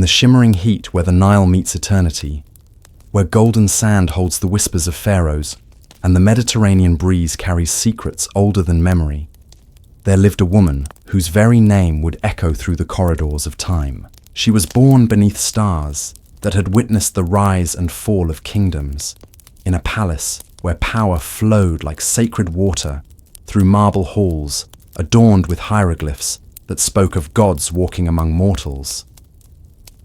the shimmering heat where the Nile meets eternity, where golden sand holds the whispers of pharaohs, and the Mediterranean breeze carries secrets older than memory, there lived a woman whose very name would echo through the corridors of time. She was born beneath stars that had witnessed the rise and fall of kingdoms, in a palace where power flowed like sacred water through marble halls adorned with hieroglyphs that spoke of gods walking among mortals.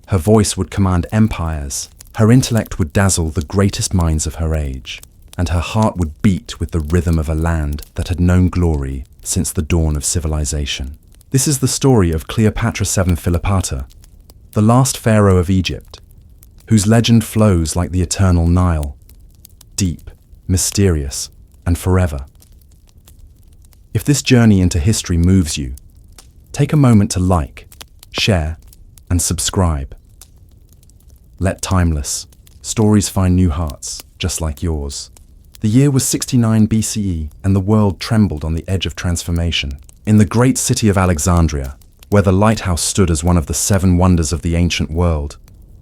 Her voice would command empires, her intellect would dazzle the greatest minds of her age, and her heart would beat with the rhythm of a land that had known glory since the dawn of civilization. This is the story of Cleopatra VII Philipata, the last pharaoh of Egypt, whose legend flows like the eternal Nile, deep, mysterious, and forever. If this journey into history moves you, take a moment to like, share, and subscribe. Let timeless stories find new hearts, just like yours. The year was 69 BCE, and the world trembled on the edge of transformation. In the great city of Alexandria, where the lighthouse stood as one of the 7 wonders of the ancient world,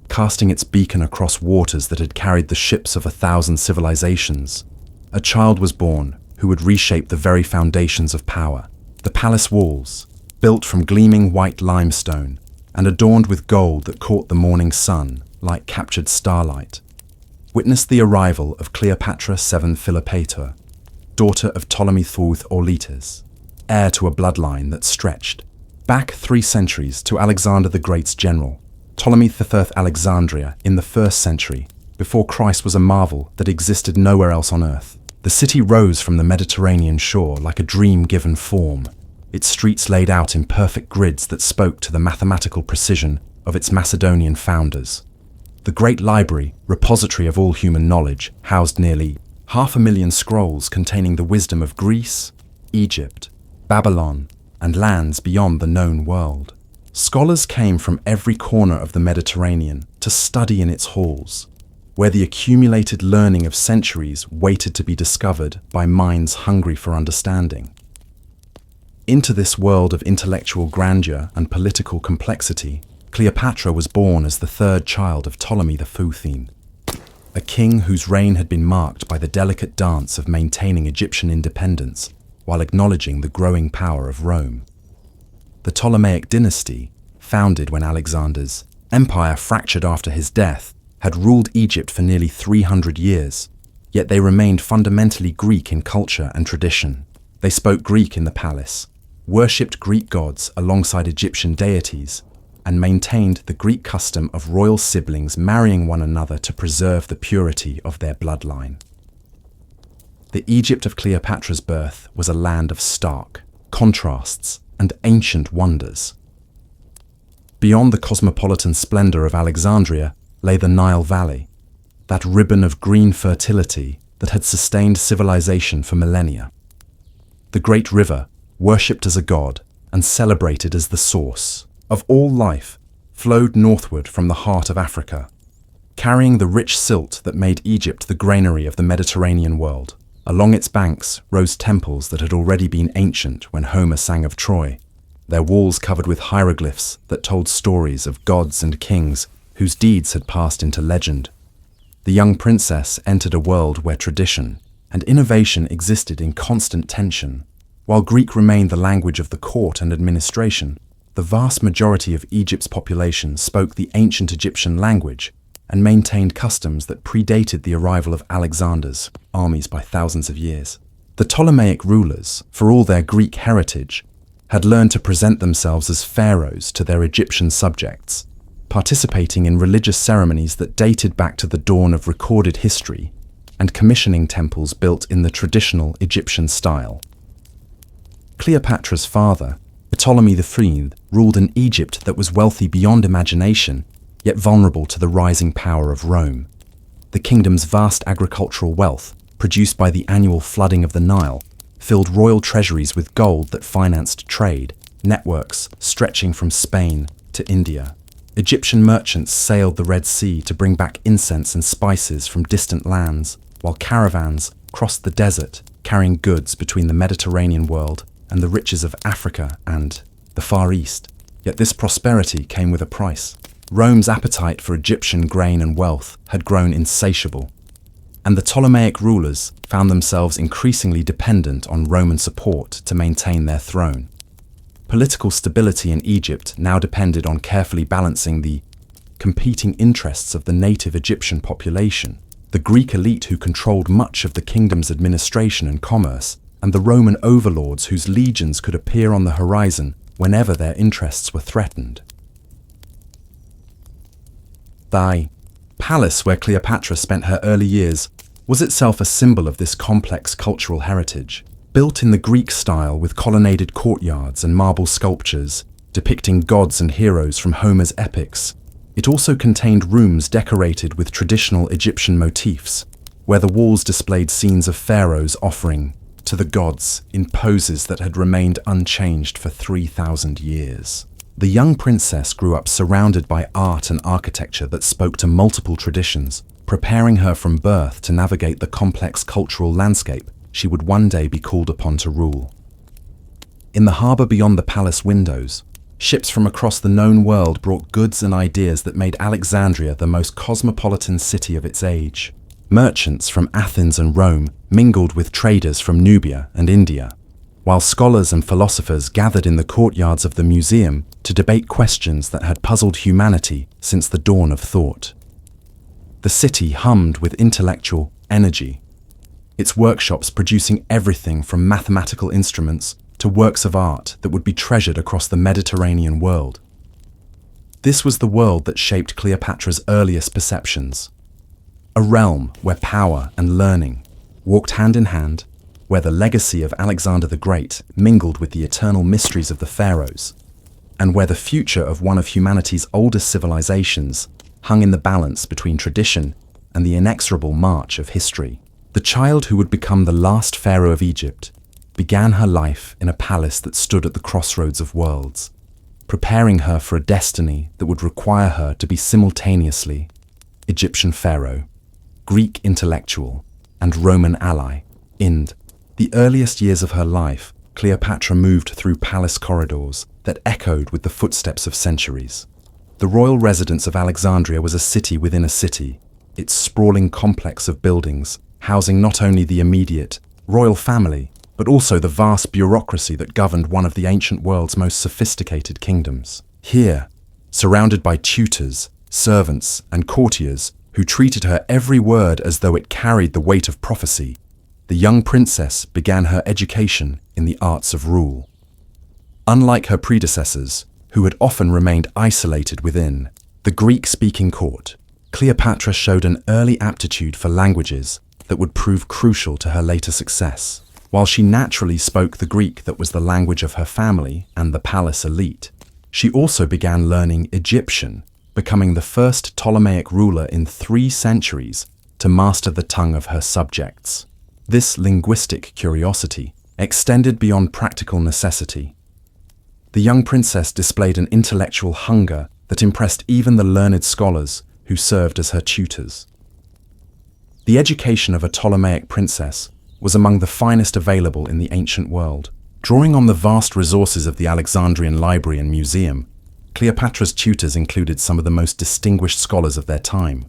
casting its beacon across waters that had carried the ships of 1,000 civilizations, a child was born who would reshape the very foundations of power. The palace walls, built from gleaming white limestone and adorned with gold that caught the morning sun like captured starlight, witnessed the arrival of Cleopatra VII Philipata, daughter of Ptolemy IV Auletes, heir to a bloodline that stretched back 3 centuries to Alexander the Great's general, Ptolemy III Alexandria in the 1st century, before Christ was a marvel that existed nowhere else on earth. The city rose from the Mediterranean shore like a dream given form, its streets laid out in perfect grids that spoke to the mathematical precision of its Macedonian founders. The great library, repository of all human knowledge, housed nearly 500,000 scrolls containing the wisdom of Greece, Egypt, Babylon, and lands beyond the known world. Scholars came from every corner of the Mediterranean to study in its halls, where the accumulated learning of centuries waited to be discovered by minds hungry for understanding. Into this world of intellectual grandeur and political complexity, Cleopatra was born as the 3rd child of Ptolemy the Phuthian, a king whose reign had been marked by the delicate dance of maintaining Egyptian independence while acknowledging the growing power of Rome. The Ptolemaic dynasty, founded when Alexander's empire fractured after his death, had ruled Egypt for nearly 300 years, yet they remained fundamentally Greek in culture and tradition. They spoke Greek in the palace, worshipped Greek gods alongside Egyptian deities, and maintained the Greek custom of royal siblings marrying one another to preserve the purity of their bloodline. The Egypt of Cleopatra's birth was a land of stark contrasts and ancient wonders. Beyond the cosmopolitan splendor of Alexandria lay the Nile Valley, that ribbon of green fertility that had sustained civilization for millennia. The great river, worshipped as a god and celebrated as the source of all life, flowed northward from the heart of Africa, carrying the rich silt that made Egypt the granary of the Mediterranean world. Along its banks rose temples that had already been ancient when Homer sang of Troy, their walls covered with hieroglyphs that told stories of gods and kings whose deeds had passed into legend. The young princess entered a world where tradition and innovation existed in constant tension. While Greek remained the language of the court and administration, the vast majority of Egypt's population spoke the ancient Egyptian language and maintained customs that predated the arrival of Alexander's armies by thousands of years. The Ptolemaic rulers, for all their Greek heritage, had learned to present themselves as pharaohs to their Egyptian subjects, participating in religious ceremonies that dated back to the dawn of recorded history and commissioning temples built in the traditional Egyptian style. Cleopatra's father, Ptolemy III, ruled an Egypt that was wealthy beyond imagination, yet vulnerable to the rising power of Rome. The kingdom's vast agricultural wealth, produced by the annual flooding of the Nile, filled royal treasuries with gold that financed trade, networks stretching from Spain to India. Egyptian merchants sailed the Red Sea to bring back incense and spices from distant lands, while caravans crossed the desert, carrying goods between the Mediterranean world and the riches of Africa and the Far East. Yet this prosperity came with a price. Rome's appetite for Egyptian grain and wealth had grown insatiable, and the Ptolemaic rulers found themselves increasingly dependent on Roman support to maintain their throne. Political stability in Egypt now depended on carefully balancing the competing interests of the native Egyptian population, the Greek elite who controlled much of the kingdom's administration and commerce, and the Roman overlords whose legions could appear on the horizon whenever their interests were threatened. The palace where Cleopatra spent her early years was itself a symbol of this complex cultural heritage. Built in the Greek style with colonnaded courtyards and marble sculptures depicting gods and heroes from Homer's epics, it also contained rooms decorated with traditional Egyptian motifs, where the walls displayed scenes of pharaohs offering to the gods in poses that had remained unchanged for 3,000 years. The young princess grew up surrounded by art and architecture that spoke to multiple traditions, preparing her from birth to navigate the complex cultural landscape she would one day be called upon to rule. In the harbour beyond the palace windows, ships from across the known world brought goods and ideas that made Alexandria the most cosmopolitan city of its age. Merchants from Athens and Rome mingled with traders from Nubia and India, while scholars and philosophers gathered in the courtyards of the museum to debate questions that had puzzled humanity since the dawn of thought. The city hummed with intellectual energy, its workshops producing everything from mathematical instruments to works of art that would be treasured across the Mediterranean world. This was the world that shaped Cleopatra's earliest perceptions, a realm where power and learning walked hand in hand, where the legacy of Alexander the Great mingled with the eternal mysteries of the pharaohs, and where the future of one of humanity's oldest civilizations hung in the balance between tradition and the inexorable march of history. The child who would become the last pharaoh of Egypt began her life in a palace that stood at the crossroads of worlds, preparing her for a destiny that would require her to be simultaneously Egyptian pharaoh, Greek intellectual, and Roman ally. In the earliest years of her life, Cleopatra moved through palace corridors that echoed with the footsteps of centuries. The royal residence of Alexandria was a city within a city, its sprawling complex of buildings housing not only the immediate royal family, but also the vast bureaucracy that governed one of the ancient world's most sophisticated kingdoms. Here, surrounded by tutors, servants, and courtiers who treated her every word as though it carried the weight of prophecy, the young princess began her education in the arts of rule. Unlike her predecessors, who had often remained isolated within the Greek-speaking court, Cleopatra showed an early aptitude for languages that would prove crucial to her later success. While she naturally spoke the Greek that was the language of her family and the palace elite, she also began learning Egyptian, becoming the first Ptolemaic ruler in 3 centuries to master the tongue of her subjects. This linguistic curiosity extended beyond practical necessity. The young princess displayed an intellectual hunger that impressed even the learned scholars who served as her tutors. The education of a Ptolemaic princess was among the finest available in the ancient world. Drawing on the vast resources of the Alexandrian Library and Museum, Cleopatra's tutors included some of the most distinguished scholars of their time.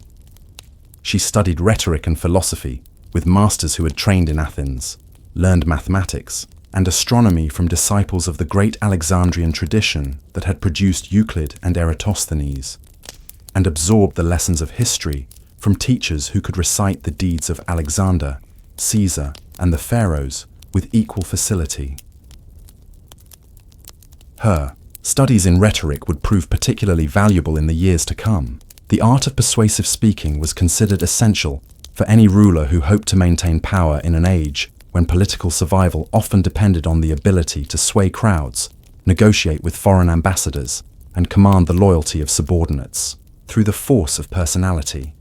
She studied rhetoric and philosophy with masters who had trained in Athens, learned mathematics and astronomy from disciples of the great Alexandrian tradition that had produced Euclid and Eratosthenes, and absorbed the lessons of history from teachers who could recite the deeds of Alexander, Caesar, and the pharaohs with equal facility. Her studies in rhetoric would prove particularly valuable in the years to come. The art of persuasive speaking was considered essential for any ruler who hoped to maintain power in an age when political survival often depended on the ability to sway crowds, negotiate with foreign ambassadors, and command the loyalty of subordinates through the force of personality.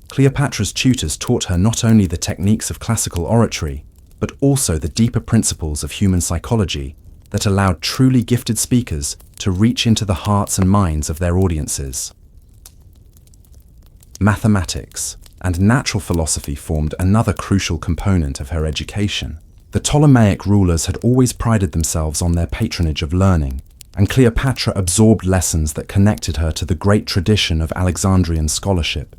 Cleopatra's tutors taught her not only the techniques of classical oratory, but also the deeper principles of human psychology that allowed truly gifted speakers to reach into the hearts and minds of their audiences. Mathematics and natural philosophy formed another crucial component of her education. The Ptolemaic rulers had always prided themselves on their patronage of learning, and Cleopatra absorbed lessons that connected her to the great tradition of Alexandrian scholarship.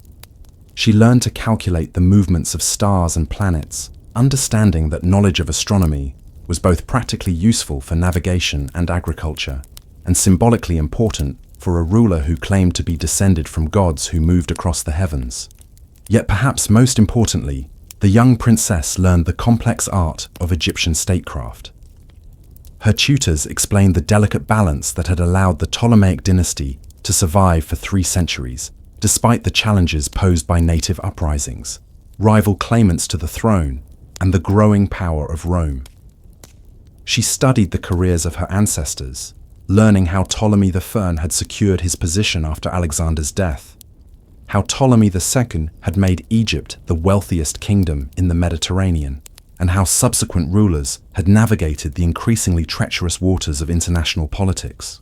She learned to calculate the movements of stars and planets, understanding that knowledge of astronomy was both practically useful for navigation and agriculture, and symbolically important for a ruler who claimed to be descended from gods who moved across the heavens. Yet perhaps most importantly, the young princess learned the complex art of Egyptian statecraft. Her tutors explained the delicate balance that had allowed the Ptolemaic dynasty to survive for 3 centuries, despite the challenges posed by native uprisings, rival claimants to the throne, and the growing power of Rome. She studied the careers of her ancestors, learning how Ptolemy I had secured his position after Alexander's death, how Ptolemy II had made Egypt the wealthiest kingdom in the Mediterranean, and how subsequent rulers had navigated the increasingly treacherous waters of international politics.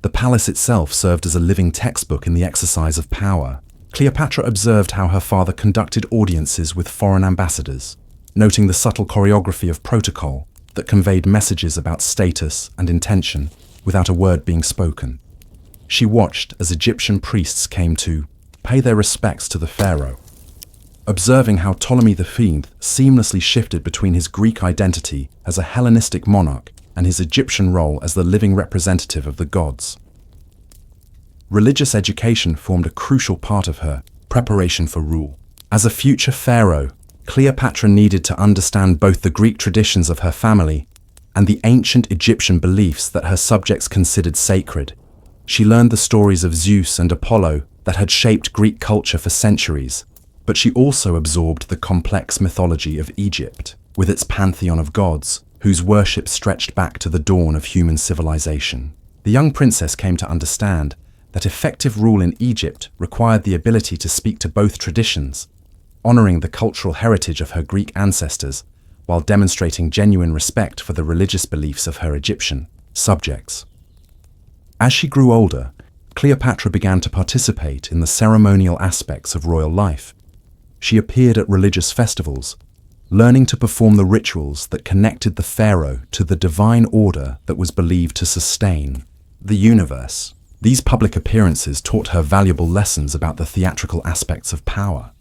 The palace itself served as a living textbook in the exercise of power. Cleopatra observed how her father conducted audiences with foreign ambassadors, noting the subtle choreography of protocol that conveyed messages about status and intention without a word being spoken. She watched as Egyptian priests came to pay their respects to the pharaoh, observing how Ptolemy V seamlessly shifted between his Greek identity as a Hellenistic monarch and his Egyptian role as the living representative of the gods. Religious education formed a crucial part of her preparation for rule. As a future pharaoh, Cleopatra needed to understand both the Greek traditions of her family and the ancient Egyptian beliefs that her subjects considered sacred. She learned the stories of Zeus and Apollo that had shaped Greek culture for centuries, but she also absorbed the complex mythology of Egypt, with its pantheon of gods, whose worship stretched back to the dawn of human civilization. The young princess came to understand that effective rule in Egypt required the ability to speak to both traditions, honoring the cultural heritage of her Greek ancestors while demonstrating genuine respect for the religious beliefs of her Egyptian subjects. As she grew older, Cleopatra began to participate in the ceremonial aspects of royal life. She appeared at religious festivals, learning to perform the rituals that connected the pharaoh to the divine order that was believed to sustain the universe. These public appearances taught her valuable lessons about the theatrical aspects of power,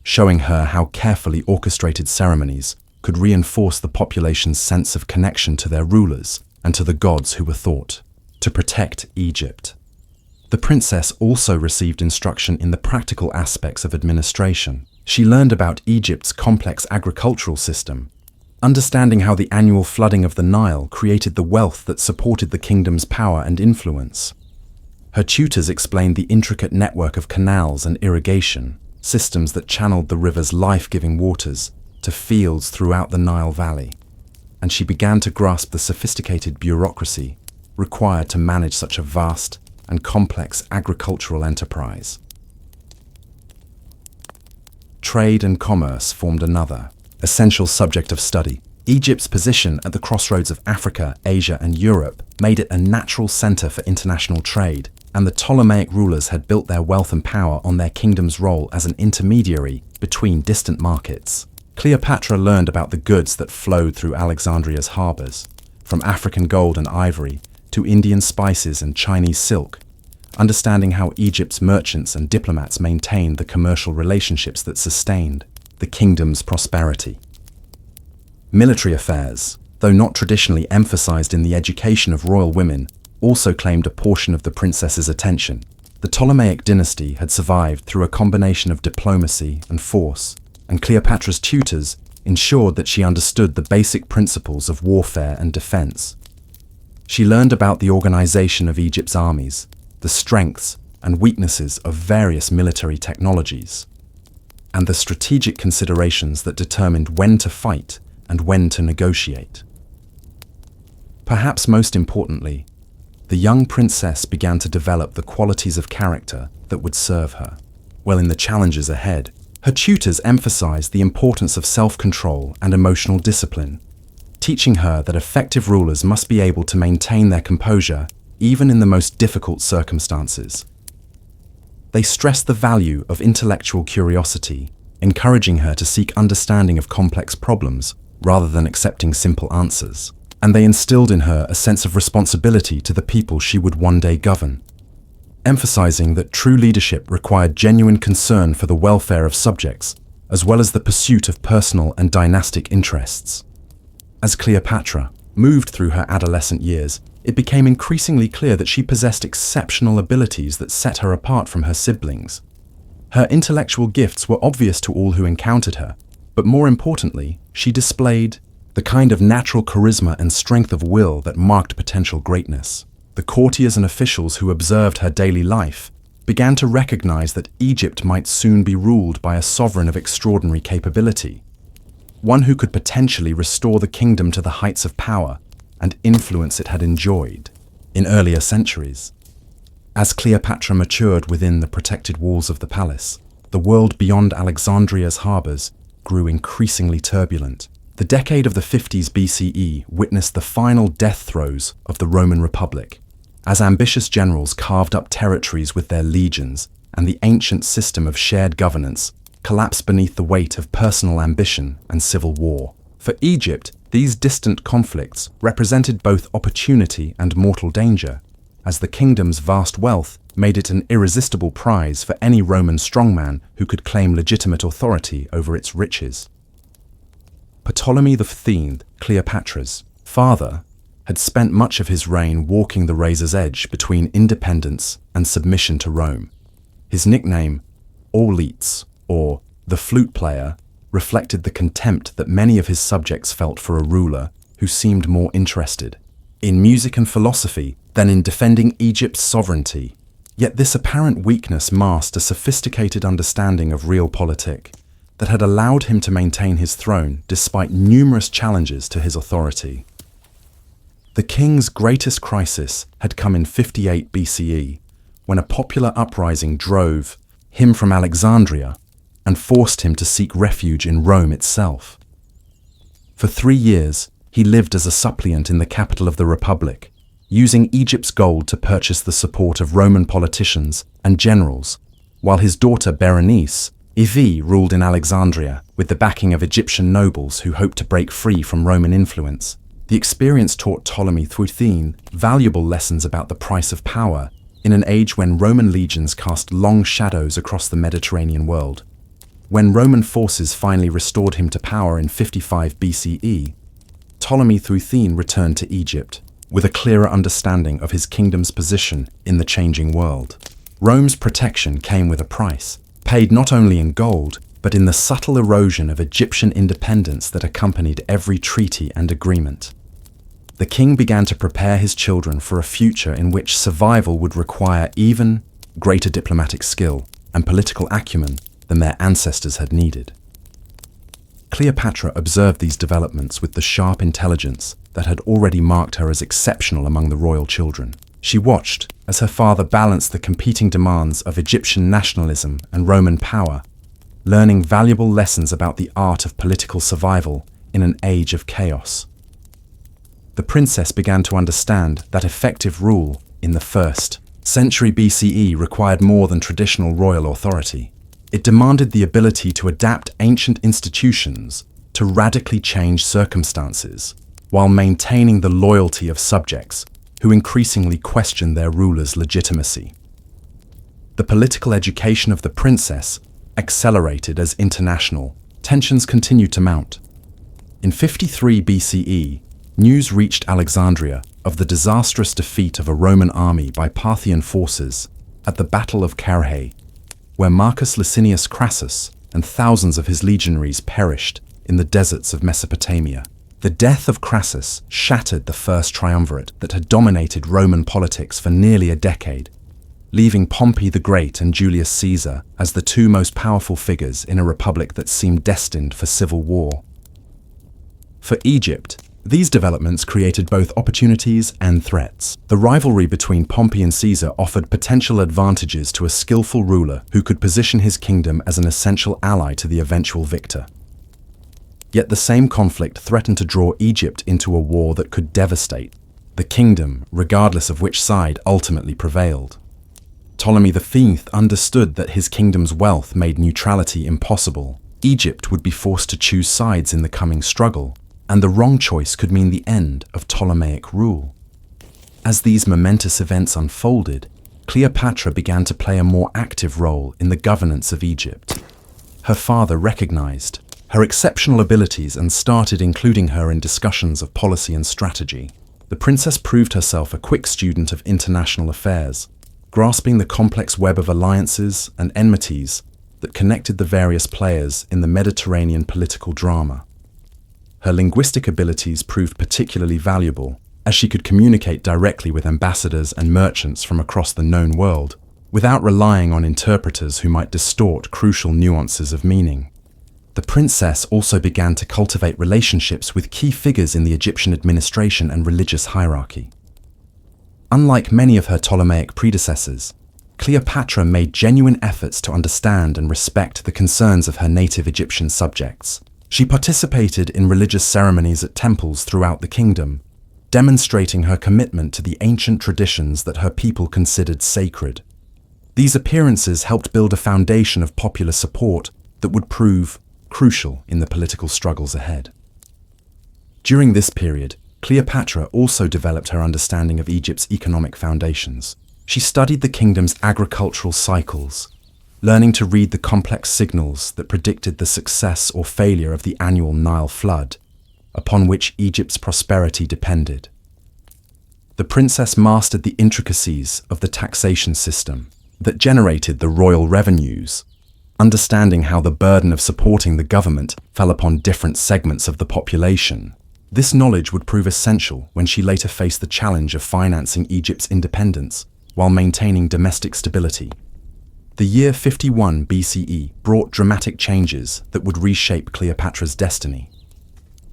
showing her how carefully orchestrated ceremonies could reinforce the population's sense of connection to their rulers and to the gods who were thought to protect Egypt. The princess also received instruction in the practical aspects of administration. She learned about Egypt's complex agricultural system, understanding how the annual flooding of the Nile created the wealth that supported the kingdom's power and influence. Her tutors explained the intricate network of canals and irrigation, systems that channeled the river's life-giving waters to fields throughout the Nile Valley, and she began to grasp the sophisticated bureaucracy required to manage such a vast and complex agricultural enterprise. Trade and commerce formed another essential subject of study. Egypt's position at the crossroads of Africa, Asia, and Europe made it a natural center for international trade, and the Ptolemaic rulers had built their wealth and power on their kingdom's role as an intermediary between distant markets. Cleopatra learned about the goods that flowed through Alexandria's harbors, from African gold and ivory to Indian spices and Chinese silk, understanding how Egypt's merchants and diplomats maintained the commercial relationships that sustained the kingdom's prosperity. Military affairs, though not traditionally emphasized in the education of royal women, also claimed a portion of the princess's attention. The Ptolemaic dynasty had survived through a combination of diplomacy and force, and Cleopatra's tutors ensured that she understood the basic principles of warfare and defense. She learned about the organization of Egypt's armies, the strengths and weaknesses of various military technologies, and the strategic considerations that determined when to fight and when to negotiate. Perhaps most importantly, the young princess began to develop the qualities of character that would serve her. While in the challenges ahead, her tutors emphasized the importance of self-control and emotional discipline, teaching her that effective rulers must be able to maintain their composure even in the most difficult circumstances. They stressed the value of intellectual curiosity, encouraging her to seek understanding of complex problems rather than accepting simple answers. and they instilled in her a sense of responsibility to the people she would one day govern, emphasizing that true leadership required genuine concern for the welfare of subjects, as well as the pursuit of personal and dynastic interests. As Cleopatra moved through her adolescent years, it became increasingly clear that she possessed exceptional abilities that set her apart from her siblings. Her intellectual gifts were obvious to all who encountered her, but more importantly, she displayed the kind of natural charisma and strength of will that marked potential greatness. The courtiers and officials who observed her daily life began to recognize that Egypt might soon be ruled by a sovereign of extraordinary capability, one who could potentially restore the kingdom to the heights of power and influence it had enjoyed in earlier centuries. As Cleopatra matured within the protected walls of the palace, the world beyond Alexandria's harbors grew increasingly turbulent. The decade of the 50s BCE witnessed the final death throes of the Roman Republic, as ambitious generals carved up territories with their legions, and the ancient system of shared governance collapsed beneath the weight of personal ambition and civil war. For Egypt, these distant conflicts represented both opportunity and mortal danger, as the kingdom's vast wealth made it an irresistible prize for any Roman strongman who could claim legitimate authority over its riches. Ptolemy XV, Cleopatra's father, had spent much of his reign walking the razor's edge between independence and submission to Rome. His nickname, Auletes, or the flute player, reflected the contempt that many of his subjects felt for a ruler who seemed more interested in music and philosophy than in defending Egypt's sovereignty. Yet this apparent weakness masked a sophisticated understanding of realpolitik that had allowed him to maintain his throne despite numerous challenges to his authority. The king's greatest crisis had come in 58 BCE, when a popular uprising drove him from Alexandria and forced him to seek refuge in Rome itself. For 3 years, he lived as a suppliant in the capital of the Republic, using Egypt's gold to purchase the support of Roman politicians and generals, while his daughter Berenice, Ides, ruled in Alexandria with the backing of Egyptian nobles who hoped to break free from Roman influence. The experience taught Ptolemy XIII valuable lessons about the price of power in an age when Roman legions cast long shadows across the Mediterranean world. When Roman forces finally restored him to power in 55 BCE, Ptolemy XIII returned to Egypt with a clearer understanding of his kingdom's position in the changing world. Rome's protection came with a price, paid not only in gold, but in the subtle erosion of Egyptian independence that accompanied every treaty and agreement. The king began to prepare his children for a future in which survival would require even greater diplomatic skill and political acumen than their ancestors had needed. Cleopatra observed these developments with the sharp intelligence that had already marked her as exceptional among the royal children. She watched as her father balanced the competing demands of Egyptian nationalism and Roman power, learning valuable lessons about the art of political survival in an age of chaos. The princess began to understand that effective rule in the 1st century BCE required more than traditional royal authority. It demanded the ability to adapt ancient institutions to radically change circumstances, while maintaining the loyalty of subjects who increasingly questioned their ruler's legitimacy. The political education of the princess accelerated as international tensions continued to mount. In 53 BCE, news reached Alexandria of the disastrous defeat of a Roman army by Parthian forces at the Battle of Carrhae, where Marcus Licinius Crassus and thousands of his legionaries perished in the deserts of Mesopotamia. The death of Crassus shattered the first triumvirate that had dominated Roman politics for nearly a decade, leaving Pompey the Great and Julius Caesar as the two most powerful figures in a republic that seemed destined for civil war. For Egypt, these developments created both opportunities and threats. The rivalry between Pompey and Caesar offered potential advantages to a skillful ruler who could position his kingdom as an essential ally to the eventual victor. Yet the same conflict threatened to draw Egypt into a war that could devastate the kingdom, regardless of which side ultimately prevailed. Ptolemy V understood that his kingdom's wealth made neutrality impossible. Egypt would be forced to choose sides in the coming struggle, and the wrong choice could mean the end of Ptolemaic rule. As these momentous events unfolded, Cleopatra began to play a more active role in the governance of Egypt. Her father recognized her exceptional abilities and started including her in discussions of policy and strategy. The princess proved herself a quick student of international affairs, grasping the complex web of alliances and enmities that connected the various players in the Mediterranean political drama. Her linguistic abilities proved particularly valuable, as she could communicate directly with ambassadors and merchants from across the known world, without relying on interpreters who might distort crucial nuances of meaning. The princess also began to cultivate relationships with key figures in the Egyptian administration and religious hierarchy. Unlike many of her Ptolemaic predecessors, Cleopatra made genuine efforts to understand and respect the concerns of her native Egyptian subjects. She participated in religious ceremonies at temples throughout the kingdom, demonstrating her commitment to the ancient traditions that her people considered sacred. These appearances helped build a foundation of popular support that would prove crucial in the political struggles ahead. During this period, Cleopatra also developed her understanding of Egypt's economic foundations. She studied the kingdom's agricultural cycles, learning to read the complex signals that predicted the success or failure of the annual Nile flood, upon which Egypt's prosperity depended. The princess mastered the intricacies of the taxation system that generated the royal revenues, understanding how the burden of supporting the government fell upon different segments of the population. This knowledge would prove essential when she later faced the challenge of financing Egypt's independence while maintaining domestic stability. The year 51 BCE brought dramatic changes that would reshape Cleopatra's destiny.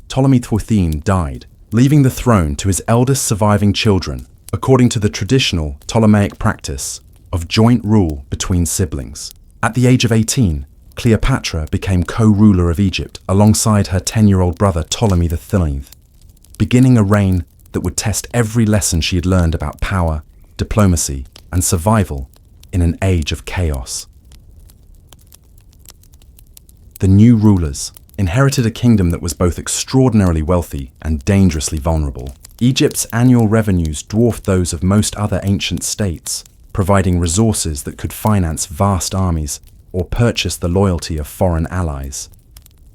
Ptolemy XIII died, leaving the throne to his eldest surviving children, according to the traditional Ptolemaic practice of joint rule between siblings. At the age of 18, Cleopatra became co-ruler of Egypt alongside her 10-year-old brother Ptolemy III, beginning a reign that would test every lesson she had learned about power, diplomacy, and survival in an age of chaos. The new rulers inherited a kingdom that was both extraordinarily wealthy and dangerously vulnerable. Egypt's annual revenues dwarfed those of most other ancient states, providing resources that could finance vast armies or purchase the loyalty of foreign allies.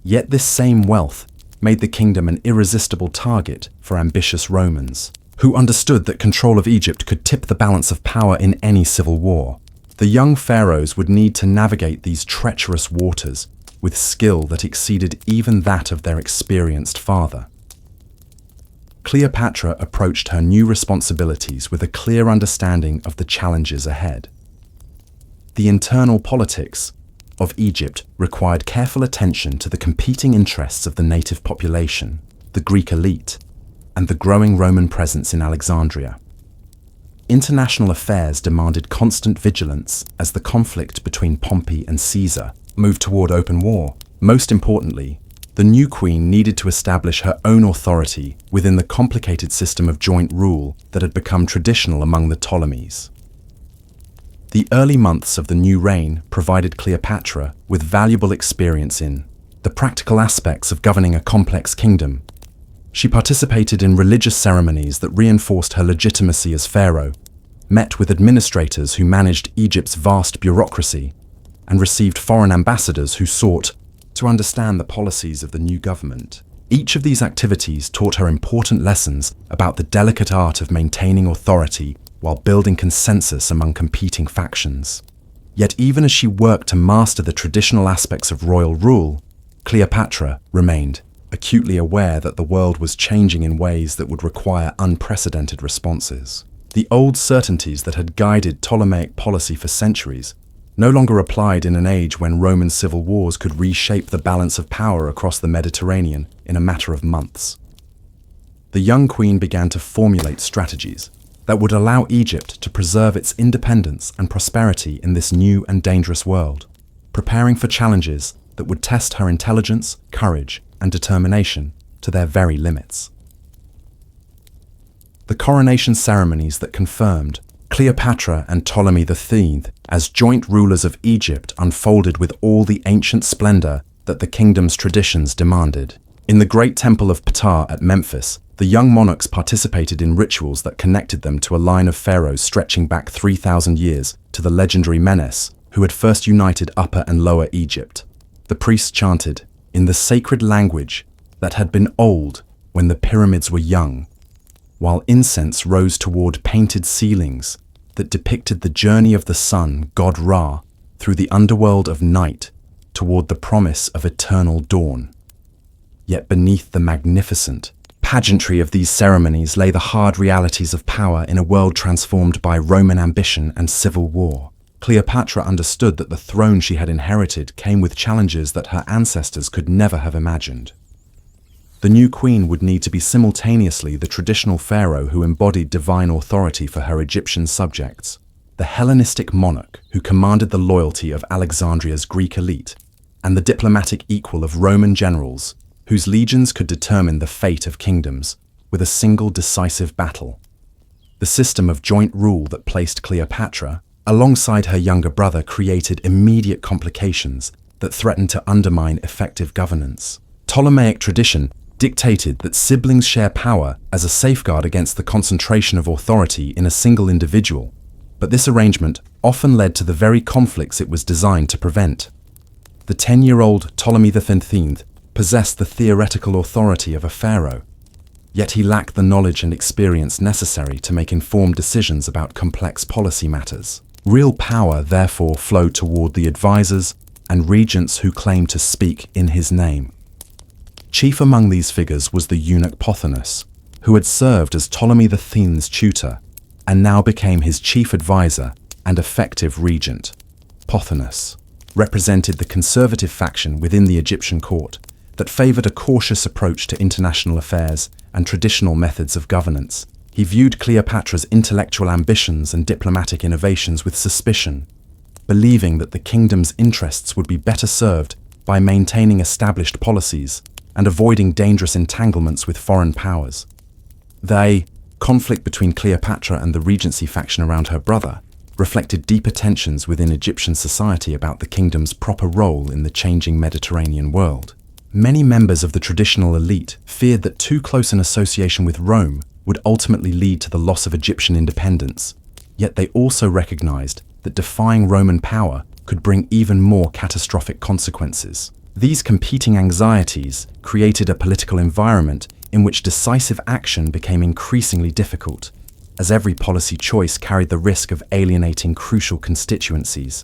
Yet this same wealth made the kingdom an irresistible target for ambitious Romans, who understood that control of Egypt could tip the balance of power in any civil war. The young pharaohs would need to navigate these treacherous waters with skill that exceeded even that of their experienced father. Cleopatra approached her new responsibilities with a clear understanding of the challenges ahead. The internal politics of Egypt required careful attention to the competing interests of the native population, the Greek elite, and the growing Roman presence in Alexandria. International affairs demanded constant vigilance as the conflict between Pompey and Caesar moved toward open war. Most importantly, the new queen needed to establish her own authority within the complicated system of joint rule that had become traditional among the Ptolemies. The early months of the new reign provided Cleopatra with valuable experience in the practical aspects of governing a complex kingdom. She participated in religious ceremonies that reinforced her legitimacy as pharaoh, met with administrators who managed Egypt's vast bureaucracy, and received foreign ambassadors who sought to understand the policies of the new government. Each of these activities taught her important lessons about the delicate art of maintaining authority while building consensus among competing factions. Yet even as she worked to master the traditional aspects of royal rule, Cleopatra remained acutely aware that the world was changing in ways that would require unprecedented responses. The old certainties that had guided Ptolemaic policy for centuries no longer applied in an age when Roman civil wars could reshape the balance of power across the Mediterranean in a matter of months. The young queen began to formulate strategies that would allow Egypt to preserve its independence and prosperity in this new and dangerous world, preparing for challenges that would test her intelligence, courage, and determination to their very limits. The coronation ceremonies that confirmed Cleopatra and Ptolemy III as joint rulers of Egypt unfolded with all the ancient splendor that the kingdom's traditions demanded. In the great temple of Ptah at Memphis, the young monarchs participated in rituals that connected them to a line of pharaohs stretching back 3,000 years to the legendary Menes, who had first united Upper and Lower Egypt. The priests chanted, in the sacred language that had been old when the pyramids were young, while incense rose toward painted ceilings that depicted the journey of the sun, god Ra, through the underworld of night toward the promise of eternal dawn. Yet beneath the magnificent pageantry of these ceremonies lay the hard realities of power in a world transformed by Roman ambition and civil war. Cleopatra understood that the throne she had inherited came with challenges that her ancestors could never have imagined. The new queen would need to be simultaneously the traditional pharaoh who embodied divine authority for her Egyptian subjects, the Hellenistic monarch who commanded the loyalty of Alexandria's Greek elite, and the diplomatic equal of Roman generals whose legions could determine the fate of kingdoms with a single decisive battle. The system of joint rule that placed Cleopatra alongside her younger brother created immediate complications that threatened to undermine effective governance. Ptolemaic tradition dictated that siblings share power as a safeguard against the concentration of authority in a single individual, but this arrangement often led to the very conflicts it was designed to prevent. The 10-year-old Ptolemy XIII possessed the theoretical authority of a pharaoh, yet he lacked the knowledge and experience necessary to make informed decisions about complex policy matters. Real power therefore flowed toward the advisors and regents who claimed to speak in his name. Chief among these figures was the eunuch Pothinus, who had served as Ptolemy X's tutor and now became his chief advisor and effective regent. Pothinus represented the conservative faction within the Egyptian court that favored a cautious approach to international affairs and traditional methods of governance. He viewed Cleopatra's intellectual ambitions and diplomatic innovations with suspicion, believing that the kingdom's interests would be better served by maintaining established policies and avoiding dangerous entanglements with foreign powers. The conflict between Cleopatra and the regency faction around her brother reflected deeper tensions within Egyptian society about the kingdom's proper role in the changing Mediterranean world. Many members of the traditional elite feared that too close an association with Rome would ultimately lead to the loss of Egyptian independence, yet they also recognized that defying Roman power could bring even more catastrophic consequences. These competing anxieties created a political environment in which decisive action became increasingly difficult, as every policy choice carried the risk of alienating crucial constituencies.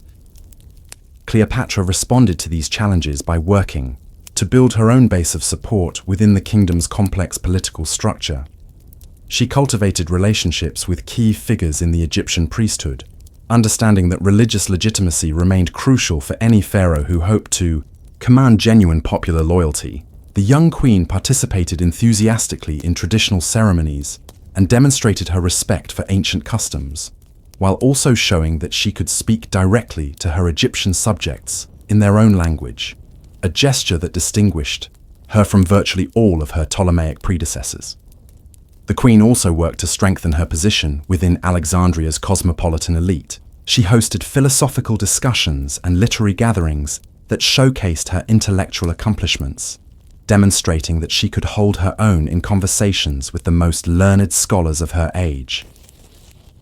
Cleopatra responded to these challenges by working to build her own base of support within the kingdom's complex political structure. She cultivated relationships with key figures in the Egyptian priesthood, understanding that religious legitimacy remained crucial for any pharaoh who hoped to command genuine popular loyalty. The young queen participated enthusiastically in traditional ceremonies and demonstrated her respect for ancient customs, while also showing that she could speak directly to her Egyptian subjects in their own language, a gesture that distinguished her from virtually all of her Ptolemaic predecessors. The queen also worked to strengthen her position within Alexandria's cosmopolitan elite. She hosted philosophical discussions and literary gatherings that showcased her intellectual accomplishments, demonstrating that she could hold her own in conversations with the most learned scholars of her age.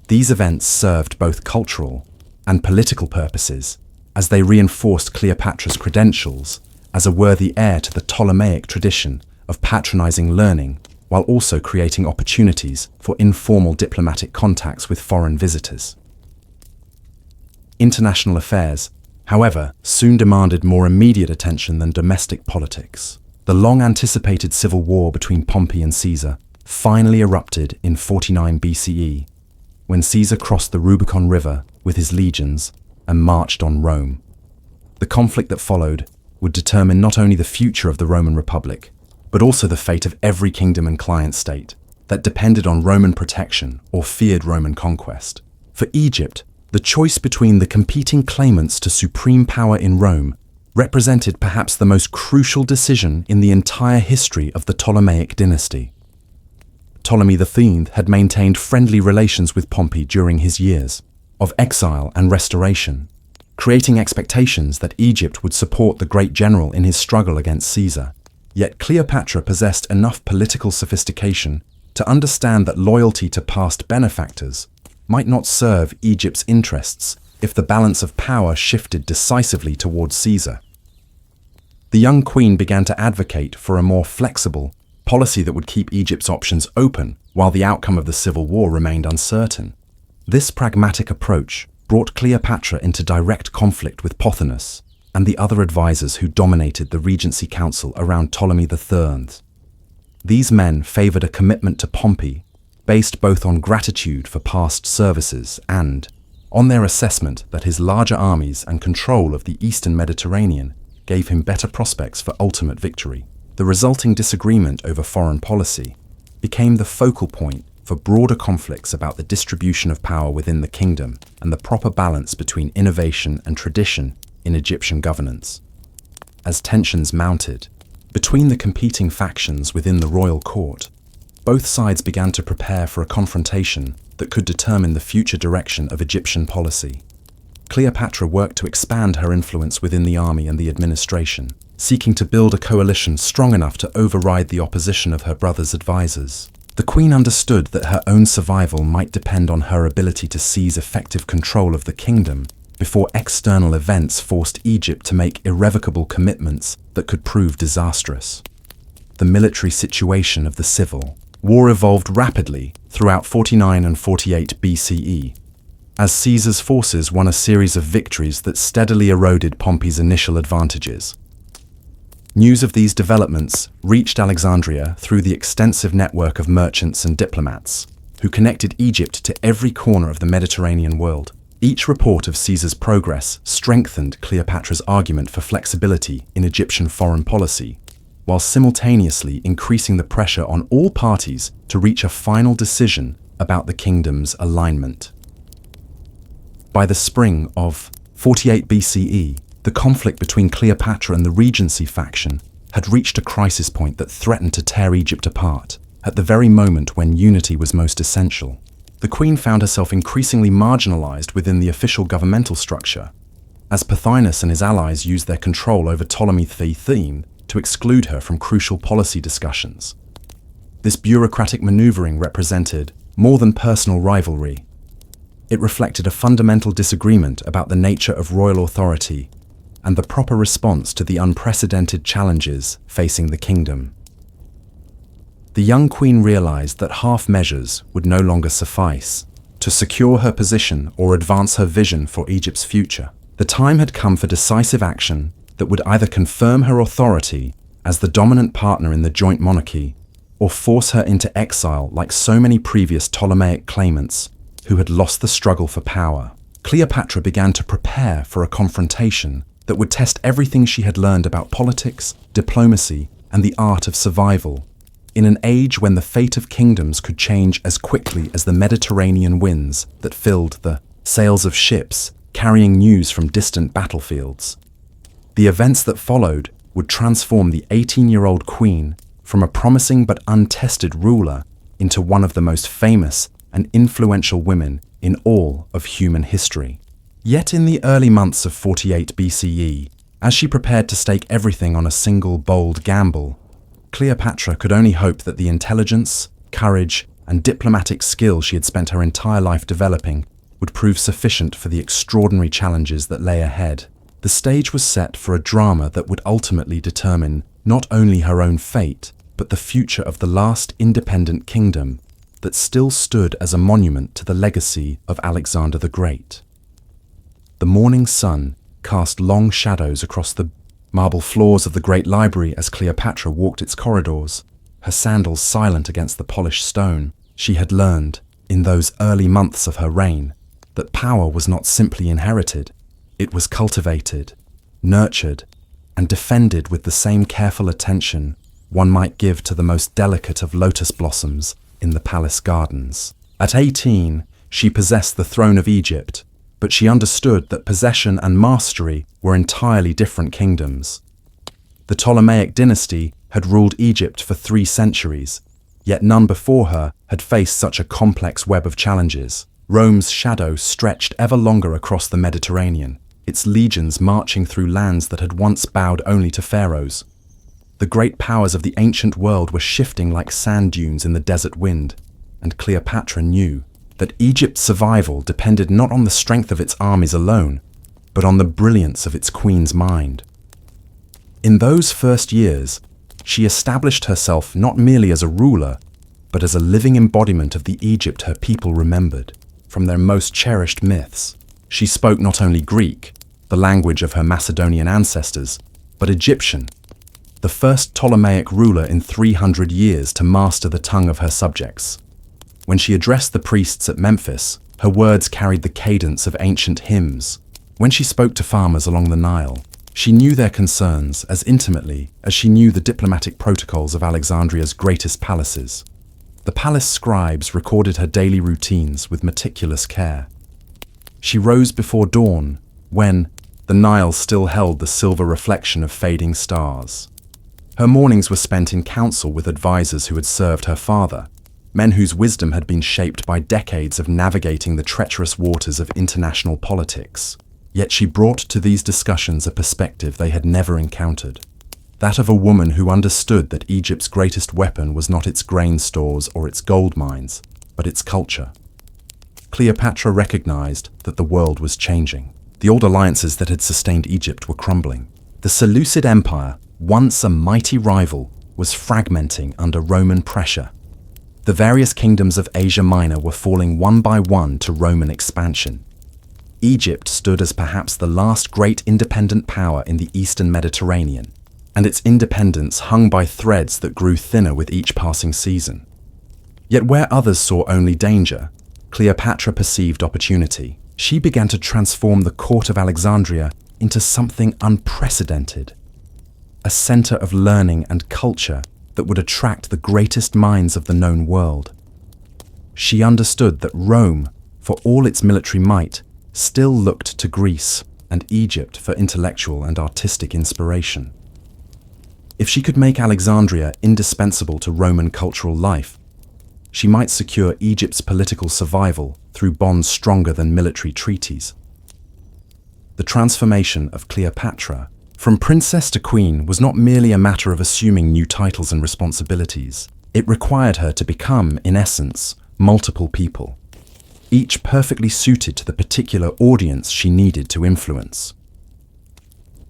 These events served both cultural and political purposes, as they reinforced Cleopatra's credentials as a worthy heir to the Ptolemaic tradition of patronizing learning, while also creating opportunities for informal diplomatic contacts with foreign visitors. International affairs, however, soon demanded more immediate attention than domestic politics. The long-anticipated civil war between Pompey and Caesar finally erupted in 49 BCE, when Caesar crossed the Rubicon River with his legions and marched on Rome. The conflict that followed would determine not only the future of the Roman Republic, but also the fate of every kingdom and client state that depended on Roman protection or feared Roman conquest. For Egypt, the choice between the competing claimants to supreme power in Rome represented perhaps the most crucial decision in the entire history of the Ptolemaic dynasty. Ptolemy XIII had maintained friendly relations with Pompey during his years of exile and restoration, creating expectations that Egypt would support the great general in his struggle against Caesar. Yet Cleopatra possessed enough political sophistication to understand that loyalty to past benefactors might not serve Egypt's interests if the balance of power shifted decisively towards Caesar. The young queen began to advocate for a more flexible policy that would keep Egypt's options open while the outcome of the civil war remained uncertain. This pragmatic approach brought Cleopatra into direct conflict with Pothinus and the other advisors who dominated the Regency Council around Ptolemy III. These men favored a commitment to Pompey based both on gratitude for past services and on their assessment that his larger armies and control of the eastern Mediterranean gave him better prospects for ultimate victory. The resulting disagreement over foreign policy became the focal point for broader conflicts about the distribution of power within the kingdom and the proper balance between innovation and tradition in Egyptian governance. As tensions mounted between the competing factions within the royal court, both sides began to prepare for a confrontation that could determine the future direction of Egyptian policy. Cleopatra worked to expand her influence within the army and the administration, seeking to build a coalition strong enough to override the opposition of her brother's advisors. The queen understood that her own survival might depend on her ability to seize effective control of the kingdom before external events forced Egypt to make irrevocable commitments that could prove disastrous. The military situation of the civil war evolved rapidly throughout 49 and 48 BCE, as Caesar's forces won a series of victories that steadily eroded Pompey's initial advantages. News of these developments reached Alexandria through the extensive network of merchants and diplomats who connected Egypt to every corner of the Mediterranean world. Each report of Caesar's progress strengthened Cleopatra's argument for flexibility in Egyptian foreign policy, while simultaneously increasing the pressure on all parties to reach a final decision about the kingdom's alignment. By the spring of 48 BCE, the conflict between Cleopatra and the Regency faction had reached a crisis point that threatened to tear Egypt apart, at the very moment when unity was most essential. The queen found herself increasingly marginalized within the official governmental structure, as Pothinus and his allies used their control over Ptolemy III to exclude her from crucial policy discussions. This bureaucratic maneuvering represented more than personal rivalry. It reflected a fundamental disagreement about the nature of royal authority and the proper response to the unprecedented challenges facing the kingdom. The young queen realized that half measures would no longer suffice to secure her position or advance her vision for Egypt's future. The time had come for decisive action that would either confirm her authority as the dominant partner in the joint monarchy or force her into exile like so many previous Ptolemaic claimants who had lost the struggle for power. Cleopatra began to prepare for a confrontation that would test everything she had learned about politics, diplomacy, and the art of survival, in an age when the fate of kingdoms could change as quickly as the Mediterranean winds that filled the sails of ships carrying news from distant battlefields. The events that followed would transform the 18-year-old queen from a promising but untested ruler into one of the most famous and influential women in all of human history. Yet in the early months of 48 BCE, as she prepared to stake everything on a single bold gamble, Cleopatra could only hope that the intelligence, courage, and diplomatic skill she had spent her entire life developing would prove sufficient for the extraordinary challenges that lay ahead. The stage was set for a drama that would ultimately determine not only her own fate, but the future of the last independent kingdom that still stood as a monument to the legacy of Alexander the Great. The morning sun cast long shadows across the marble floors of the great library as Cleopatra walked its corridors, her sandals silent against the polished stone. She had learned, in those early months of her reign, that power was not simply inherited, it was cultivated, nurtured, and defended with the same careful attention one might give to the most delicate of lotus blossoms in the palace gardens. At 18, she possessed the throne of Egypt, but she understood that possession and mastery were entirely different kingdoms. The Ptolemaic dynasty had ruled Egypt for 3 centuries, yet none before her had faced such a complex web of challenges. Rome's shadow stretched ever longer across the Mediterranean, its legions marching through lands that had once bowed only to pharaohs. The great powers of the ancient world were shifting like sand dunes in the desert wind, and Cleopatra knew that Egypt's survival depended not on the strength of its armies alone, but on the brilliance of its queen's mind. In those first years, she established herself not merely as a ruler, but as a living embodiment of the Egypt her people remembered. From their most cherished myths, she spoke not only Greek, the language of her Macedonian ancestors, but Egyptian, the first Ptolemaic ruler in 300 years to master the tongue of her subjects. When she addressed the priests at Memphis, her words carried the cadence of ancient hymns. When she spoke to farmers along the Nile, she knew their concerns as intimately as she knew the diplomatic protocols of Alexandria's greatest palaces. The palace scribes recorded her daily routines with meticulous care. She rose before dawn, when the Nile still held the silver reflection of fading stars. Her mornings were spent in council with advisors who had served her father, men whose wisdom had been shaped by decades of navigating the treacherous waters of international politics. Yet she brought to these discussions a perspective they had never encountered, that of a woman who understood that Egypt's greatest weapon was not its grain stores or its gold mines, but its culture. Cleopatra recognized that the world was changing. The old alliances that had sustained Egypt were crumbling. The Seleucid Empire, once a mighty rival, was fragmenting under Roman pressure. The various kingdoms of Asia Minor were falling one by one to Roman expansion. Egypt stood as perhaps the last great independent power in the Eastern Mediterranean, and its independence hung by threads that grew thinner with each passing season. Yet where others saw only danger, Cleopatra perceived opportunity. She began to transform the court of Alexandria into something unprecedented, a center of learning and culture that would attract the greatest minds of the known world. She understood that Rome, for all its military might, still looked to Greece and Egypt for intellectual and artistic inspiration. If she could make Alexandria indispensable to Roman cultural life, she might secure Egypt's political survival through bonds stronger than military treaties. The transformation of Cleopatra from princess to queen was not merely a matter of assuming new titles and responsibilities. It required her to become, in essence, multiple people, each perfectly suited to the particular audience she needed to influence.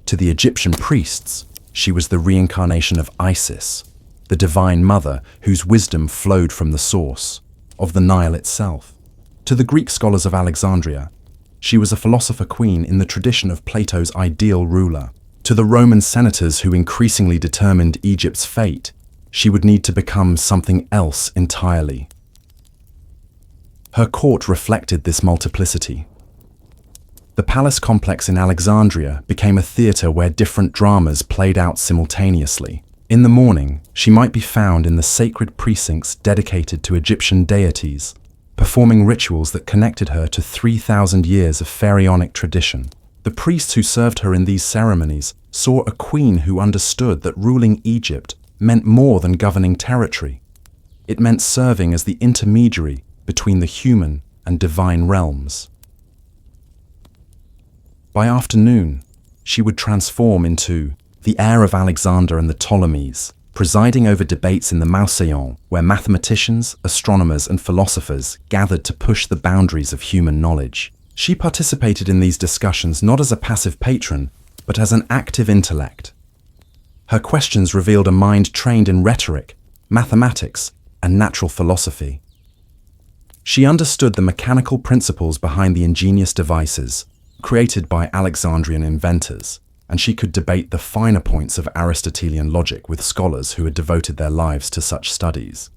To the Egyptian priests, she was the reincarnation of Isis, the divine mother whose wisdom flowed from the source of the Nile itself. To the Greek scholars of Alexandria, she was a philosopher queen in the tradition of Plato's ideal ruler. To the Roman senators who increasingly determined Egypt's fate, she would need to become something else entirely. Her court reflected this multiplicity. The palace complex in Alexandria became a theater where different dramas played out simultaneously. In the morning, she might be found in the sacred precincts dedicated to Egyptian deities, performing rituals that connected her to 3,000 years of pharaonic tradition. The priests who served her in these ceremonies saw a queen who understood that ruling Egypt meant more than governing territory. It meant serving as the intermediary between the human and divine realms. By afternoon, she would transform into the heir of Alexander and the Ptolemies, presiding over debates in the Mauseon, where mathematicians, astronomers, and philosophers gathered to push the boundaries of human knowledge. She participated in these discussions not as a passive patron, but as an active intellect. Her questions revealed a mind trained in rhetoric, mathematics, and natural philosophy. She understood the mechanical principles behind the ingenious devices created by Alexandrian inventors, and she could debate the finer points of Aristotelian logic with scholars who had devoted their lives to such studies.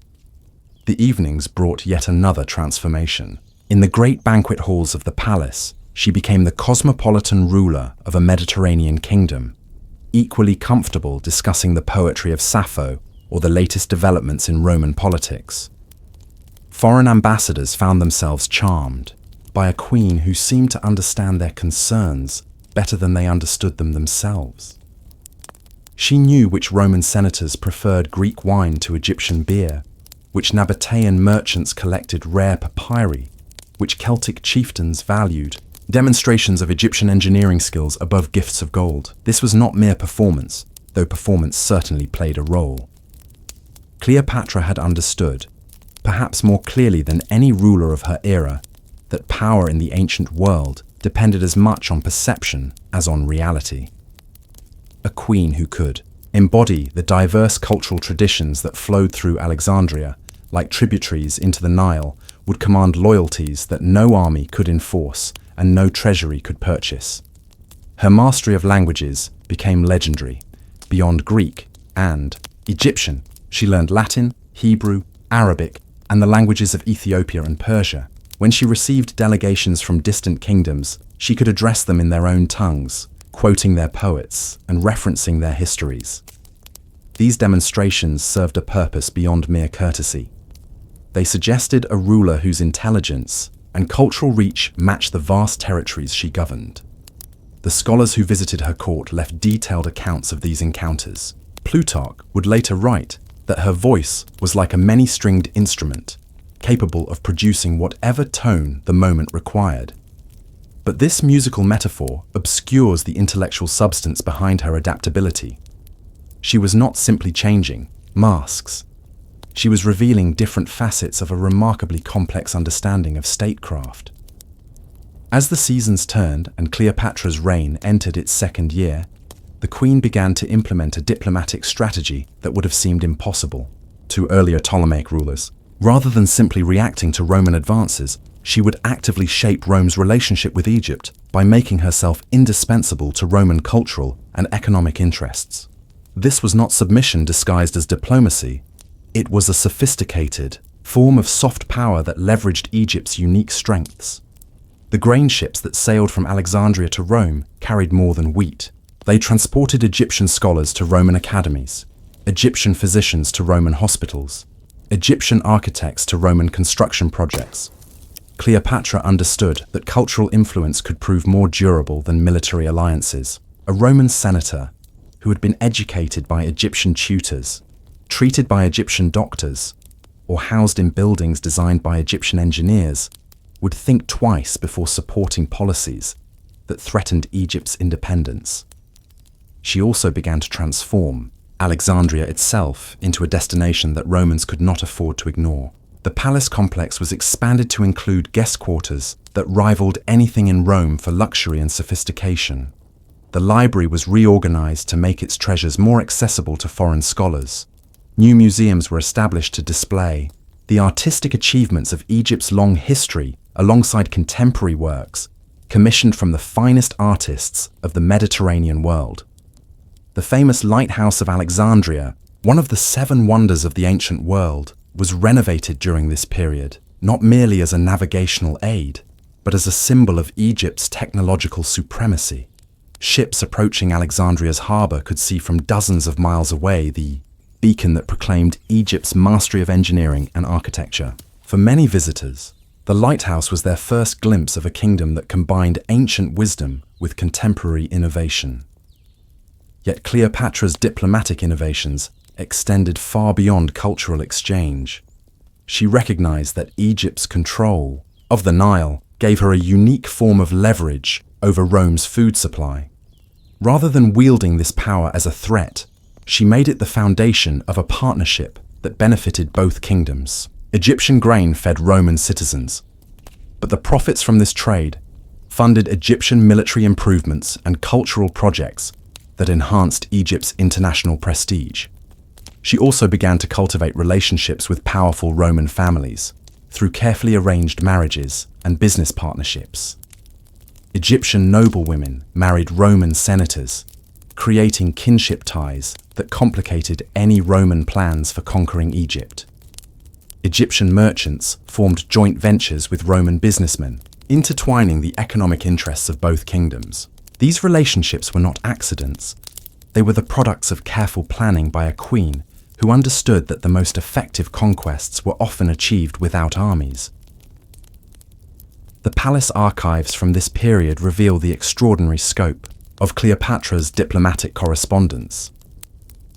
The evenings brought yet another transformation. In the great banquet halls of the palace, she became the cosmopolitan ruler of a Mediterranean kingdom, equally comfortable discussing the poetry of Sappho or the latest developments in Roman politics. Foreign ambassadors found themselves charmed by a queen who seemed to understand their concerns better than they understood them themselves. She knew which Roman senators preferred Greek wine to Egyptian beer, which Nabatean merchants collected rare papyri, which Celtic chieftains valued demonstrations of Egyptian engineering skills above gifts of gold. This was not mere performance. though performance certainly played a role. Cleopatra had understood, perhaps more clearly than any ruler of her era, that power in the ancient world depended as much on perception as on reality. A queen who could embody the diverse cultural traditions that flowed through Alexandria, like tributaries into the Nile, would command loyalties that no army could enforce and no treasury could purchase. Her mastery of languages became legendary. Beyond Greek and Egyptian, she learned Latin, Hebrew, Arabic, and the languages of Ethiopia and Persia. When she received delegations from distant kingdoms, she could address them in their own tongues, quoting their poets and referencing their histories. These demonstrations served a purpose beyond mere courtesy. They suggested a ruler whose intelligence and cultural reach matched the vast territories she governed. The scholars who visited her court left detailed accounts of these encounters. Plutarch would later write that her voice was like a many-stringed instrument, capable of producing whatever tone the moment required. But this musical metaphor obscures the intellectual substance behind her adaptability. She was not simply changing masks. She was revealing different facets of a remarkably complex understanding of statecraft. As the seasons turned and Cleopatra's reign entered its second year, the queen began to implement a diplomatic strategy that would have seemed impossible to earlier Ptolemaic rulers. Rather than simply reacting to Roman advances, she would actively shape Rome's relationship with Egypt by making herself indispensable to Roman cultural and economic interests. This was not submission disguised as diplomacy. It was a sophisticated form of soft power that leveraged Egypt's unique strengths. The grain ships that sailed from Alexandria to Rome carried more than wheat. They transported Egyptian scholars to Roman academies, Egyptian physicians to Roman hospitals, Egyptian architects to Roman construction projects. Cleopatra understood that cultural influence could prove more durable than military alliances. A Roman senator who had been educated by Egyptian tutors, treated by Egyptian doctors, or housed in buildings designed by Egyptian engineers, would think twice before supporting policies that threatened Egypt's independence. She also began to transform Alexandria itself into a destination that Romans could not afford to ignore. The palace complex was expanded to include guest quarters that rivaled anything in Rome for luxury and sophistication. The library was reorganized to make its treasures more accessible to foreign scholars. New museums were established to display the artistic achievements of Egypt's long history alongside contemporary works commissioned from the finest artists of the Mediterranean world. The famous Lighthouse of Alexandria, one of the 7 wonders of the ancient world, was renovated during this period, not merely as a navigational aid, but as a symbol of Egypt's technological supremacy. Ships approaching Alexandria's harbor could see from dozens of miles away the beacon that proclaimed Egypt's mastery of engineering and architecture. For many visitors, the lighthouse was their first glimpse of a kingdom that combined ancient wisdom with contemporary innovation. Yet Cleopatra's diplomatic innovations extended far beyond cultural exchange. She recognized that Egypt's control of the Nile gave her a unique form of leverage over Rome's food supply. Rather than wielding this power as a threat, she made it the foundation of a partnership that benefited both kingdoms. Egyptian grain fed Roman citizens, but the profits from this trade funded Egyptian military improvements and cultural projects that enhanced Egypt's international prestige. She also began to cultivate relationships with powerful Roman families through carefully arranged marriages and business partnerships. Egyptian noblewomen married Roman senators, creating kinship ties that complicated any Roman plans for conquering Egypt. Egyptian merchants formed joint ventures with Roman businessmen, intertwining the economic interests of both kingdoms. These relationships were not accidents. They were the products of careful planning by a queen who understood that the most effective conquests were often achieved without armies. The palace archives from this period reveal the extraordinary scope of Cleopatra's diplomatic correspondence.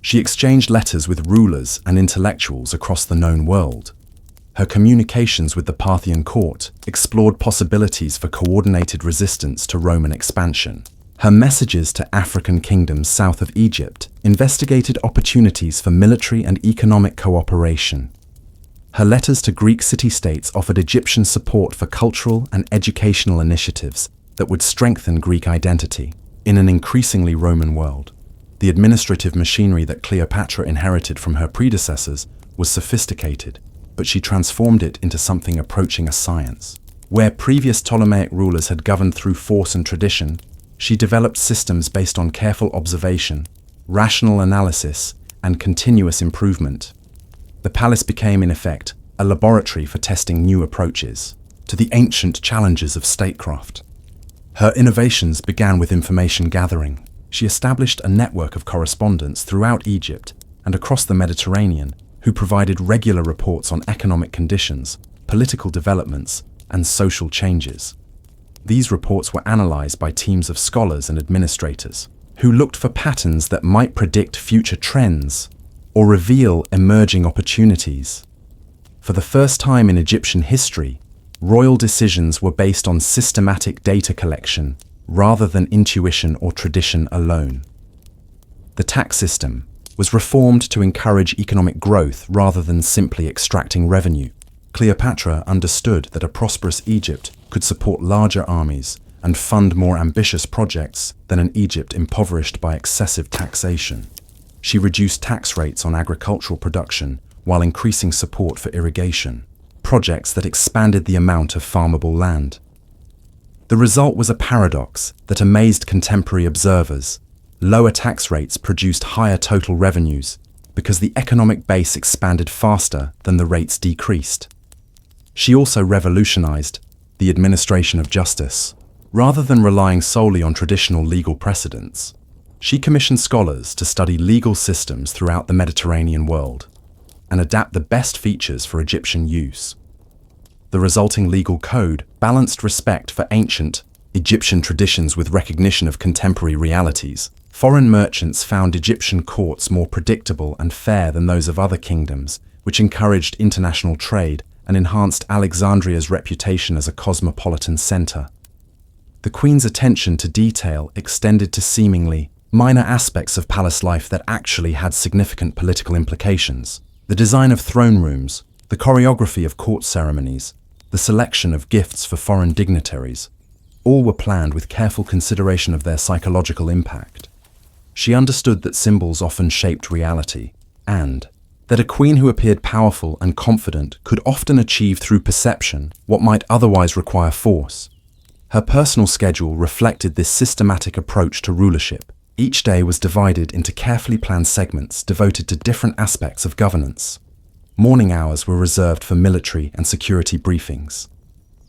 She exchanged letters with rulers and intellectuals across the known world. Her communications with the Parthian court explored possibilities for coordinated resistance to Roman expansion. Her messages to African kingdoms south of Egypt investigated opportunities for military and economic cooperation. Her letters to Greek city-states offered Egyptian support for cultural and educational initiatives that would strengthen Greek identity in an increasingly Roman world. The administrative machinery that Cleopatra inherited from her predecessors was sophisticated, but she transformed it into something approaching a science. Where previous Ptolemaic rulers had governed through force and tradition, she developed systems based on careful observation, rational analysis, and continuous improvement. The palace became, in effect, a laboratory for testing new approaches to the ancient challenges of statecraft. Her innovations began with information gathering. She established a network of correspondents throughout Egypt and across the Mediterranean who provided regular reports on economic conditions, political developments, and social changes. These reports were analyzed by teams of scholars and administrators who looked for patterns that might predict future trends or reveal emerging opportunities. For the first time in Egyptian history, royal decisions were based on systematic data collection rather than intuition or tradition alone. The tax system was reformed to encourage economic growth rather than simply extracting revenue. Cleopatra understood that a prosperous Egypt could support larger armies and fund more ambitious projects than an Egypt impoverished by excessive taxation. She reduced tax rates on agricultural production while increasing support for irrigation, projects that expanded the amount of farmable land. The result was a paradox that amazed contemporary observers. Lower tax rates produced higher total revenues because the economic base expanded faster than the rates decreased. She also revolutionized the administration of justice. Rather than relying solely on traditional legal precedents, she commissioned scholars to study legal systems throughout the Mediterranean world and adapt the best features for Egyptian use. The resulting legal code balanced respect for ancient Egyptian traditions with recognition of contemporary realities. Foreign merchants found Egyptian courts more predictable and fair than those of other kingdoms, which encouraged international trade and enhanced Alexandria's reputation as a cosmopolitan center. The Queen's attention to detail extended to seemingly minor aspects of palace life that actually had significant political implications. The design of throne rooms, the choreography of court ceremonies, the selection of gifts for foreign dignitaries, all were planned with careful consideration of their psychological impact. She understood that symbols often shaped reality, and that a queen who appeared powerful and confident could often achieve through perception what might otherwise require force. Her personal schedule reflected this systematic approach to rulership. Each day was divided into carefully planned segments devoted to different aspects of governance. Morning hours were reserved for military and security briefings.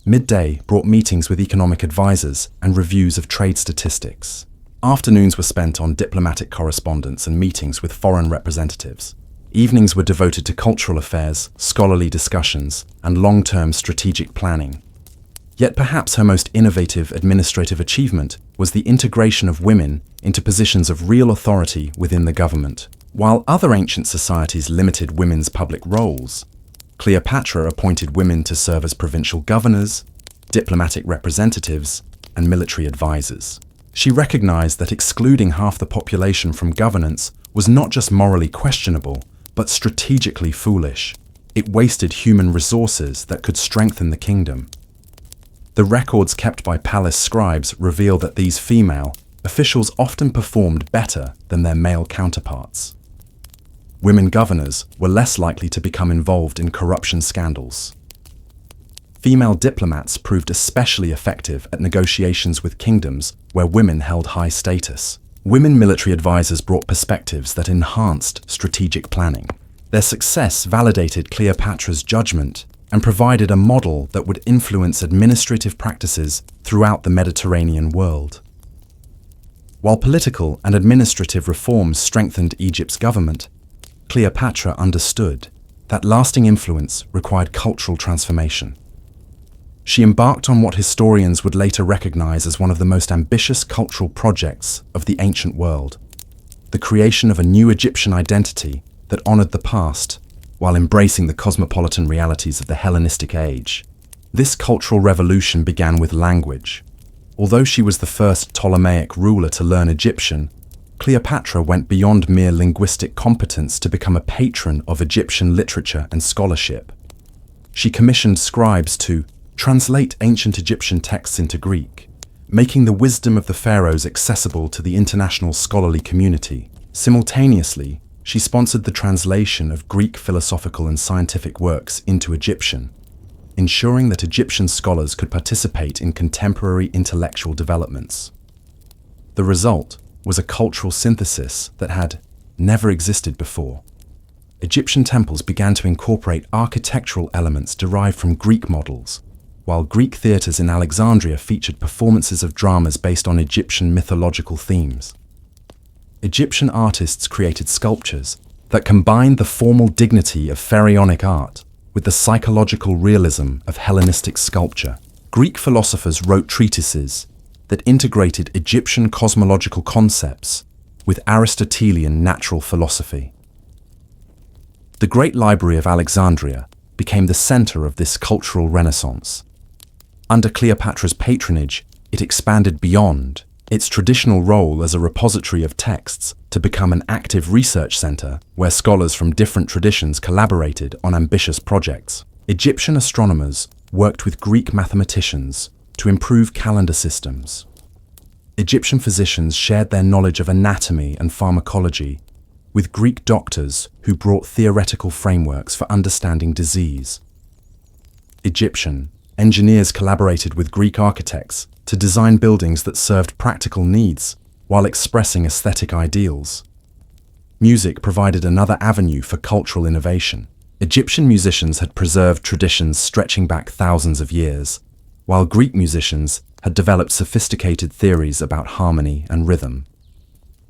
Midday brought meetings with economic advisors and reviews of trade statistics. Afternoons were spent on diplomatic correspondence and meetings with foreign representatives. Evenings were devoted to cultural affairs, scholarly discussions, and long-term strategic planning. Yet perhaps her most innovative administrative achievement was the integration of women into positions of real authority within the government. While other ancient societies limited women's public roles, Cleopatra appointed women to serve as provincial governors, diplomatic representatives, and military advisors. She recognized that excluding half the population from governance was not just morally questionable, but strategically foolish. It wasted human resources that could strengthen the kingdom. The records kept by palace scribes reveal that these female officials often performed better than their male counterparts. Women governors were less likely to become involved in corruption scandals. Female diplomats proved especially effective at negotiations with kingdoms where women held high status. Women military advisors brought perspectives that enhanced strategic planning. Their success validated Cleopatra's judgment and provided a model that would influence administrative practices throughout the Mediterranean world. While political and administrative reforms strengthened Egypt's government, Cleopatra understood that lasting influence required cultural transformation. She embarked on what historians would later recognize as one of the most ambitious cultural projects of the ancient world, the creation of a new Egyptian identity that honored the past while embracing the cosmopolitan realities of the Hellenistic age. This cultural revolution began with language. Although she was the first Ptolemaic ruler to learn Egyptian, Cleopatra went beyond mere linguistic competence to become a patron of Egyptian literature and scholarship. She commissioned scribes to translate ancient Egyptian texts into Greek, making the wisdom of the pharaohs accessible to the international scholarly community. Simultaneously, she sponsored the translation of Greek philosophical and scientific works into Egyptian, ensuring that Egyptian scholars could participate in contemporary intellectual developments. The result was a cultural synthesis that had never existed before. Egyptian temples began to incorporate architectural elements derived from Greek models, while Greek theatres in Alexandria featured performances of dramas based on Egyptian mythological themes. Egyptian artists created sculptures that combined the formal dignity of pharaonic art with the psychological realism of Hellenistic sculpture. Greek philosophers wrote treatises that integrated Egyptian cosmological concepts with Aristotelian natural philosophy. The Great Library of Alexandria became the center of this cultural renaissance. Under Cleopatra's patronage, it expanded beyond its traditional role as a repository of texts to become an active research center where scholars from different traditions collaborated on ambitious projects. Egyptian astronomers worked with Greek mathematicians to improve calendar systems. Egyptian physicians shared their knowledge of anatomy and pharmacology with Greek doctors who brought theoretical frameworks for understanding disease. Egyptian engineers collaborated with Greek architects to design buildings that served practical needs while expressing aesthetic ideals. Music provided another avenue for cultural innovation. Egyptian musicians had preserved traditions stretching back thousands of years, while Greek musicians had developed sophisticated theories about harmony and rhythm.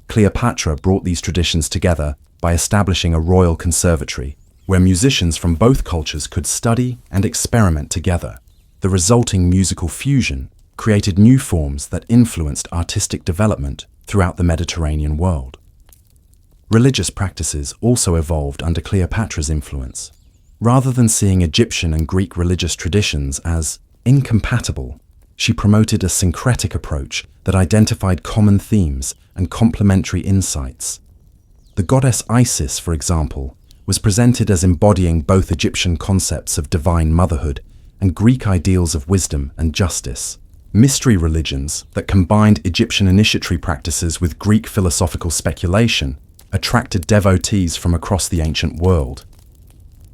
Cleopatra brought these traditions together by establishing a royal conservatory, where musicians from both cultures could study and experiment together. The resulting musical fusion created new forms that influenced artistic development throughout the Mediterranean world. Religious practices also evolved under Cleopatra's influence. Rather than seeing Egyptian and Greek religious traditions as incompatible, she promoted a syncretic approach that identified common themes and complementary insights. The goddess Isis, for example, was presented as embodying both Egyptian concepts of divine motherhood and Greek ideals of wisdom and justice. Mystery religions that combined Egyptian initiatory practices with Greek philosophical speculation attracted devotees from across the ancient world.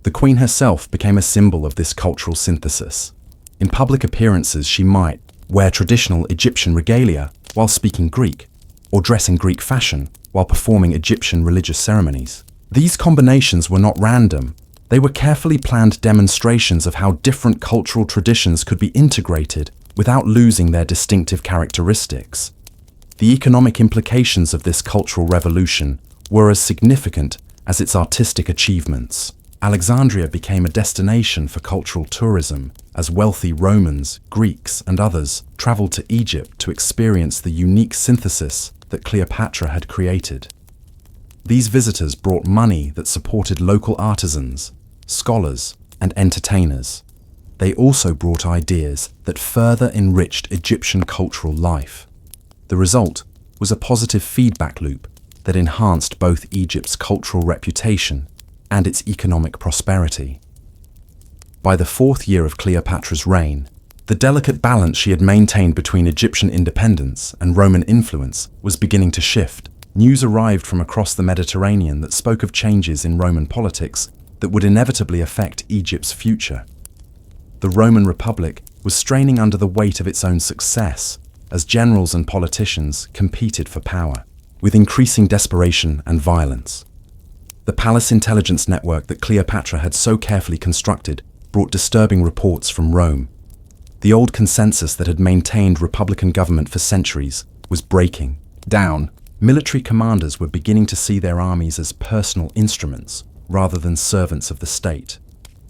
The queen herself became a symbol of this cultural synthesis. In public appearances, she might wear traditional Egyptian regalia while speaking Greek, or dress in Greek fashion while performing Egyptian religious ceremonies. These combinations were not random. They were carefully planned demonstrations of how different cultural traditions could be integrated without losing their distinctive characteristics. The economic implications of this cultural revolution were as significant as its artistic achievements. Alexandria became a destination for cultural tourism as wealthy Romans, Greeks, and others traveled to Egypt to experience the unique synthesis that Cleopatra had created. These visitors brought money that supported local artisans, scholars, and entertainers. They also brought ideas that further enriched Egyptian cultural life. The result was a positive feedback loop that enhanced both Egypt's cultural reputation and its economic prosperity. By the fourth year of Cleopatra's reign, the delicate balance she had maintained between Egyptian independence and Roman influence was beginning to shift. News arrived from across the Mediterranean that spoke of changes in Roman politics that would inevitably affect Egypt's future. The Roman Republic was straining under the weight of its own success as generals and politicians competed for power, with increasing desperation and violence. The palace intelligence network that Cleopatra had so carefully constructed brought disturbing reports from Rome. The old consensus that had maintained republican government for centuries was breaking down. Military commanders were beginning to see their armies as personal instruments rather than servants of the state.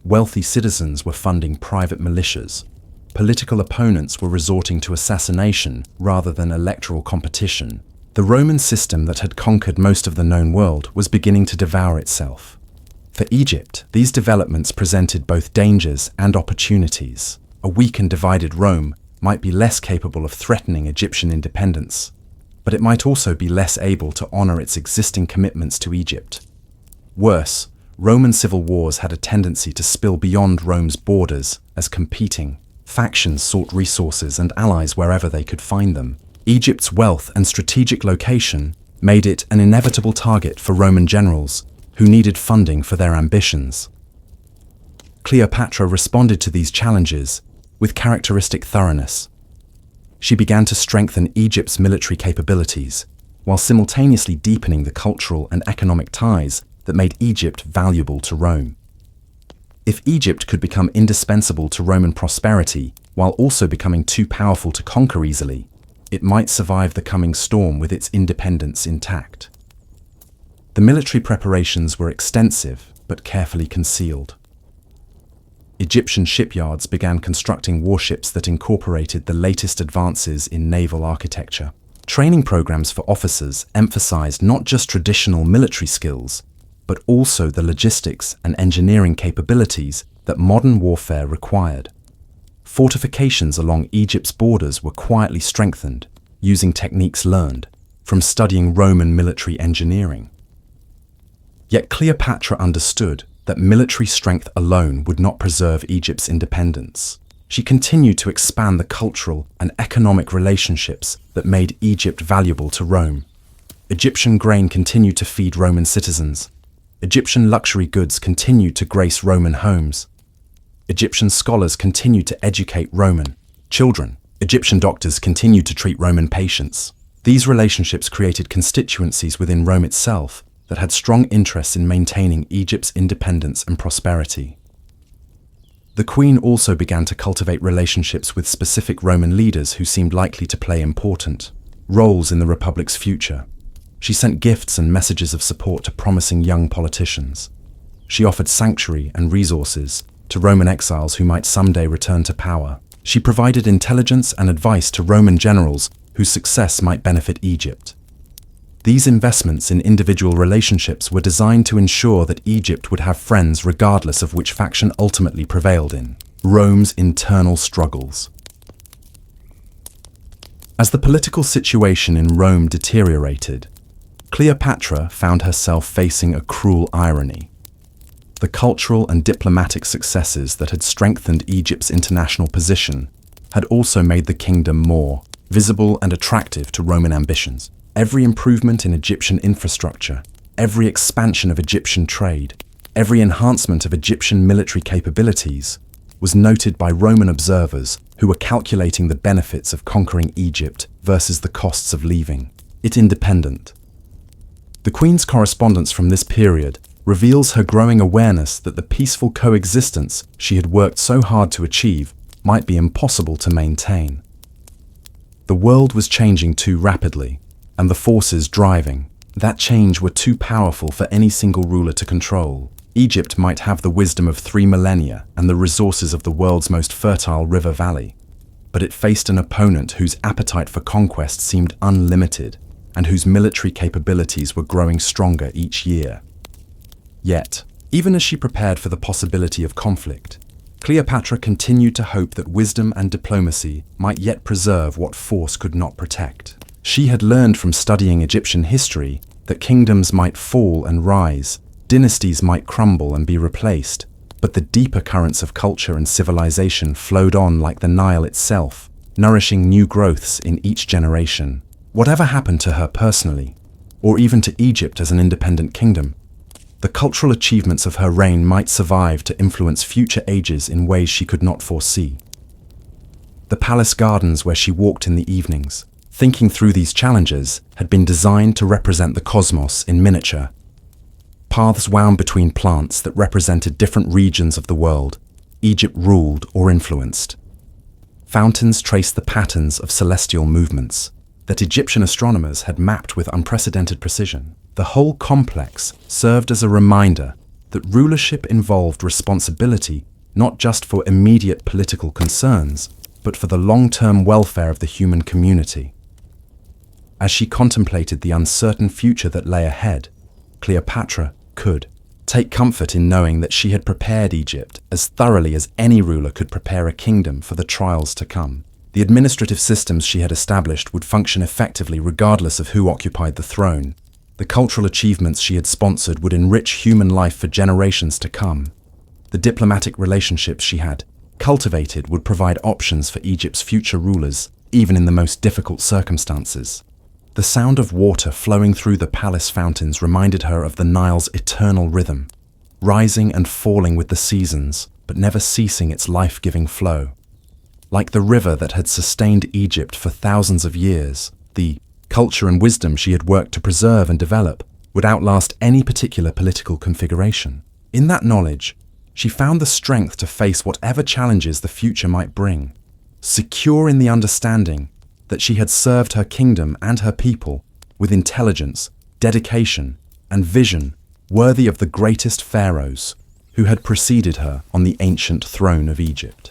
Wealthy citizens were funding private militias. Political opponents were resorting to assassination rather than electoral competition. The Roman system that had conquered most of the known world was beginning to devour itself. For Egypt, these developments presented both dangers and opportunities. A weak and divided Rome might be less capable of threatening Egyptian independence, but it might also be less able to honor its existing commitments to Egypt. Worse, Roman civil wars had a tendency to spill beyond Rome's borders as competing factions sought resources and allies wherever they could find them. Egypt's wealth and strategic location made it an inevitable target for Roman generals who needed funding for their ambitions. Cleopatra responded to these challenges with characteristic thoroughness. She began to strengthen Egypt's military capabilities, while simultaneously deepening the cultural and economic ties that made Egypt valuable to Rome. If Egypt could become indispensable to Roman prosperity while also becoming too powerful to conquer easily, it might survive the coming storm with its independence intact. The military preparations were extensive but carefully concealed. Egyptian shipyards began constructing warships that incorporated the latest advances in naval architecture. Training programs for officers emphasized not just traditional military skills, but also the logistics and engineering capabilities that modern warfare required. Fortifications along Egypt's borders were quietly strengthened, using techniques learned from studying Roman military engineering. Yet Cleopatra understood that military strength alone would not preserve Egypt's independence. She continued to expand the cultural and economic relationships that made Egypt valuable to Rome. Egyptian grain continued to feed Roman citizens. Egyptian luxury goods continued to grace Roman homes. Egyptian scholars continued to educate Roman children. Egyptian doctors continued to treat Roman patients. These relationships created constituencies within Rome itself that had strong interests in maintaining Egypt's independence and prosperity. The Queen also began to cultivate relationships with specific Roman leaders who seemed likely to play important roles in the Republic's future. She sent gifts and messages of support to promising young politicians. She offered sanctuary and resources to Roman exiles who might someday return to power. She provided intelligence and advice to Roman generals whose success might benefit Egypt. These investments in individual relationships were designed to ensure that Egypt would have friends regardless of which faction ultimately prevailed in Rome's internal struggles. As the political situation in Rome deteriorated, Cleopatra found herself facing a cruel irony. The cultural and diplomatic successes that had strengthened Egypt's international position had also made the kingdom more visible and attractive to Roman ambitions. Every improvement in Egyptian infrastructure, every expansion of Egyptian trade, every enhancement of Egyptian military capabilities was noted by Roman observers who were calculating the benefits of conquering Egypt versus the costs of leaving it independent. The Queen's correspondence from this period reveals her growing awareness that the peaceful coexistence she had worked so hard to achieve might be impossible to maintain. The world was changing too rapidly, and the forces driving that change were too powerful for any single ruler to control. Egypt might have the wisdom of 3 millennia and the resources of the world's most fertile river valley, but it faced an opponent whose appetite for conquest seemed unlimited and whose military capabilities were growing stronger each year. Yet, even as she prepared for the possibility of conflict, Cleopatra continued to hope that wisdom and diplomacy might yet preserve what force could not protect. She had learned from studying Egyptian history that kingdoms might fall and rise, dynasties might crumble and be replaced, but the deeper currents of culture and civilization flowed on like the Nile itself, nourishing new growths in each generation. Whatever happened to her personally, or even to Egypt as an independent kingdom, the cultural achievements of her reign might survive to influence future ages in ways she could not foresee. The palace gardens where she walked in the evenings, thinking through these challenges, had been designed to represent the cosmos in miniature. Paths wound between plants that represented different regions of the world Egypt ruled or influenced. Fountains traced the patterns of celestial movements that Egyptian astronomers had mapped with unprecedented precision. The whole complex served as a reminder that rulership involved responsibility not just for immediate political concerns, but for the long-term welfare of the human community. As she contemplated the uncertain future that lay ahead, Cleopatra could take comfort in knowing that she had prepared Egypt as thoroughly as any ruler could prepare a kingdom for the trials to come. The administrative systems she had established would function effectively regardless of who occupied the throne. The cultural achievements she had sponsored would enrich human life for generations to come. The diplomatic relationships she had cultivated would provide options for Egypt's future rulers, even in the most difficult circumstances. The sound of water flowing through the palace fountains reminded her of the Nile's eternal rhythm, rising and falling with the seasons, but never ceasing its life-giving flow. Like the river that had sustained Egypt for thousands of years, the culture and wisdom she had worked to preserve and develop would outlast any particular political configuration. In that knowledge, she found the strength to face whatever challenges the future might bring, secure in the understanding that she had served her kingdom and her people with intelligence, dedication, and vision worthy of the greatest pharaohs who had preceded her on the ancient throne of Egypt.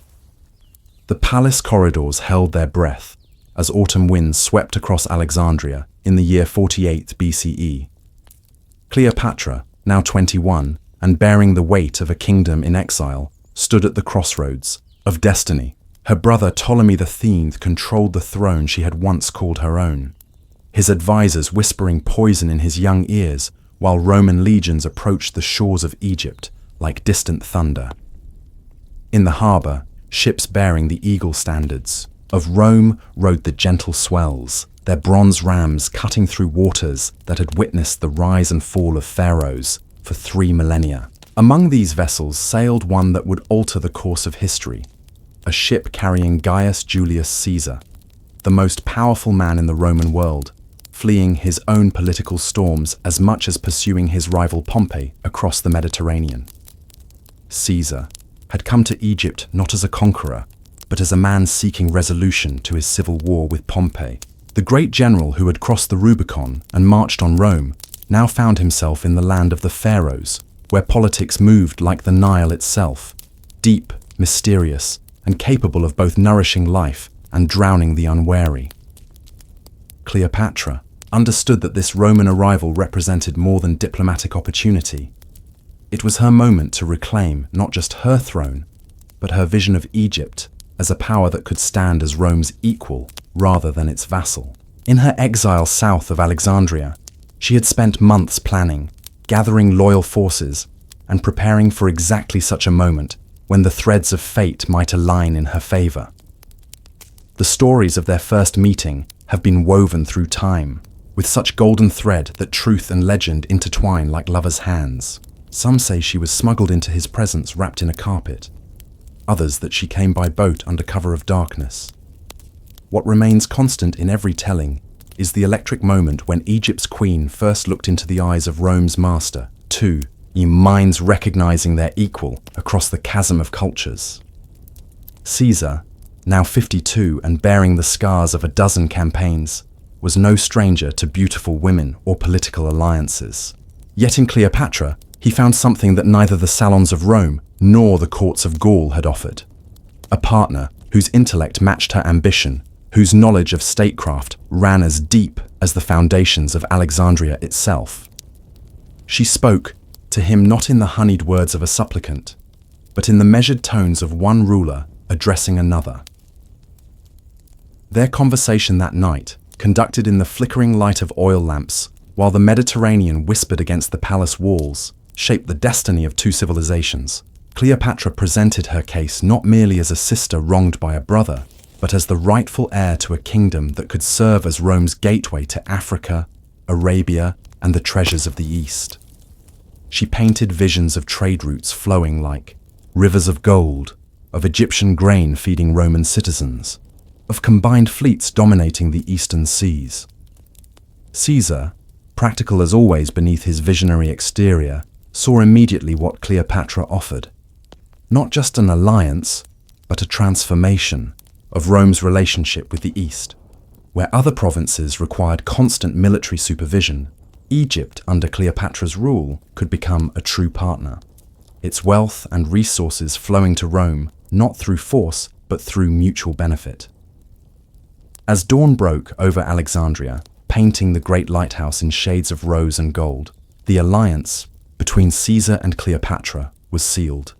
The palace corridors held their breath as autumn winds swept across Alexandria in the year 48 BCE. Cleopatra, now 21, and bearing the weight of a kingdom in exile, stood at the crossroads of destiny. Her brother Ptolemy the Thegned controlled the throne she had once called her own, his advisors whispering poison in his young ears while Roman legions approached the shores of Egypt like distant thunder. In the harbour, ships bearing the eagle standards of Rome rode the gentle swells, their bronze rams cutting through waters that had witnessed the rise and fall of pharaohs for 3 millennia. Among these vessels sailed one that would alter the course of history, a ship carrying Gaius Julius Caesar, the most powerful man in the Roman world, fleeing his own political storms as much as pursuing his rival Pompey across the Mediterranean. Caesar had come to Egypt not as a conqueror, but as a man seeking resolution to his civil war with Pompey. The great general who had crossed the Rubicon and marched on Rome now found himself in the land of the pharaohs, where politics moved like the Nile itself, deep, mysterious, and capable of both nourishing life and drowning the unwary. Cleopatra understood that this Roman arrival represented more than diplomatic opportunity. It was her moment to reclaim not just her throne, but her vision of Egypt as a power that could stand as Rome's equal rather than its vassal. In her exile south of Alexandria, she had spent months planning, gathering loyal forces, and preparing for exactly such a moment when the threads of fate might align in her favor. The stories of their first meeting have been woven through time, with such golden thread that truth and legend intertwine like lovers' hands. Some say she was smuggled into his presence wrapped in a carpet, others that she came by boat under cover of darkness. What remains constant in every telling is the electric moment when Egypt's queen first looked into the eyes of Rome's master, minds recognizing their equal across the chasm of cultures. Caesar, now 52 and bearing the scars of a dozen campaigns, was no stranger to beautiful women or political alliances. Yet in Cleopatra, he found something that neither the salons of Rome nor the courts of Gaul had offered. A partner whose intellect matched her ambition, whose knowledge of statecraft ran as deep as the foundations of Alexandria itself. She spoke to him not in the honeyed words of a supplicant, but in the measured tones of one ruler addressing another. Their conversation that night, conducted in the flickering light of oil lamps, while the Mediterranean whispered against the palace walls, shaped the destiny of two civilizations. Cleopatra presented her case not merely as a sister wronged by a brother, but as the rightful heir to a kingdom that could serve as Rome's gateway to Africa, Arabia, and the treasures of the East. She painted visions of trade routes flowing like rivers of gold, of Egyptian grain feeding Roman citizens, of combined fleets dominating the eastern seas. Caesar, practical as always beneath his visionary exterior, saw immediately what Cleopatra offered. Not just an alliance, but a transformation of Rome's relationship with the East. Where other provinces required constant military supervision, Egypt, under Cleopatra's rule, could become a true partner. Its wealth and resources flowing to Rome, not through force, but through mutual benefit. As dawn broke over Alexandria, painting the great lighthouse in shades of rose and gold, the alliance between Caesar and Cleopatra was sealed.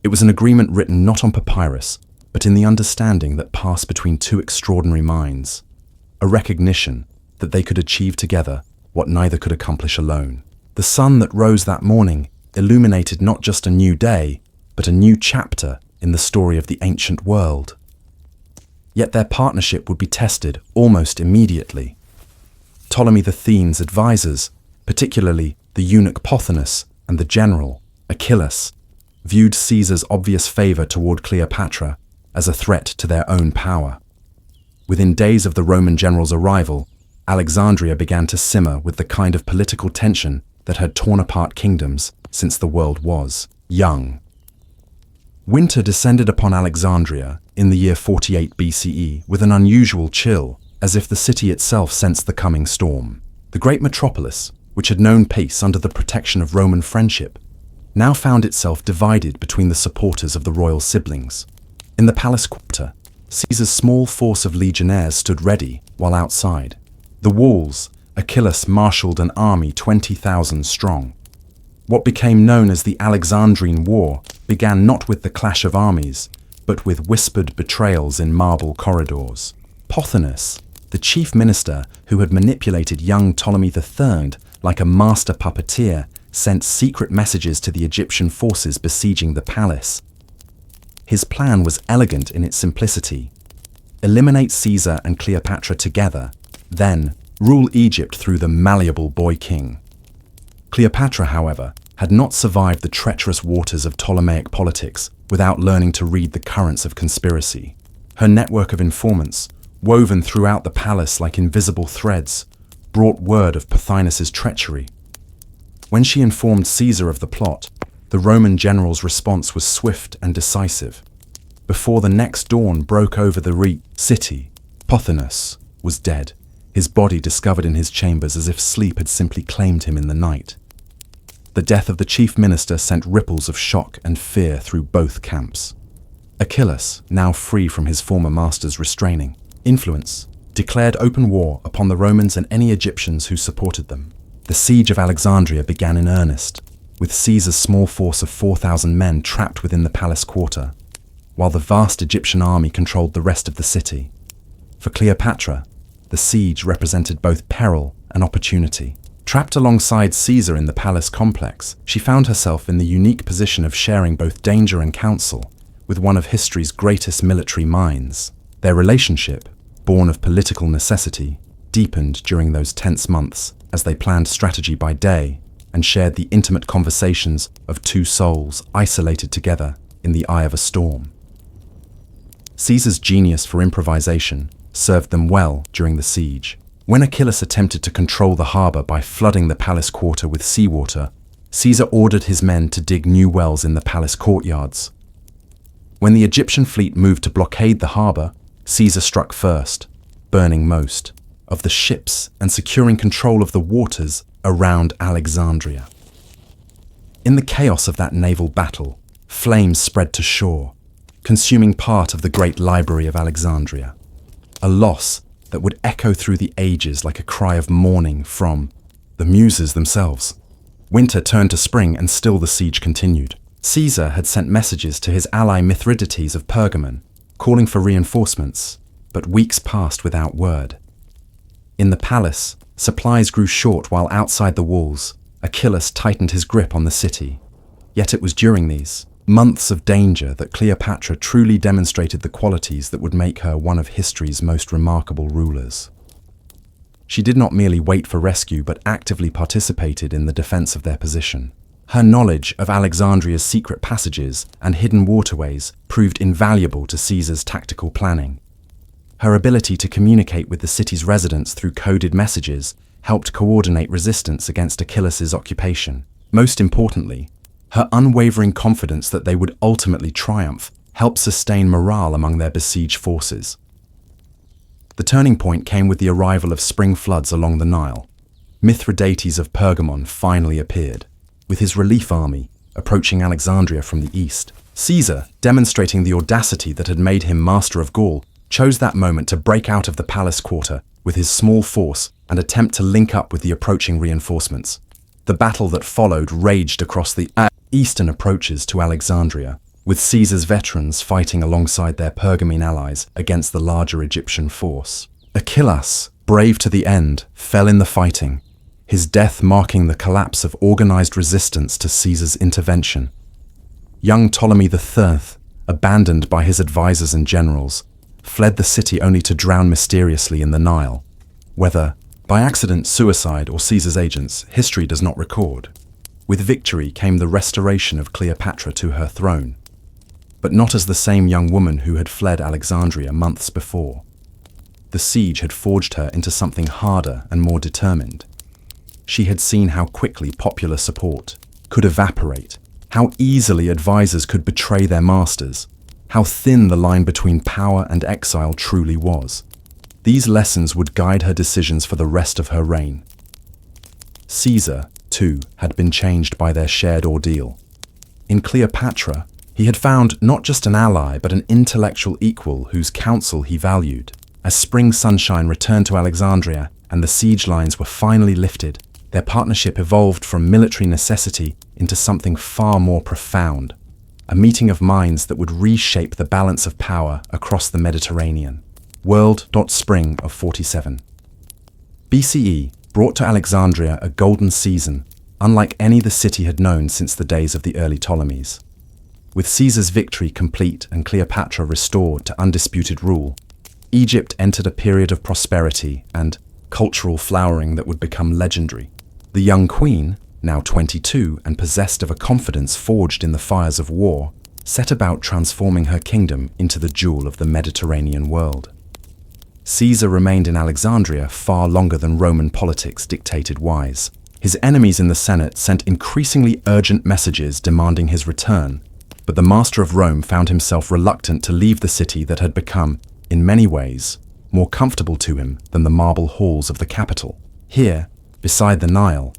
It was an agreement written not on papyrus, but in the understanding that passed between two extraordinary minds, a recognition that they could achieve together what neither could accomplish alone. The sun that rose that morning illuminated not just a new day, but a new chapter in the story of the ancient world. Yet their partnership would be tested almost immediately. Ptolemy the Thean's advisors, particularly the eunuch Pothinus and the general, Achilles, viewed Caesar's obvious favor toward Cleopatra as a threat to their own power. Within days of the Roman general's arrival, Alexandria began to simmer with the kind of political tension that had torn apart kingdoms since the world was young. Winter descended upon Alexandria in the year 48 BCE with an unusual chill, as if the city itself sensed the coming storm. The great metropolis, which had known peace under the protection of Roman friendship, now found itself divided between the supporters of the royal siblings. In the palace quarter, Caesar's small force of legionnaires stood ready, while outside the walls, Achilles marshaled an army 20,000 strong. What became known as the Alexandrine War began not with the clash of armies, but with whispered betrayals in marble corridors. Pothinus, the chief minister who had manipulated young Ptolemy III like a master puppeteer, sent secret messages to the Egyptian forces besieging the palace. His plan was elegant in its simplicity. Eliminate Caesar and Cleopatra together, then rule Egypt through the malleable boy king. Cleopatra, however, had not survived the treacherous waters of Ptolemaic politics without learning to read the currents of conspiracy. Her network of informants, woven throughout the palace like invisible threads, brought word of Pothinus's treachery. When she informed Caesar of the plot, the Roman general's response was swift and decisive. Before the next dawn broke over the city, Pothinus was dead, his body discovered in his chambers as if sleep had simply claimed him in the night. The death of the chief minister sent ripples of shock and fear through both camps. Achilles, now free from his former master's restraining influence, declared open war upon the Romans and any Egyptians who supported them. The siege of Alexandria began in earnest, with Caesar's small force of 4,000 men trapped within the palace quarter, while the vast Egyptian army controlled the rest of the city. For Cleopatra, the siege represented both peril and opportunity. Trapped alongside Caesar in the palace complex, she found herself in the unique position of sharing both danger and counsel with one of history's greatest military minds. Their relationship, born of political necessity, deepened during those tense months as they planned strategy by day and shared the intimate conversations of two souls isolated together in the eye of a storm. Caesar's genius for improvisation served them well during the siege. When Achilles attempted to control the harbor by flooding the palace quarter with seawater, Caesar ordered his men to dig new wells in the palace courtyards. When the Egyptian fleet moved to blockade the harbor, Caesar struck first, burning most of the ships and securing control of the waters around Alexandria. In the chaos of that naval battle, flames spread to shore, consuming part of the great library of Alexandria, a loss that would echo through the ages like a cry of mourning from the Muses themselves. Winter turned to spring and still the siege continued. Caesar had sent messages to his ally Mithridates of Pergamon, calling for reinforcements, but weeks passed without word. In the palace, supplies grew short while outside the walls, Achilles tightened his grip on the city. Yet it was during these months of danger that Cleopatra truly demonstrated the qualities that would make her one of history's most remarkable rulers. She did not merely wait for rescue but actively participated in the defense of their position. Her knowledge of Alexandria's secret passages and hidden waterways proved invaluable to Caesar's tactical planning. Her ability to communicate with the city's residents through coded messages helped coordinate resistance against Achilles' occupation. Most importantly, her unwavering confidence that they would ultimately triumph helped sustain morale among their besieged forces. The turning point came with the arrival of spring floods along the Nile. Mithridates of Pergamon finally appeared, with his relief army approaching Alexandria from the east. Caesar, demonstrating the audacity that had made him master of Gaul, chose that moment to break out of the palace quarter with his small force and attempt to link up with the approaching reinforcements. The battle that followed raged across the eastern approaches to Alexandria, with Caesar's veterans fighting alongside their Pergamene allies against the larger Egyptian force. Achillas, brave to the end, fell in the fighting, his death marking the collapse of organized resistance to Caesar's intervention. Young Ptolemy III, abandoned by his advisors and generals, fled the city only to drown mysteriously in the Nile. Whether by accident, suicide, or Caesar's agents, history does not record. With victory came the restoration of Cleopatra to her throne, but not as the same young woman who had fled Alexandria months before. The siege had forged her into something harder and more determined. She had seen how quickly popular support could evaporate, how easily advisors could betray their masters, how thin the line between power and exile truly was. These lessons would guide her decisions for the rest of her reign. Caesar, too, had been changed by their shared ordeal. In Cleopatra, he had found not just an ally but an intellectual equal whose counsel he valued. As spring sunshine returned to Alexandria and the siege lines were finally lifted, their partnership evolved from military necessity into something far more profound, a meeting of minds that would reshape the balance of power across the Mediterranean. Spring of 47. BCE brought to Alexandria a golden season, unlike any the city had known since the days of the early Ptolemies. With Caesar's victory complete and Cleopatra restored to undisputed rule, Egypt entered a period of prosperity and cultural flowering that would become legendary. The young queen, now 22 and possessed of a confidence forged in the fires of war, set about transforming her kingdom into the jewel of the Mediterranean world. Caesar remained in Alexandria far longer than Roman politics dictated wise. His enemies in the Senate sent increasingly urgent messages demanding his return, but the master of Rome found himself reluctant to leave the city that had become, in many ways, more comfortable to him than the marble halls of the capital. Here, beside the Nile,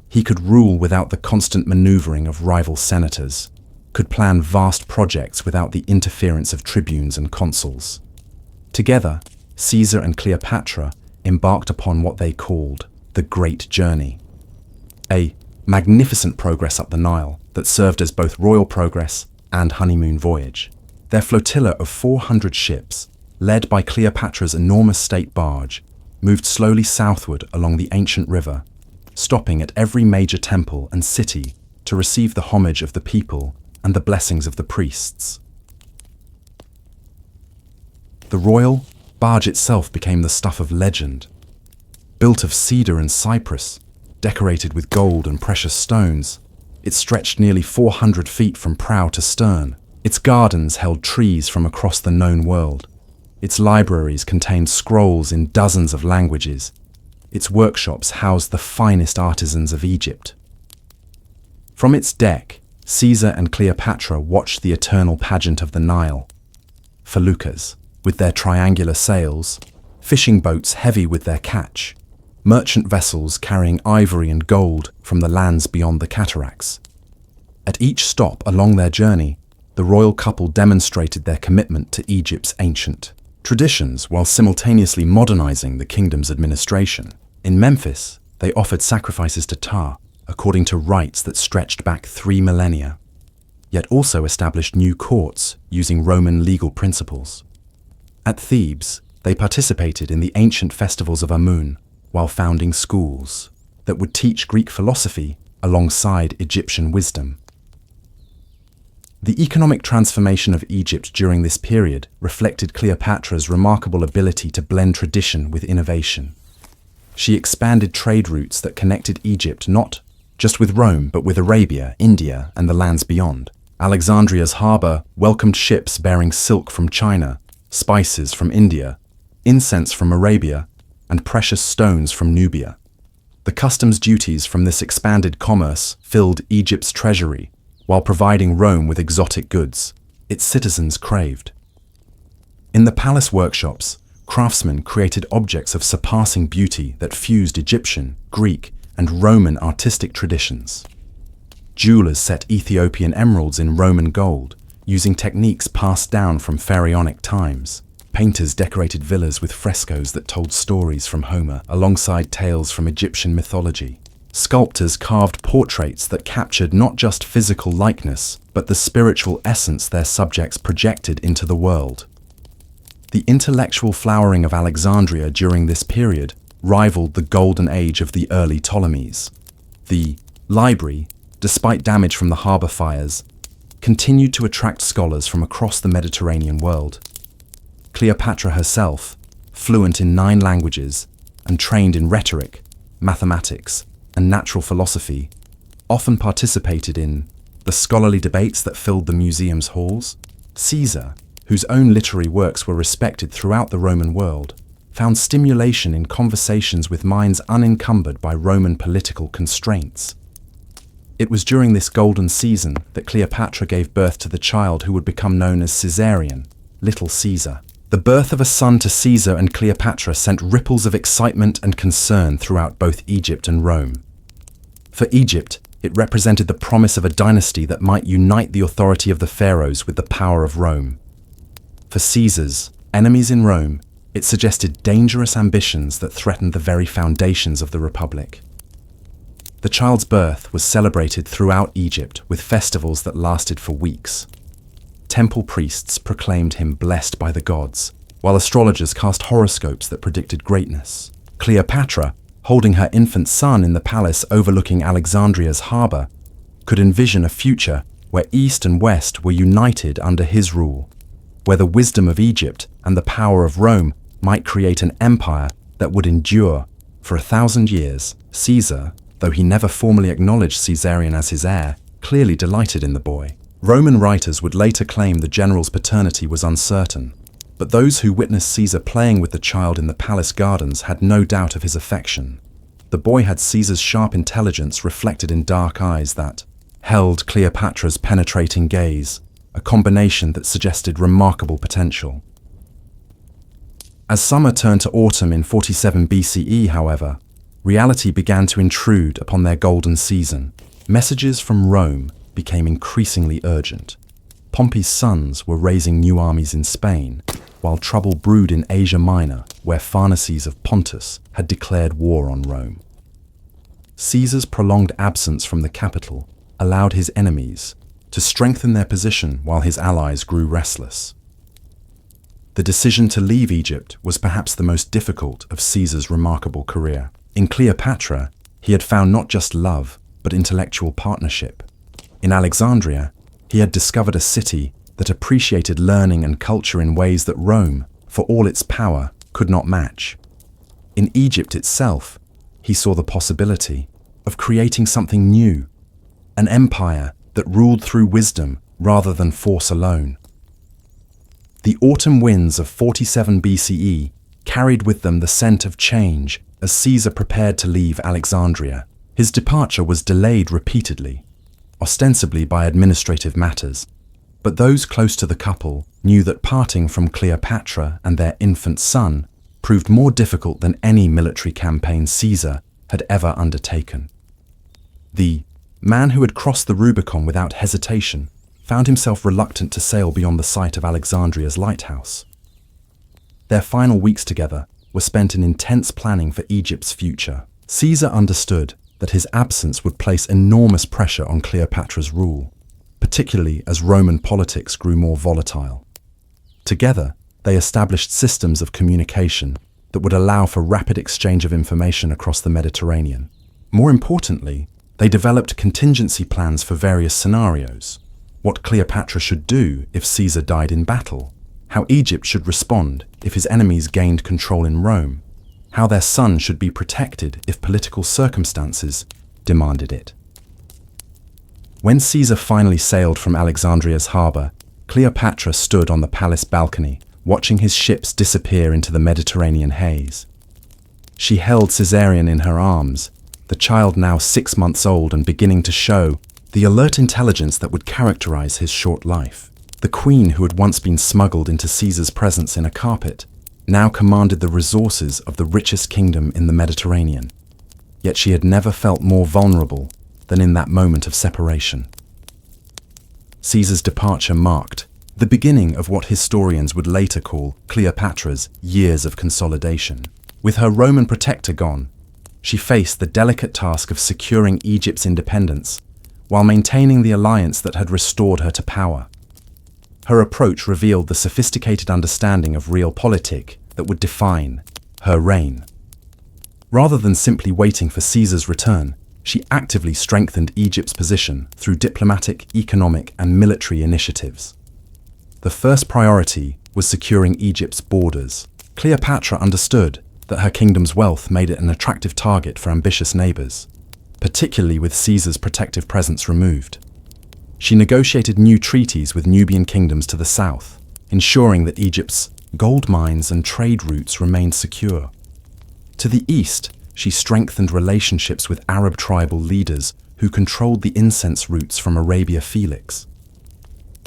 he could rule without the constant maneuvering of rival senators, could plan vast projects without the interference of tribunes and consuls. Together, Caesar and Cleopatra embarked upon what they called the Great Journey, a magnificent progress up the Nile that served as both royal progress and honeymoon voyage. Their flotilla of 400 ships, led by Cleopatra's enormous state barge, moved slowly southward along the ancient river, stopping at every major temple and city to receive the homage of the people and the blessings of the priests. The royal barge itself became the stuff of legend. Built of cedar and cypress, decorated with gold and precious stones, it stretched nearly 400 feet from prow to stern. Its gardens held trees from across the known world. Its libraries contained scrolls in dozens of languages. Its workshops housed the finest artisans of Egypt. From its deck, Caesar and Cleopatra watched the eternal pageant of the Nile. Feluccas, with their triangular sails, fishing boats heavy with their catch, merchant vessels carrying ivory and gold from the lands beyond the cataracts. At each stop along their journey, the royal couple demonstrated their commitment to Egypt's ancient traditions while simultaneously modernizing the kingdom's administration. In Memphis, they offered sacrifices to Ptah according to rites that stretched back 3 millennia, yet also established new courts using Roman legal principles. At Thebes, they participated in the ancient festivals of Amun while founding schools that would teach Greek philosophy alongside Egyptian wisdom. The economic transformation of Egypt during this period reflected Cleopatra's remarkable ability to blend tradition with innovation. She expanded trade routes that connected Egypt not just with Rome but with Arabia, India, and the lands beyond. Alexandria's harbour welcomed ships bearing silk from China, spices from India, incense from Arabia, and precious stones from Nubia. The customs duties from this expanded commerce filled Egypt's treasury, while providing Rome with exotic goods its citizens craved. In the palace workshops, craftsmen created objects of surpassing beauty that fused Egyptian, Greek, and Roman artistic traditions. Jewelers set Ethiopian emeralds in Roman gold, using techniques passed down from pharaonic times. Painters decorated villas with frescoes that told stories from Homer alongside tales from Egyptian mythology. Sculptors carved portraits that captured not just physical likeness, but the spiritual essence their subjects projected into the world. The intellectual flowering of Alexandria during this period rivaled the golden age of the early Ptolemies. The library, despite damage from the harbour fires, continued to attract scholars from across the Mediterranean world. Cleopatra herself, fluent in 9 languages and trained in rhetoric, mathematics, and natural philosophy, often participated in the scholarly debates that filled the museum's halls. Caesar, whose own literary works were respected throughout the Roman world, found stimulation in conversations with minds unencumbered by Roman political constraints. It was during this golden season that Cleopatra gave birth to the child who would become known as Caesarion, Little Caesar. The birth of a son to Caesar and Cleopatra sent ripples of excitement and concern throughout both Egypt and Rome. For Egypt, it represented the promise of a dynasty that might unite the authority of the pharaohs with the power of Rome. For Caesar's enemies in Rome, it suggested dangerous ambitions that threatened the very foundations of the Republic. The child's birth was celebrated throughout Egypt with festivals that lasted for weeks. Temple priests proclaimed him blessed by the gods, while astrologers cast horoscopes that predicted greatness. Cleopatra, holding her infant son in the palace overlooking Alexandria's harbour, could envision a future where East and West were united under his rule, where the wisdom of Egypt and the power of Rome might create an empire that would endure for 1,000 years. Caesar, though he never formally acknowledged Caesarion as his heir, clearly delighted in the boy. Roman writers would later claim the general's paternity was uncertain, but those who witnessed Caesar playing with the child in the palace gardens had no doubt of his affection. The boy had Caesar's sharp intelligence reflected in dark eyes that held Cleopatra's penetrating gaze, a combination that suggested remarkable potential. As summer turned to autumn in 47 BCE, however, reality began to intrude upon their golden season. Messages from Rome became increasingly urgent. Pompey's sons were raising new armies in Spain, while trouble brewed in Asia Minor, where Pharnaces of Pontus had declared war on Rome. Caesar's prolonged absence from the capital allowed his enemies to strengthen their position while his allies grew restless. The decision to leave Egypt was perhaps the most difficult of Caesar's remarkable career. In Cleopatra, he had found not just love, but intellectual partnership. In Alexandria, he had discovered a city that appreciated learning and culture in ways that Rome, for all its power, could not match. In Egypt itself, he saw the possibility of creating something new, an empire that ruled through wisdom rather than force alone. The autumn winds of 47 BCE carried with them the scent of change as Caesar prepared to leave Alexandria. His departure was delayed repeatedly, ostensibly by administrative matters, but those close to the couple knew that parting from Cleopatra and their infant son proved more difficult than any military campaign Caesar had ever undertaken. The man who had crossed the Rubicon without hesitation found himself reluctant to sail beyond the site of Alexandria's lighthouse. Their final weeks together were spent in intense planning for Egypt's future. Caesar understood that his absence would place enormous pressure on Cleopatra's rule, particularly as Roman politics grew more volatile. Together, they established systems of communication that would allow for rapid exchange of information across the Mediterranean. More importantly, they developed contingency plans for various scenarios: what Cleopatra should do if Caesar died in battle, how Egypt should respond if his enemies gained control in Rome, how their son should be protected if political circumstances demanded it. When Caesar finally sailed from Alexandria's harbour, Cleopatra stood on the palace balcony, watching his ships disappear into the Mediterranean haze. She held Caesarion in her arms, the child now 6 months old and beginning to show the alert intelligence that would characterize his short life. The queen, who had once been smuggled into Caesar's presence in a carpet, now commanded the resources of the richest kingdom in the Mediterranean. Yet she had never felt more vulnerable than in that moment of separation. Caesar's departure marked the beginning of what historians would later call Cleopatra's years of consolidation. With her Roman protector gone, she faced the delicate task of securing Egypt's independence while maintaining the alliance that had restored her to power. Her approach revealed the sophisticated understanding of realpolitik that would define her reign. Rather than simply waiting for Caesar's return, she actively strengthened Egypt's position through diplomatic, economic, and military initiatives. The first priority was securing Egypt's borders. Cleopatra understood that her kingdom's wealth made it an attractive target for ambitious neighbors, particularly with Caesar's protective presence removed. She negotiated new treaties with Nubian kingdoms to the south, ensuring that Egypt's gold mines and trade routes remained secure. To the east, she strengthened relationships with Arab tribal leaders who controlled the incense routes from Arabia Felix.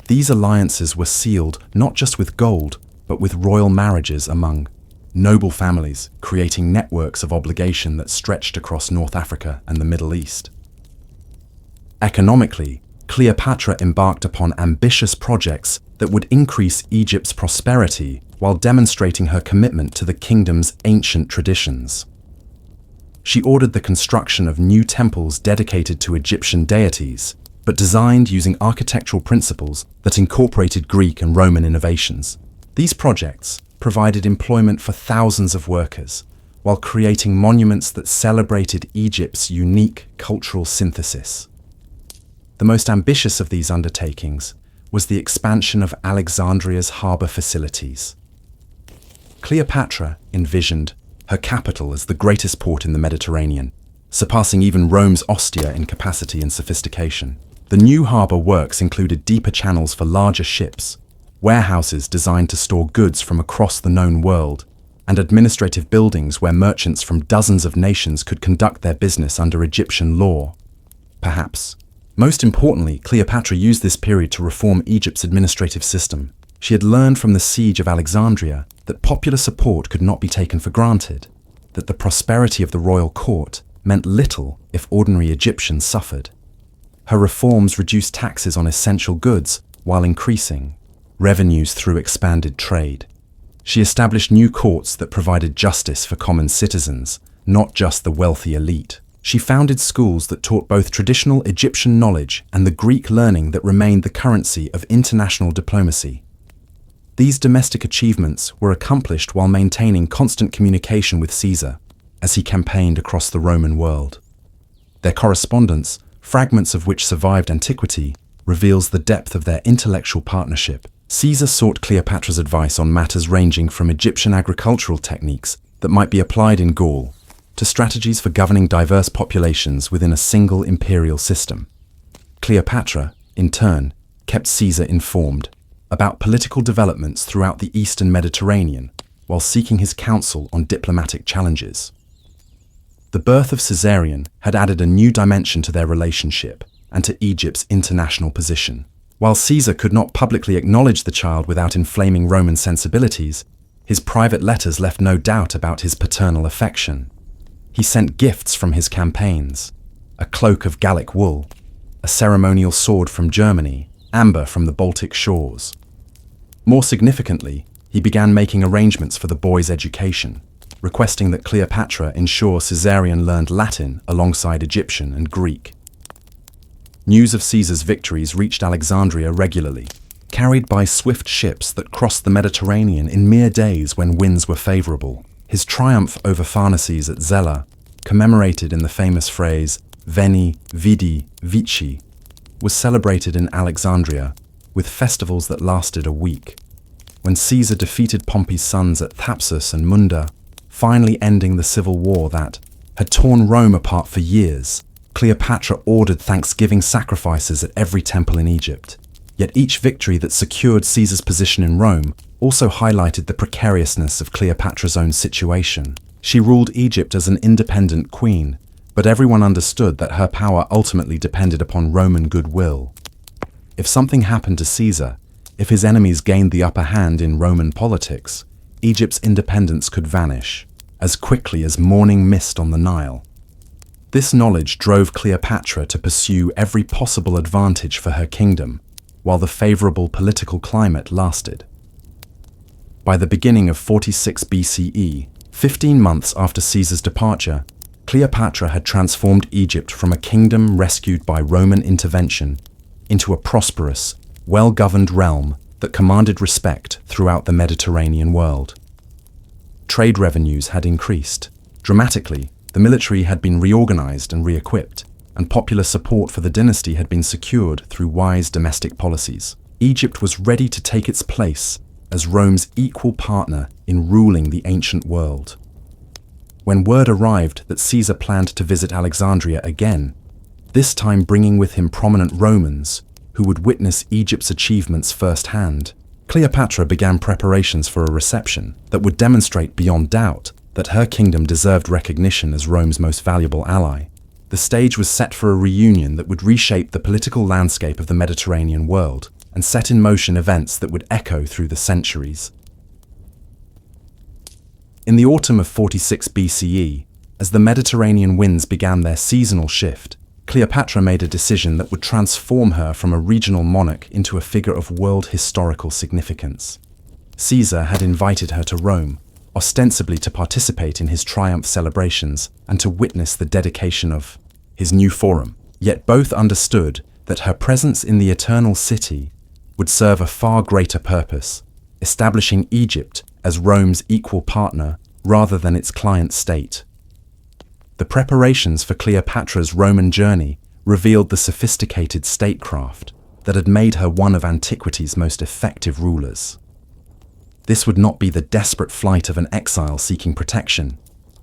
These alliances were sealed not just with gold, but with royal marriages among noble families, creating networks of obligation that stretched across North Africa and the Middle East. Economically, Cleopatra embarked upon ambitious projects that would increase Egypt's prosperity while demonstrating her commitment to the kingdom's ancient traditions. She ordered the construction of new temples dedicated to Egyptian deities, but designed using architectural principles that incorporated Greek and Roman innovations. These projects provided employment for thousands of workers, while creating monuments that celebrated Egypt's unique cultural synthesis. The most ambitious of these undertakings was the expansion of Alexandria's harbour facilities. Cleopatra envisioned her capital as the greatest port in the Mediterranean, surpassing even Rome's Ostia in capacity and sophistication. The new harbour works included deeper channels for larger ships, warehouses designed to store goods from across the known world, and administrative buildings where merchants from dozens of nations could conduct their business under Egyptian law. Perhaps most importantly, Cleopatra used this period to reform Egypt's administrative system. She had learned from the siege of Alexandria that popular support could not be taken for granted, that the prosperity of the royal court meant little if ordinary Egyptians suffered. Her reforms reduced taxes on essential goods while increasing revenues through expanded trade. She established new courts that provided justice for common citizens, not just the wealthy elite. She founded schools that taught both traditional Egyptian knowledge and the Greek learning that remained the currency of international diplomacy. These domestic achievements were accomplished while maintaining constant communication with Caesar as he campaigned across the Roman world. Their correspondence, fragments of which survived antiquity, reveals the depth of their intellectual partnership. Caesar sought Cleopatra's advice on matters ranging from Egyptian agricultural techniques that might be applied in Gaul to strategies for governing diverse populations within a single imperial system. Cleopatra, in turn, kept Caesar informed about political developments throughout the eastern Mediterranean while seeking his counsel on diplomatic challenges. The birth of Caesarion had added a new dimension to their relationship and to Egypt's international position. While Caesar could not publicly acknowledge the child without inflaming Roman sensibilities, his private letters left no doubt about his paternal affection. He sent gifts from his campaigns: a cloak of Gallic wool, a ceremonial sword from Germany, amber from the Baltic shores. More significantly, he began making arrangements for the boy's education, requesting that Cleopatra ensure Caesarion learned Latin alongside Egyptian and Greek. News of Caesar's victories reached Alexandria regularly, carried by swift ships that crossed the Mediterranean in mere days when winds were favorable. His triumph over Pharnaces at Zela, commemorated in the famous phrase Veni, Vidi, Vici, was celebrated in Alexandria with festivals that lasted a week. When Caesar defeated Pompey's sons at Thapsus and Munda, finally ending the civil war that had torn Rome apart for years, Cleopatra ordered thanksgiving sacrifices at every temple in Egypt. Yet each victory that secured Caesar's position in Rome also highlighted the precariousness of Cleopatra's own situation. She ruled Egypt as an independent queen, but everyone understood that her power ultimately depended upon Roman goodwill. If something happened to Caesar, if his enemies gained the upper hand in Roman politics, Egypt's independence could vanish as quickly as morning mist on the Nile. This knowledge drove Cleopatra to pursue every possible advantage for her kingdom, while the favorable political climate lasted. By the beginning of 46 BCE, 15 months after Caesar's departure, Cleopatra had transformed Egypt from a kingdom rescued by Roman intervention into a prosperous, well-governed realm that commanded respect throughout the Mediterranean world. Trade revenues had increased. Dramatically, the military had been reorganized and re-equipped, and popular support for the dynasty had been secured through wise domestic policies. Egypt was ready to take its place as Rome's equal partner in ruling the ancient world. When word arrived that Caesar planned to visit Alexandria again, this time bringing with him prominent Romans who would witness Egypt's achievements firsthand, Cleopatra began preparations for a reception that would demonstrate beyond doubt that her kingdom deserved recognition as Rome's most valuable ally. The stage was set for a reunion that would reshape the political landscape of the Mediterranean world and set in motion events that would echo through the centuries. In the autumn of 46 BCE, as the Mediterranean winds began their seasonal shift, Cleopatra made a decision that would transform her from a regional monarch into a figure of world historical significance. Caesar had invited her to Rome, ostensibly to participate in his triumph celebrations and to witness the dedication of his new forum. Yet both understood that her presence in the Eternal City would serve a far greater purpose, establishing Egypt as Rome's equal partner rather than its client state. The preparations for Cleopatra's Roman journey revealed the sophisticated statecraft that had made her one of antiquity's most effective rulers. This would not be the desperate flight of an exile seeking protection,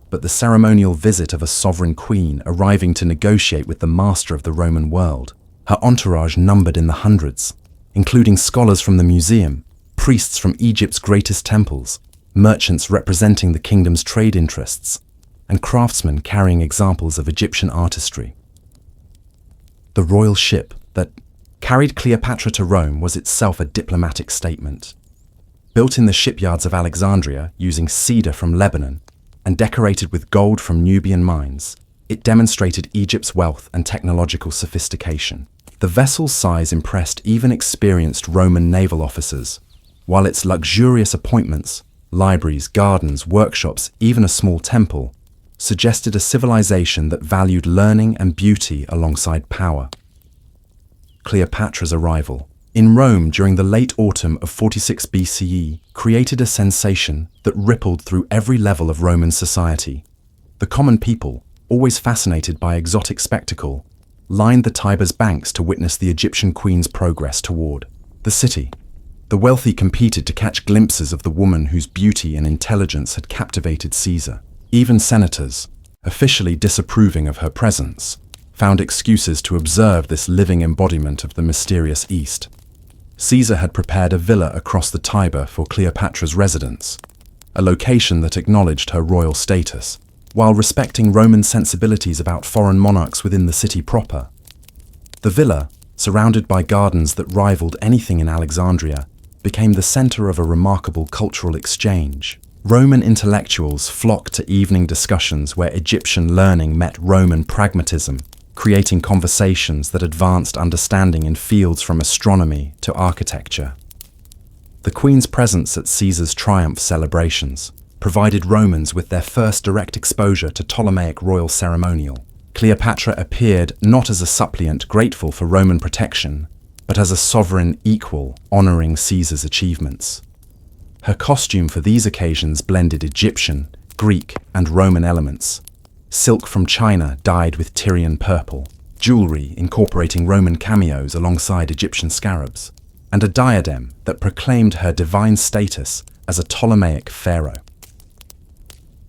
but the ceremonial visit of a sovereign queen arriving to negotiate with the master of the Roman world. Her entourage numbered in the hundreds, including scholars from the museum, priests from Egypt's greatest temples, merchants representing the kingdom's trade interests, and craftsmen carrying examples of Egyptian artistry. The royal ship that carried Cleopatra to Rome was itself a diplomatic statement. Built in the shipyards of Alexandria using cedar from Lebanon and decorated with gold from Nubian mines, it demonstrated Egypt's wealth and technological sophistication. The vessel's size impressed even experienced Roman naval officers, while its luxurious appointments, libraries, gardens, workshops, even a small temple, suggested a civilization that valued learning and beauty alongside power. Cleopatra's arrival in Rome during the late autumn of 46 BCE created a sensation that rippled through every level of Roman society. The common people, always fascinated by exotic spectacle, lined the Tiber's banks to witness the Egyptian queen's progress toward the city. The wealthy competed to catch glimpses of the woman whose beauty and intelligence had captivated Caesar. Even senators, officially disapproving of her presence, found excuses to observe this living embodiment of the mysterious East. Caesar had prepared a villa across the Tiber for Cleopatra's residence, a location that acknowledged her royal status, while respecting Roman sensibilities about foreign monarchs within the city proper. The villa, surrounded by gardens that rivaled anything in Alexandria, became the center of a remarkable cultural exchange. Roman intellectuals flocked to evening discussions where Egyptian learning met Roman pragmatism, creating conversations that advanced understanding in fields from astronomy to architecture. The Queen's presence at Caesar's triumph celebrations provided Romans with their first direct exposure to Ptolemaic royal ceremonial. Cleopatra appeared not as a suppliant grateful for Roman protection, but as a sovereign equal honoring Caesar's achievements. Her costume for these occasions blended Egyptian, Greek, and Roman elements. Silk from China dyed with Tyrian purple, jewelry incorporating Roman cameos alongside Egyptian scarabs, and a diadem that proclaimed her divine status as a Ptolemaic pharaoh.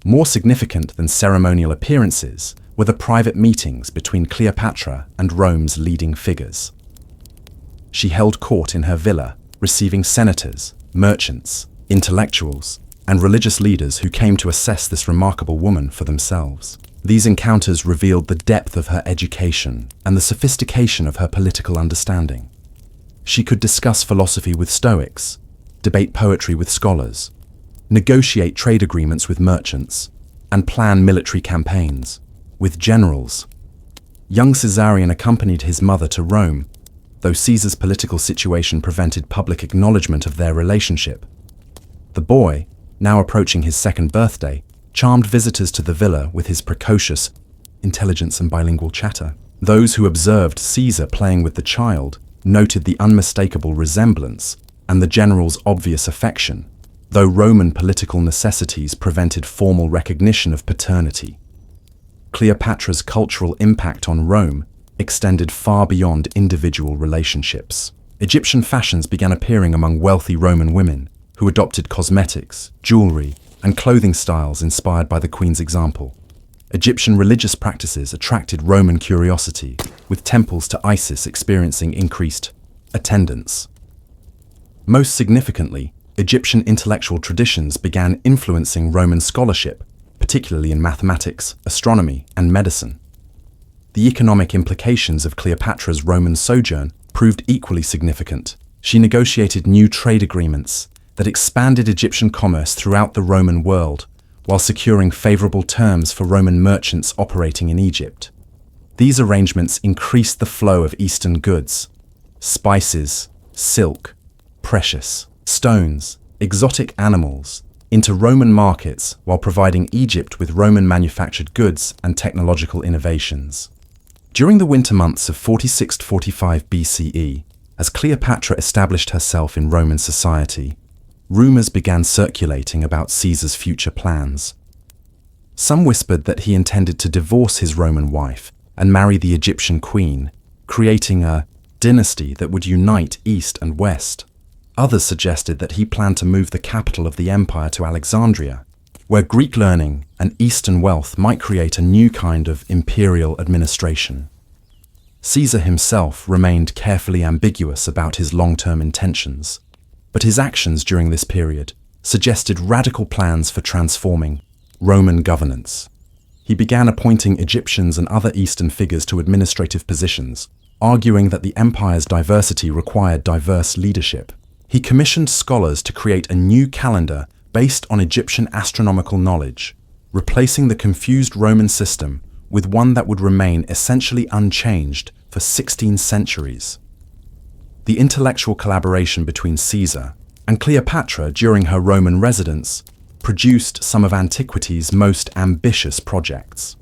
More significant than ceremonial appearances were the private meetings between Cleopatra and Rome's leading figures. She held court in her villa, receiving senators, merchants, intellectuals, and religious leaders who came to assess this remarkable woman for themselves. These encounters revealed the depth of her education and the sophistication of her political understanding. She could discuss philosophy with Stoics, debate poetry with scholars, negotiate trade agreements with merchants, and plan military campaigns with generals. Young Caesarion accompanied his mother to Rome, though Caesar's political situation prevented public acknowledgement of their relationship. The boy, now approaching his second birthday, charmed visitors to the villa with his precocious, intelligence and bilingual chatter. Those who observed Caesar playing with the child noted the unmistakable resemblance and the general's obvious affection, though Roman political necessities prevented formal recognition of paternity. Cleopatra's cultural impact on Rome extended far beyond individual relationships. Egyptian fashions began appearing among wealthy Roman women who adopted cosmetics, jewelry, and clothing styles inspired by the queen's example. Egyptian religious practices attracted Roman curiosity, with temples to Isis experiencing increased attendance. Most significantly, Egyptian intellectual traditions began influencing Roman scholarship, particularly in mathematics, astronomy, and medicine. The economic implications of Cleopatra's Roman sojourn proved equally significant. She negotiated new trade agreements that expanded Egyptian commerce throughout the Roman world, while securing favorable terms for Roman merchants operating in Egypt. These arrangements increased the flow of Eastern goods, spices, silk, precious stones, exotic animals, into Roman markets while providing Egypt with Roman manufactured goods and technological innovations. During the winter months of 46–45 BCE, as Cleopatra established herself in Roman society, rumors began circulating about Caesar's future plans. Some whispered that he intended to divorce his Roman wife and marry the Egyptian queen, creating a dynasty that would unite East and West. Others suggested that he planned to move the capital of the empire to Alexandria, where Greek learning and Eastern wealth might create a new kind of imperial administration. Caesar himself remained carefully ambiguous about his long-term intentions, but his actions during this period suggested radical plans for transforming Roman governance. He began appointing Egyptians and other Eastern figures to administrative positions, arguing that the empire's diversity required diverse leadership. He commissioned scholars to create a new calendar based on Egyptian astronomical knowledge, replacing the confused Roman system with one that would remain essentially unchanged for 16 centuries. The intellectual collaboration between Caesar and Cleopatra during her Roman residence produced some of antiquity's most ambitious projects.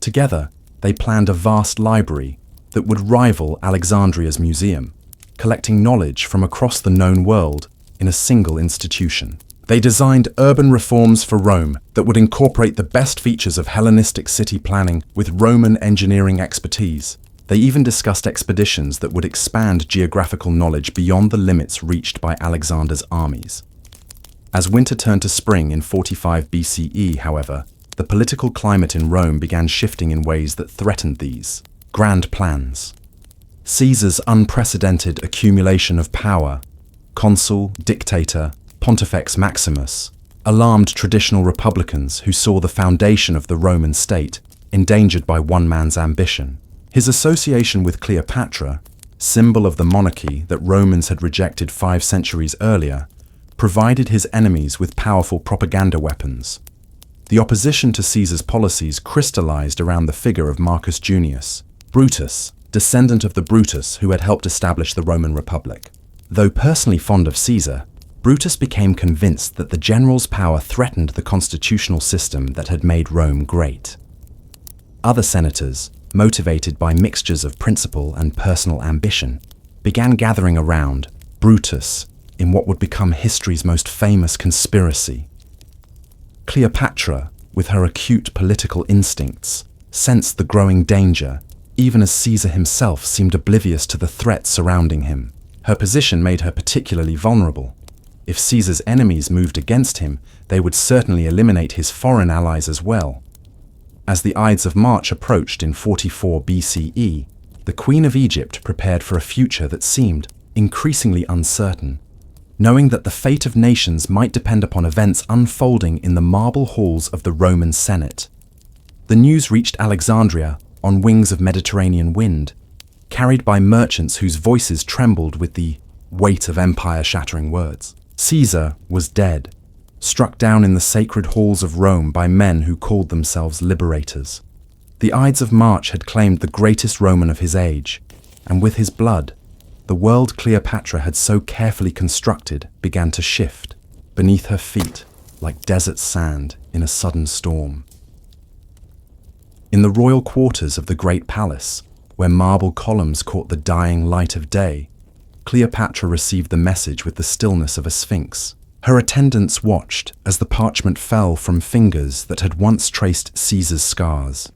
Together, they planned a vast library that would rival Alexandria's museum, collecting knowledge from across the known world in a single institution. They designed urban reforms for Rome that would incorporate the best features of Hellenistic city planning with Roman engineering expertise. They even discussed expeditions that would expand geographical knowledge beyond the limits reached by Alexander's armies. As winter turned to spring in 45 BCE, however, the political climate in Rome began shifting in ways that threatened these grand plans. Caesar's unprecedented accumulation of power, consul, dictator, Pontifex Maximus, alarmed traditional republicans who saw the foundation of the Roman state endangered by one man's ambition. His association with Cleopatra, symbol of the monarchy that Romans had rejected 5 centuries earlier, provided his enemies with powerful propaganda weapons. The opposition to Caesar's policies crystallized around the figure of Marcus Junius, Brutus, descendant of the Brutus who had helped establish the Roman Republic. Though personally fond of Caesar, Brutus became convinced that the general's power threatened the constitutional system that had made Rome great. Other senators, motivated by mixtures of principle and personal ambition, began gathering around Brutus in what would become history's most famous conspiracy. Cleopatra, with her acute political instincts, sensed the growing danger, even as Caesar himself seemed oblivious to the threat surrounding him. Her position made her particularly vulnerable. If Caesar's enemies moved against him, they would certainly eliminate his foreign allies as well. As the Ides of March approached in 44 BCE, the Queen of Egypt prepared for a future that seemed increasingly uncertain. Knowing that the fate of nations might depend upon events unfolding in the marble halls of the Roman Senate, the news reached Alexandria on wings of Mediterranean wind, carried by merchants whose voices trembled with the weight of empire-shattering words. Caesar was dead, struck down in the sacred halls of Rome by men who called themselves liberators. The Ides of March had claimed the greatest Roman of his age, and with his blood, the world Cleopatra had so carefully constructed began to shift beneath her feet like desert sand in a sudden storm. In the royal quarters of the great palace, where marble columns caught the dying light of day, Cleopatra received the message with the stillness of a sphinx. Her attendants watched as the parchment fell from fingers that had once traced Caesar's scars.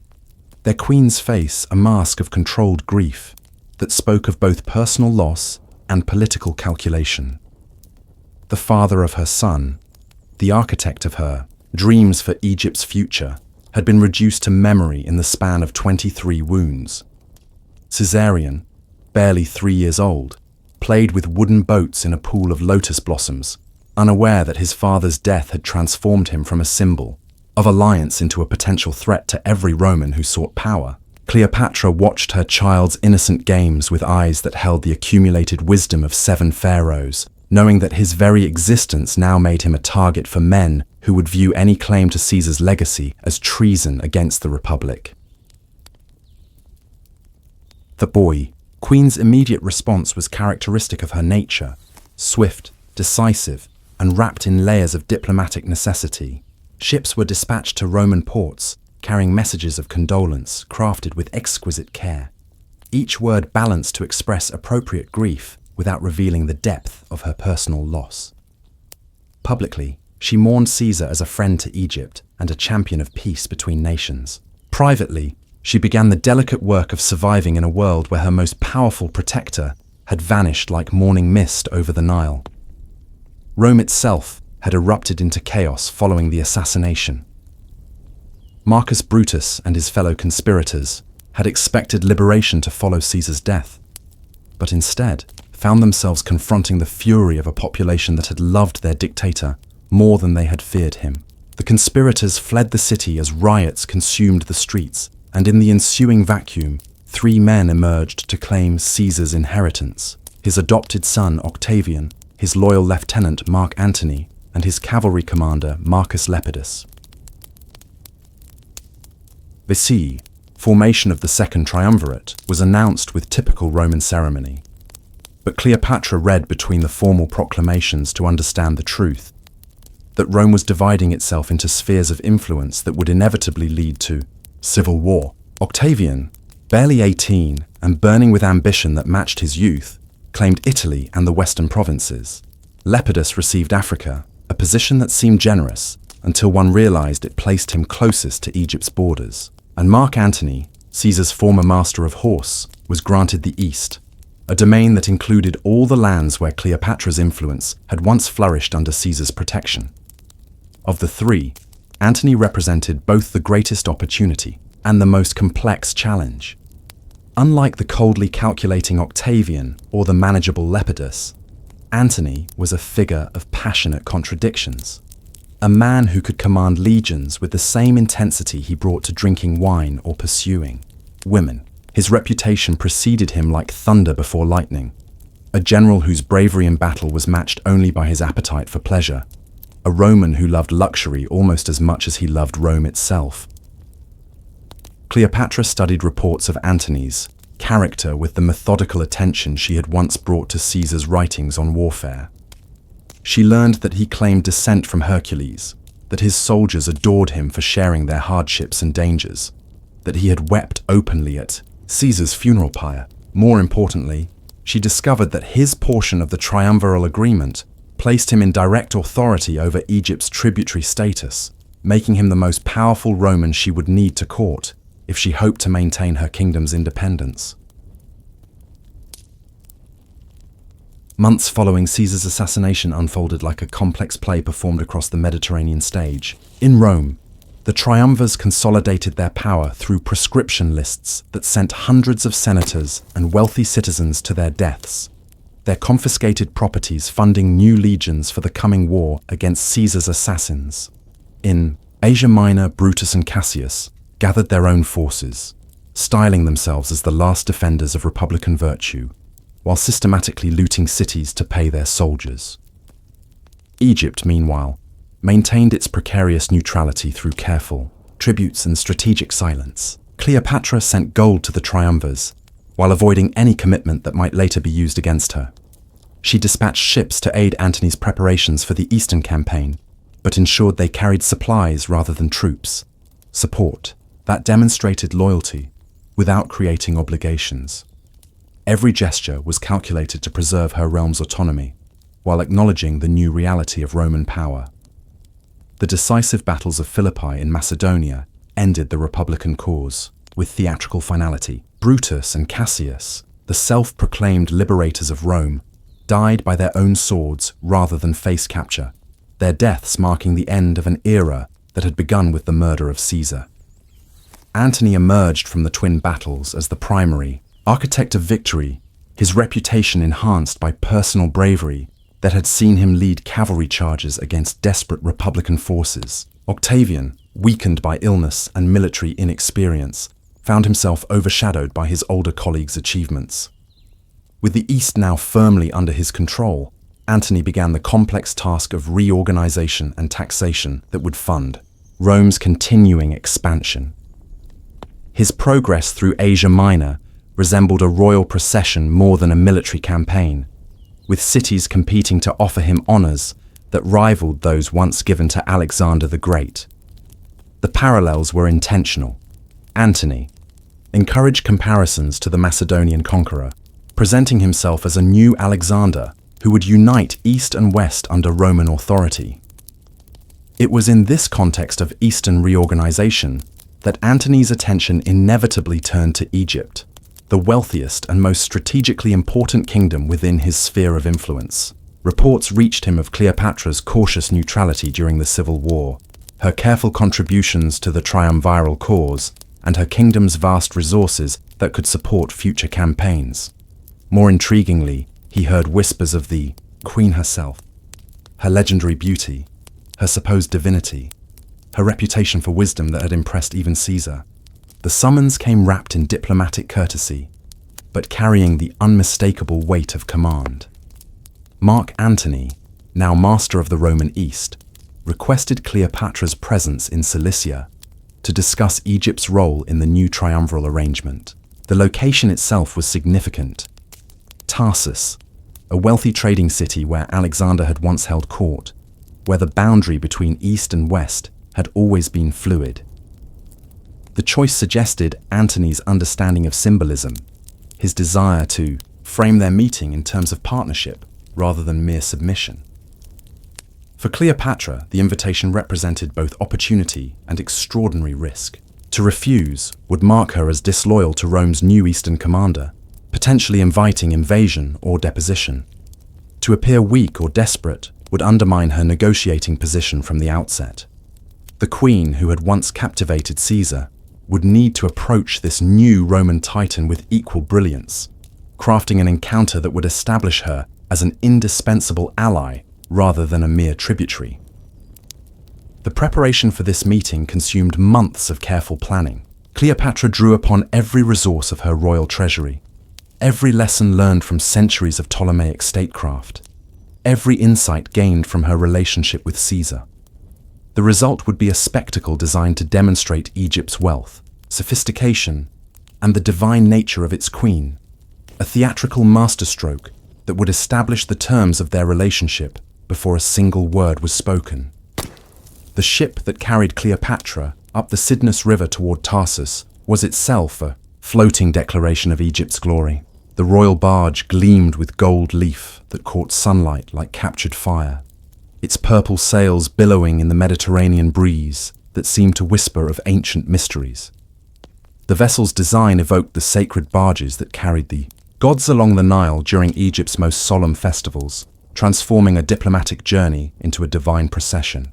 Their queen's face a mask of controlled grief that spoke of both personal loss and political calculation. The father of her son, the architect of her dreams for Egypt's future, had been reduced to memory in the span of 23 wounds. Caesarion, barely 3 years old, played with wooden boats in a pool of lotus blossoms, unaware that his father's death had transformed him from a symbol of alliance into a potential threat to every Roman who sought power. Cleopatra watched her child's innocent games with eyes that held the accumulated wisdom of 7 pharaohs, knowing that his very existence now made him a target for men who would view any claim to Caesar's legacy as treason against the Republic. The boy, Queen's immediate response was characteristic of her nature, swift, decisive, and wrapped in layers of diplomatic necessity. Ships were dispatched to Roman ports, carrying messages of condolence crafted with exquisite care, each word balanced to express appropriate grief without revealing the depth of her personal loss. Publicly, she mourned Caesar as a friend to Egypt and a champion of peace between nations. Privately, she began the delicate work of surviving in a world where her most powerful protector had vanished like morning mist over the Nile. Rome itself had erupted into chaos following the assassination. Marcus Brutus and his fellow conspirators had expected liberation to follow Caesar's death, but instead found themselves confronting the fury of a population that had loved their dictator more than they had feared him. The conspirators fled the city as riots consumed the streets, and in the ensuing vacuum, 3 men emerged to claim Caesar's inheritance: his adopted son Octavian, his loyal lieutenant Mark Antony, and his cavalry commander Marcus Lepidus. The formation of the Second Triumvirate was announced with typical Roman ceremony. But Cleopatra read between the formal proclamations to understand the truth, that Rome was dividing itself into spheres of influence that would inevitably lead to civil war. Octavian, barely 18 and burning with ambition that matched his youth, claimed Italy and the western provinces. Lepidus received Africa, a position that seemed generous until one realized it placed him closest to Egypt's borders. And Mark Antony, Caesar's former master of horse, was granted the East, a domain that included all the lands where Cleopatra's influence had once flourished under Caesar's protection. Of the 3, Antony represented both the greatest opportunity and the most complex challenge. Unlike the coldly calculating Octavian or the manageable Lepidus, Antony was a figure of passionate contradictions, a man who could command legions with the same intensity he brought to drinking wine or pursuing women. His reputation preceded him like thunder before lightning, a general whose bravery in battle was matched only by his appetite for pleasure, a Roman who loved luxury almost as much as he loved Rome itself. Cleopatra studied reports of Antony's character with the methodical attention she had once brought to Caesar's writings on warfare. She learned that he claimed descent from Hercules, that his soldiers adored him for sharing their hardships and dangers, that he had wept openly at Caesar's funeral pyre. More importantly, she discovered that his portion of the triumviral agreement placed him in direct authority over Egypt's tributary status, making him the most powerful Roman she would need to court if she hoped to maintain her kingdom's independence. Months following Caesar's assassination unfolded like a complex play performed across the Mediterranean stage. In Rome, the triumvirs consolidated their power through proscription lists that sent hundreds of senators and wealthy citizens to their deaths, their confiscated properties funding new legions for the coming war against Caesar's assassins. In Asia Minor, Brutus and Cassius gathered their own forces, styling themselves as the last defenders of republican virtue, while systematically looting cities to pay their soldiers. Egypt, meanwhile, maintained its precarious neutrality through careful tributes and strategic silence. Cleopatra sent gold to the triumvirs, while avoiding any commitment that might later be used against her. She dispatched ships to aid Antony's preparations for the Eastern campaign, but ensured they carried supplies rather than troops, support that demonstrated loyalty without creating obligations. Every gesture was calculated to preserve her realm's autonomy, while acknowledging the new reality of Roman power. The decisive battles of Philippi in Macedonia ended the Republican cause with theatrical finality. Brutus and Cassius, the self-proclaimed liberators of Rome, died by their own swords rather than face capture, their deaths marking the end of an era that had begun with the murder of Caesar. Antony emerged from the twin battles as the primary architect of victory, his reputation enhanced by personal bravery that had seen him lead cavalry charges against desperate Republican forces. Octavian, weakened by illness and military inexperience, found himself overshadowed by his older colleagues' achievements. With the East now firmly under his control, Antony began the complex task of reorganization and taxation that would fund Rome's continuing expansion. His progress through Asia Minor resembled a royal procession more than a military campaign, with cities competing to offer him honors that rivaled those once given to Alexander the Great. The parallels were intentional. Antony encouraged comparisons to the Macedonian conqueror, presenting himself as a new Alexander who would unite East and West under Roman authority. It was in this context of Eastern reorganization that Antony's attention inevitably turned to Egypt, the wealthiest and most strategically important kingdom within his sphere of influence. Reports reached him of Cleopatra's cautious neutrality during the civil war, her careful contributions to the triumviral cause, and her kingdom's vast resources that could support future campaigns. More intriguingly, he heard whispers of the queen herself, her legendary beauty, her supposed divinity, her reputation for wisdom that had impressed even Caesar. The summons came wrapped in diplomatic courtesy, but carrying the unmistakable weight of command. Mark Antony, now master of the Roman East, requested Cleopatra's presence in Cilicia to discuss Egypt's role in the new triumviral arrangement. The location itself was significant. Tarsus, a wealthy trading city where Alexander had once held court, where the boundary between East and West had always been fluid. The choice suggested Antony's understanding of symbolism, his desire to frame their meeting in terms of partnership rather than mere submission. For Cleopatra, the invitation represented both opportunity and extraordinary risk. To refuse would mark her as disloyal to Rome's new Eastern commander, potentially inviting invasion or deposition. To appear weak or desperate would undermine her negotiating position from the outset. The queen, who had once captivated Caesar, would need to approach this new Roman titan with equal brilliance, crafting an encounter that would establish her as an indispensable ally rather than a mere tributary. The preparation for this meeting consumed months of careful planning. Cleopatra drew upon every resource of her royal treasury, every lesson learned from centuries of Ptolemaic statecraft, every insight gained from her relationship with Caesar. The result would be a spectacle designed to demonstrate Egypt's wealth, sophistication, and the divine nature of its queen, a theatrical masterstroke that would establish the terms of their relationship before a single word was spoken. The ship that carried Cleopatra up the Cydnus River toward Tarsus was itself a floating declaration of Egypt's glory. The royal barge gleamed with gold leaf that caught sunlight like captured fire, its purple sails billowing in the Mediterranean breeze that seemed to whisper of ancient mysteries. The vessel's design evoked the sacred barges that carried the gods along the Nile during Egypt's most solemn festivals, transforming a diplomatic journey into a divine procession.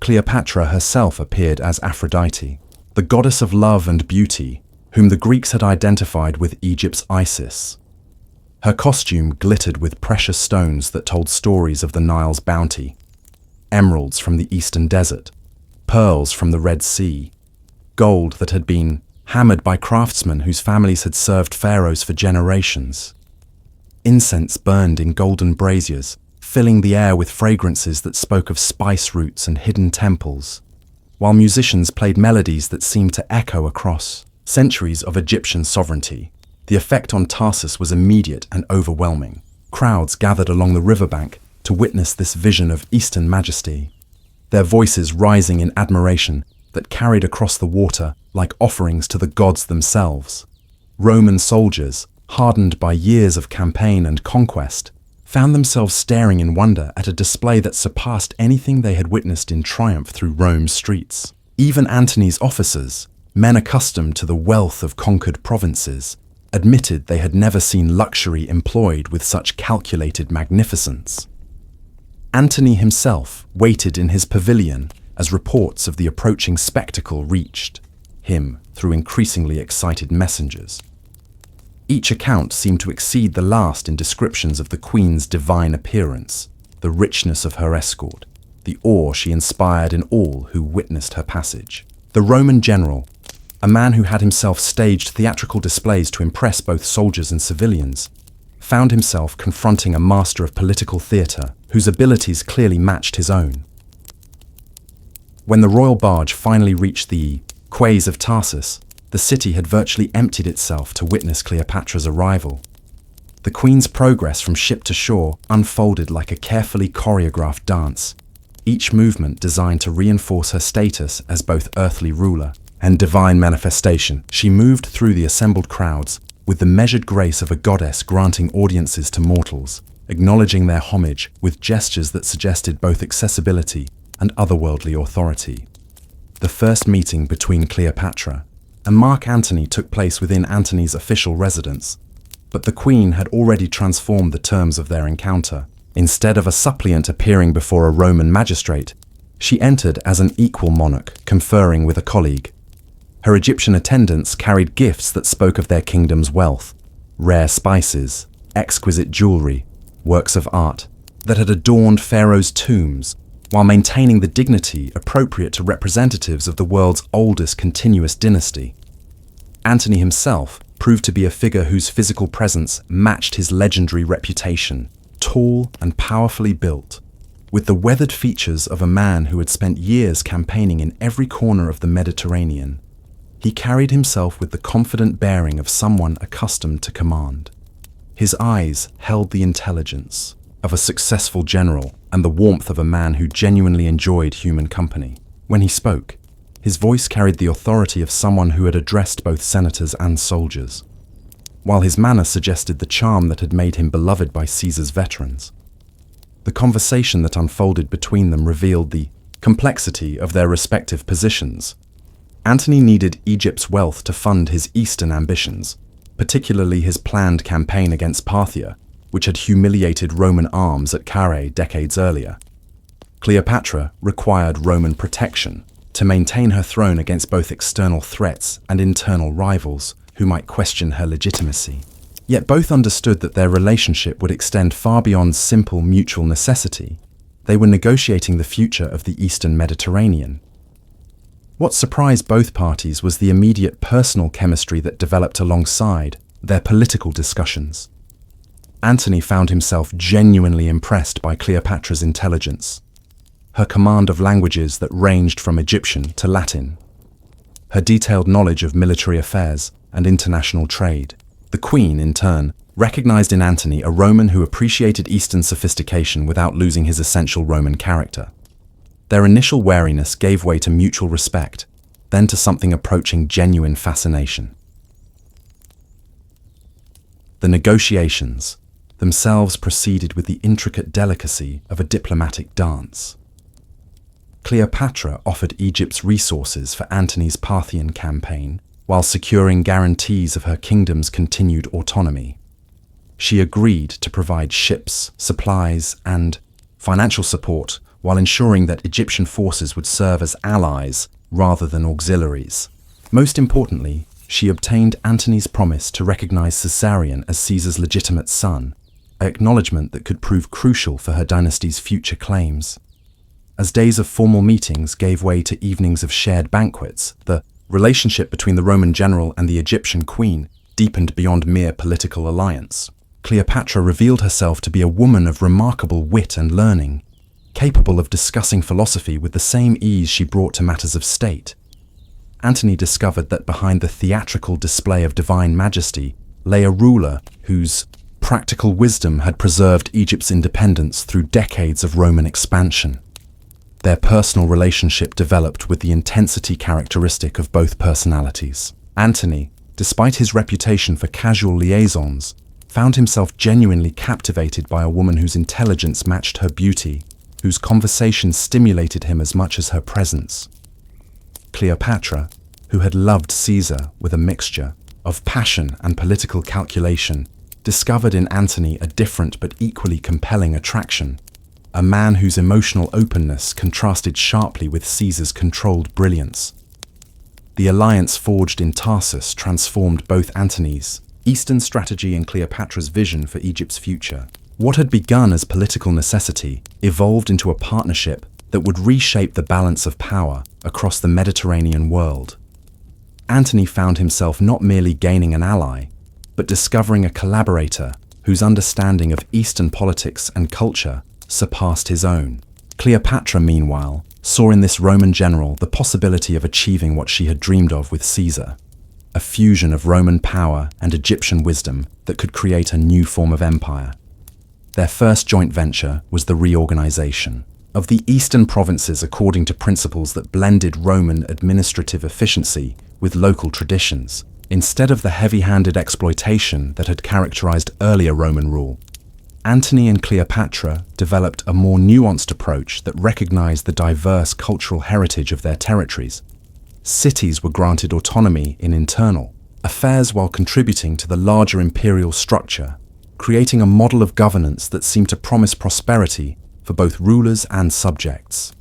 Cleopatra herself appeared as Aphrodite, the goddess of love and beauty, whom the Greeks had identified with Egypt's Isis. Her costume glittered with precious stones that told stories of the Nile's bounty, emeralds from the eastern desert, pearls from the Red Sea, gold that had been hammered by craftsmen whose families had served pharaohs for generations. Incense burned in golden braziers, filling the air with fragrances that spoke of spice roots and hidden temples, while musicians played melodies that seemed to echo across centuries of Egyptian sovereignty. The effect on Tarsus was immediate and overwhelming. Crowds gathered along the riverbank to witness this vision of Eastern majesty, their voices rising in admiration that carried across the water like offerings to the gods themselves. Roman soldiers, hardened by years of campaign and conquest, found themselves staring in wonder at a display that surpassed anything they had witnessed in triumph through Rome's streets. Even Antony's officers, men accustomed to the wealth of conquered provinces, admitted they had never seen luxury employed with such calculated magnificence. Antony himself waited in his pavilion as reports of the approaching spectacle reached him through increasingly excited messengers. Each account seemed to exceed the last in descriptions of the queen's divine appearance, the richness of her escort, the awe she inspired in all who witnessed her passage. The Roman general, a man who had himself staged theatrical displays to impress both soldiers and civilians, found himself confronting a master of political theatre whose abilities clearly matched his own. When the royal barge finally reached the quays of Tarsus, the city had virtually emptied itself to witness Cleopatra's arrival. The queen's progress from ship to shore unfolded like a carefully choreographed dance, each movement designed to reinforce her status as both earthly ruler and divine manifestation. She moved through the assembled crowds with the measured grace of a goddess granting audiences to mortals, acknowledging their homage with gestures that suggested both accessibility and otherworldly authority. The first meeting between Cleopatra and Mark Antony took place within Antony's official residence, but the queen had already transformed the terms of their encounter. Instead of a suppliant appearing before a Roman magistrate, she entered as an equal monarch, conferring with a colleague. Her Egyptian attendants carried gifts that spoke of their kingdom's wealth, rare spices, exquisite jewelry, works of art that had adorned Pharaoh's tombs, while maintaining the dignity appropriate to representatives of the world's oldest continuous dynasty. Antony himself proved to be a figure whose physical presence matched his legendary reputation, tall and powerfully built, with the weathered features of a man who had spent years campaigning in every corner of the Mediterranean. He carried himself with the confident bearing of someone accustomed to command. His eyes held the intelligence of a successful general and the warmth of a man who genuinely enjoyed human company. When he spoke, his voice carried the authority of someone who had addressed both senators and soldiers, while his manner suggested the charm that had made him beloved by Caesar's veterans. The conversation that unfolded between them revealed the complexity of their respective positions. Antony needed Egypt's wealth to fund his eastern ambitions, particularly his planned campaign against Parthia, which had humiliated Roman arms at Carrhae decades earlier. Cleopatra required Roman protection to maintain her throne against both external threats and internal rivals who might question her legitimacy. Yet both understood that their relationship would extend far beyond simple mutual necessity. They were negotiating the future of the Eastern Mediterranean. What surprised both parties was the immediate personal chemistry that developed alongside their political discussions. Antony found himself genuinely impressed by Cleopatra's intelligence, her command of languages that ranged from Egyptian to Latin, her detailed knowledge of military affairs and international trade. The queen, in turn, recognized in Antony a Roman who appreciated Eastern sophistication without losing his essential Roman character. Their initial wariness gave way to mutual respect, then to something approaching genuine fascination. The negotiations themselves proceeded with the intricate delicacy of a diplomatic dance. Cleopatra offered Egypt's resources for Antony's Parthian campaign, while securing guarantees of her kingdom's continued autonomy. She agreed to provide ships, supplies, and financial support while ensuring that Egyptian forces would serve as allies rather than auxiliaries. Most importantly, she obtained Antony's promise to recognize Caesarion as Caesar's legitimate son, an acknowledgement that could prove crucial for her dynasty's future claims. As days of formal meetings gave way to evenings of shared banquets, the relationship between the Roman general and the Egyptian queen deepened beyond mere political alliance. Cleopatra revealed herself to be a woman of remarkable wit and learning, capable of discussing philosophy with the same ease she brought to matters of state. Antony discovered that behind the theatrical display of divine majesty lay a ruler whose practical wisdom had preserved Egypt's independence through decades of Roman expansion. Their personal relationship developed with the intensity characteristic of both personalities. Antony, despite his reputation for casual liaisons, found himself genuinely captivated by a woman whose intelligence matched her beauty, whose conversation stimulated him as much as her presence. Cleopatra, who had loved Caesar with a mixture of passion and political calculation, discovered in Antony a different but equally compelling attraction, a man whose emotional openness contrasted sharply with Caesar's controlled brilliance. The alliance forged in Tarsus transformed both Antony's Eastern strategy and Cleopatra's vision for Egypt's future. What had begun as political necessity evolved into a partnership that would reshape the balance of power across the Mediterranean world. Antony found himself not merely gaining an ally, but discovering a collaborator whose understanding of Eastern politics and culture surpassed his own. Cleopatra, meanwhile, saw in this Roman general the possibility of achieving what she had dreamed of with Caesar, a fusion of Roman power and Egyptian wisdom that could create a new form of empire. Their first joint venture was the reorganization of the eastern provinces according to principles that blended Roman administrative efficiency with local traditions, instead of the heavy-handed exploitation that had characterized earlier Roman rule. Antony and Cleopatra developed a more nuanced approach that recognized the diverse cultural heritage of their territories. Cities were granted autonomy in internal affairs while contributing to the larger imperial structure, creating a model of governance that seemed to promise prosperity for both rulers and subjects.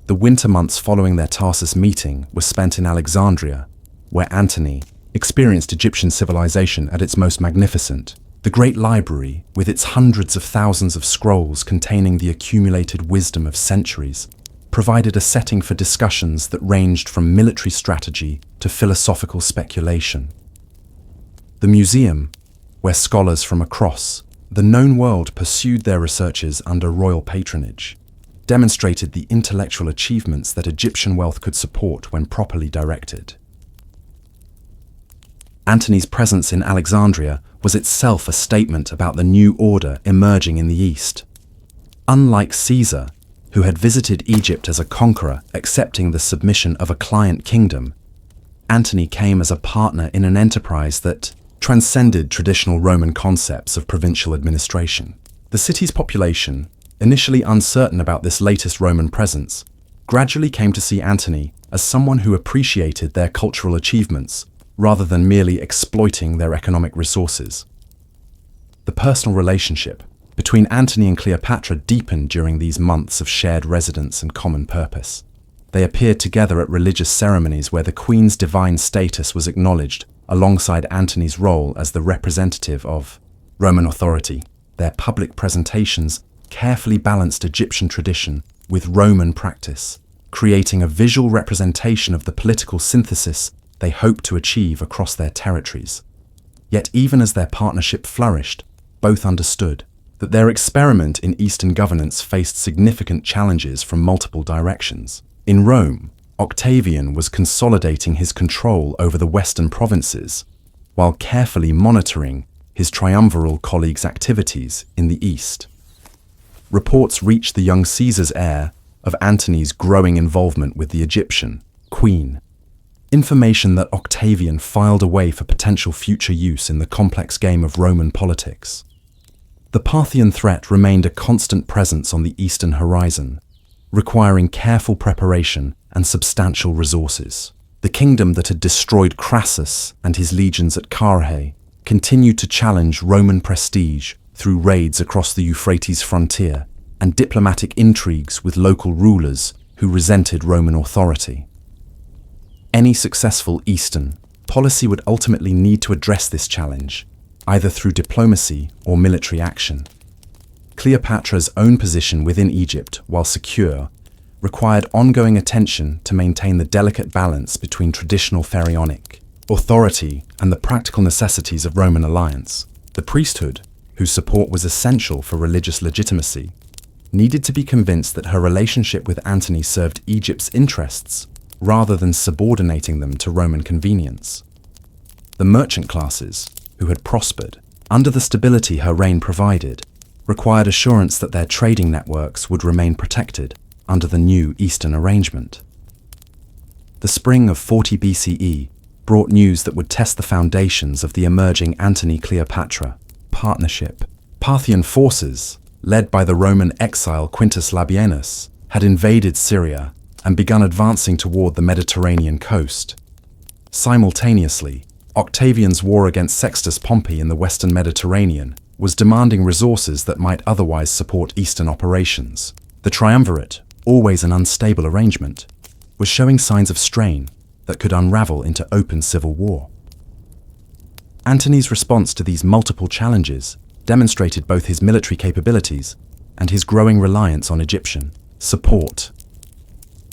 The winter months following their Tarsus meeting were spent in Alexandria, where Antony experienced Egyptian civilization at its most magnificent. The great library, with its hundreds of thousands of scrolls containing the accumulated wisdom of centuries, provided a setting for discussions that ranged from military strategy to philosophical speculation. The museum, where scholars from across the known world pursued their researches under royal patronage, demonstrated the intellectual achievements that Egyptian wealth could support when properly directed. Antony's presence in Alexandria was itself a statement about the new order emerging in the East. Unlike Caesar, who had visited Egypt as a conqueror accepting the submission of a client kingdom, Antony came as a partner in an enterprise that transcended traditional Roman concepts of provincial administration. The city's population, initially uncertain about this latest Roman presence, gradually came to see Antony as someone who appreciated their cultural achievements rather than merely exploiting their economic resources. The personal relationship between Antony and Cleopatra deepened during these months of shared residence and common purpose. They appeared together at religious ceremonies where the queen's divine status was acknowledged alongside Antony's role as the representative of Roman authority. Their public presentations carefully balanced Egyptian tradition with Roman practice, creating a visual representation of the political synthesis they hoped to achieve across their territories. Yet even as their partnership flourished, both understood that their experiment in Eastern governance faced significant challenges from multiple directions. In Rome, Octavian was consolidating his control over the western provinces, while carefully monitoring his triumviral colleagues' activities in the east. Reports reached the young Caesar's heir of Antony's growing involvement with the Egyptian queen, information that Octavian filed away for potential future use in the complex game of Roman politics. The Parthian threat remained a constant presence on the eastern horizon, requiring careful preparation and substantial resources. The kingdom that had destroyed Crassus and his legions at Carrhae continued to challenge Roman prestige through raids across the Euphrates frontier and diplomatic intrigues with local rulers who resented Roman authority. Any successful Eastern policy would ultimately need to address this challenge, either through diplomacy or military action. Cleopatra's own position within Egypt, while secure, required ongoing attention to maintain the delicate balance between traditional pharaonic authority and the practical necessities of Roman alliance. The priesthood, whose support was essential for religious legitimacy, needed to be convinced that her relationship with Antony served Egypt's interests rather than subordinating them to Roman convenience. The merchant classes, who had prospered under the stability her reign provided, required assurance that their trading networks would remain protected, under the new Eastern arrangement. The spring of 40 BCE brought news that would test the foundations of the emerging Antony-Cleopatra partnership. Parthian forces, led by the Roman exile Quintus Labienus, had invaded Syria and begun advancing toward the Mediterranean coast. Simultaneously, Octavian's war against Sextus Pompey in the western Mediterranean was demanding resources that might otherwise support eastern operations. The triumvirate, always an unstable arrangement, was showing signs of strain that could unravel into open civil war. Antony's response to these multiple challenges demonstrated both his military capabilities and his growing reliance on Egyptian support.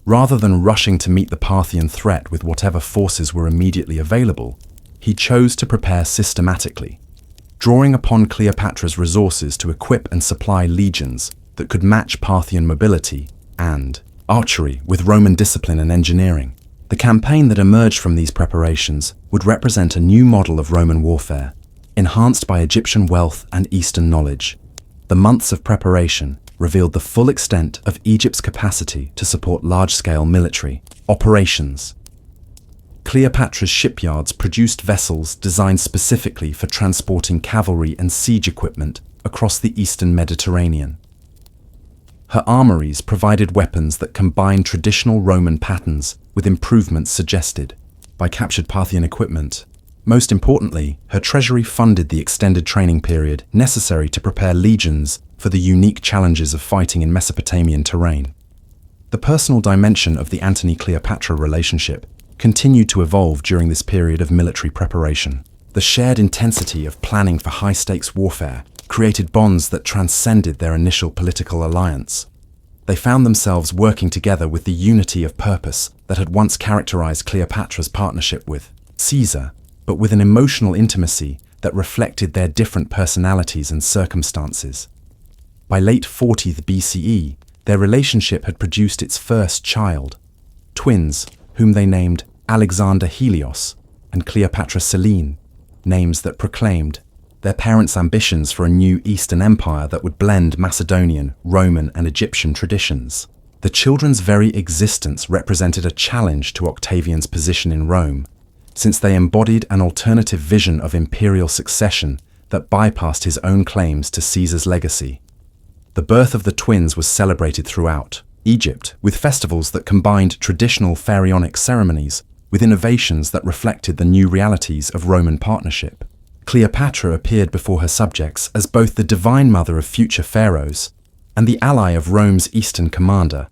Rather than rushing to meet the Parthian threat with whatever forces were immediately available, he chose to prepare systematically, drawing upon Cleopatra's resources to equip and supply legions that could match Parthian mobility and archery with Roman discipline and engineering. The campaign that emerged from these preparations would represent a new model of Roman warfare, enhanced by Egyptian wealth and Eastern knowledge. The months of preparation revealed the full extent of Egypt's capacity to support large-scale military operations. Cleopatra's shipyards produced vessels designed specifically for transporting cavalry and siege equipment across the eastern Mediterranean. Her armories provided weapons that combined traditional Roman patterns with improvements suggested by captured Parthian equipment. Most importantly, her treasury funded the extended training period necessary to prepare legions for the unique challenges of fighting in Mesopotamian terrain. The personal dimension of the Antony-Cleopatra relationship continued to evolve during this period of military preparation. The shared intensity of planning for high-stakes warfare created bonds that transcended their initial political alliance. They found themselves working together with the unity of purpose that had once characterized Cleopatra's partnership with Caesar, but with an emotional intimacy that reflected their different personalities and circumstances. By late 40th BCE, their relationship had produced its first child, twins, whom they named Alexander Helios and Cleopatra Selene, names that proclaimed their parents' ambitions for a new Eastern empire that would blend Macedonian, Roman, and Egyptian traditions. The children's very existence represented a challenge to Octavian's position in Rome, since they embodied an alternative vision of imperial succession that bypassed his own claims to Caesar's legacy. The birth of the twins was celebrated throughout Egypt, with festivals that combined traditional pharaonic ceremonies with innovations that reflected the new realities of Roman partnership. Cleopatra appeared before her subjects as both the divine mother of future pharaohs and the ally of Rome's eastern commander,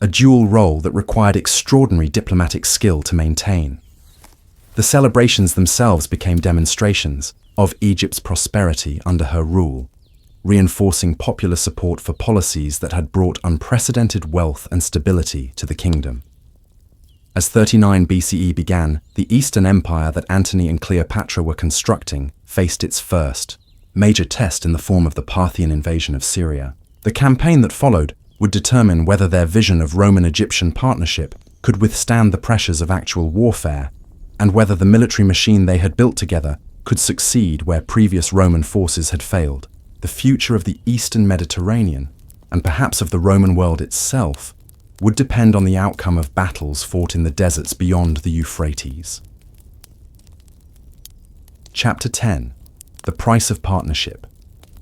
a dual role that required extraordinary diplomatic skill to maintain. The celebrations themselves became demonstrations of Egypt's prosperity under her rule, reinforcing popular support for policies that had brought unprecedented wealth and stability to the kingdom. As 39 BCE began, the Eastern Empire that Antony and Cleopatra were constructing faced its first major test in the form of the Parthian invasion of Syria. The campaign that followed would determine whether their vision of Roman-Egyptian partnership could withstand the pressures of actual warfare, and whether the military machine they had built together could succeed where previous Roman forces had failed. The future of the Eastern Mediterranean, and perhaps of the Roman world itself, would depend on the outcome of battles fought in the deserts beyond the Euphrates. Chapter 10. The Price of Partnership.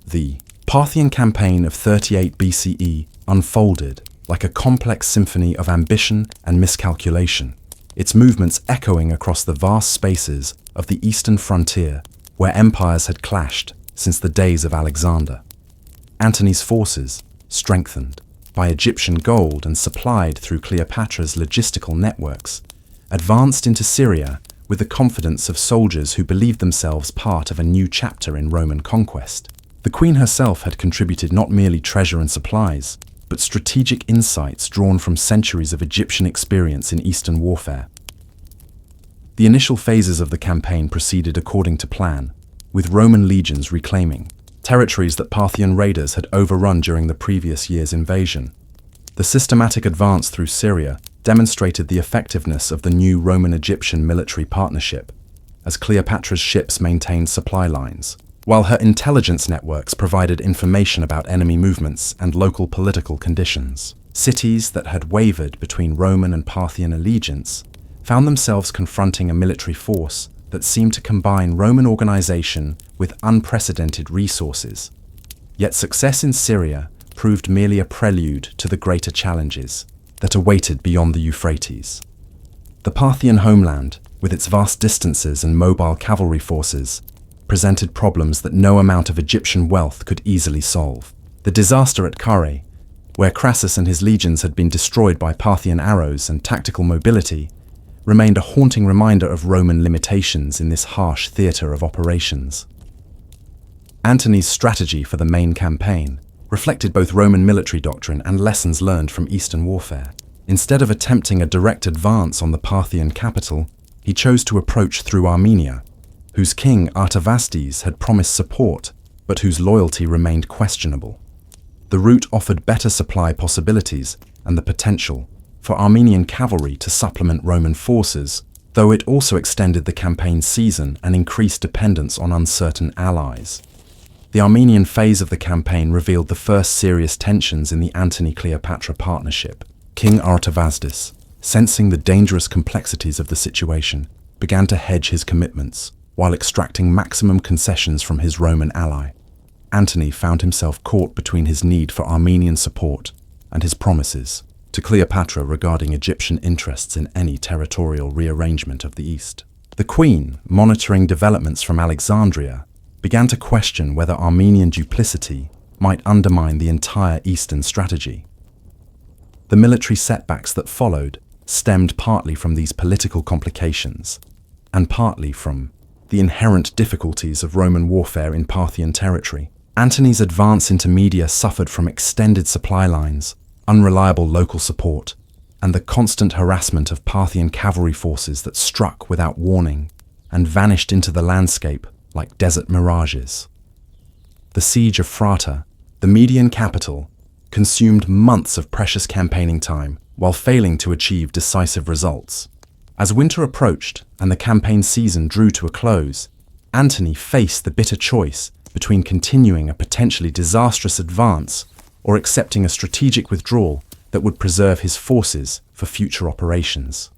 The Parthian campaign of 38 BCE unfolded like a complex symphony of ambition and miscalculation, its movements echoing across the vast spaces of the eastern frontier where empires had clashed since the days of Alexander. Antony's forces, strengthened by Egyptian gold and supplied through Cleopatra's logistical networks, advanced into Syria with the confidence of soldiers who believed themselves part of a new chapter in Roman conquest. The queen herself had contributed not merely treasure and supplies, but strategic insights drawn from centuries of Egyptian experience in Eastern warfare. The initial phases of the campaign proceeded according to plan, with Roman legions reclaiming territories that Parthian raiders had overrun during the previous year's invasion. The systematic advance through Syria demonstrated the effectiveness of the new Roman-Egyptian military partnership, as Cleopatra's ships maintained supply lines, while her intelligence networks provided information about enemy movements and local political conditions. Cities that had wavered between Roman and Parthian allegiance found themselves confronting a military force that seemed to combine Roman organization with unprecedented resources. Yet success in Syria proved merely a prelude to the greater challenges that awaited beyond the Euphrates. The Parthian homeland, with its vast distances and mobile cavalry forces, presented problems that no amount of Egyptian wealth could easily solve. The disaster at Carrhae, where Crassus and his legions had been destroyed by Parthian arrows and tactical mobility, remained a haunting reminder of Roman limitations in this harsh theatre of operations. Antony's strategy for the main campaign reflected both Roman military doctrine and lessons learned from Eastern warfare. Instead of attempting a direct advance on the Parthian capital, he chose to approach through Armenia, whose king Artavasdes had promised support, but whose loyalty remained questionable. The route offered better supply possibilities and the potential for Armenian cavalry to supplement Roman forces, though it also extended the campaign season and increased dependence on uncertain allies. The Armenian phase of the campaign revealed the first serious tensions in the Antony-Cleopatra partnership. King Artavasdes, sensing the dangerous complexities of the situation, began to hedge his commitments while extracting maximum concessions from his Roman ally. Antony found himself caught between his need for Armenian support and his promises to Cleopatra regarding Egyptian interests in any territorial rearrangement of the East. The Queen, monitoring developments from Alexandria, began to question whether Armenian duplicity might undermine the entire Eastern strategy. The military setbacks that followed stemmed partly from these political complications and partly from the inherent difficulties of Roman warfare in Parthian territory. Antony's advance into Media suffered from extended supply lines, unreliable local support, and the constant harassment of Parthian cavalry forces that struck without warning and vanished into the landscape like desert mirages. The siege of Phrata, the Median capital, consumed months of precious campaigning time while failing to achieve decisive results. As winter approached and the campaign season drew to a close, Antony faced the bitter choice between continuing a potentially disastrous advance or accepting a strategic withdrawal that would preserve his forces for future operations.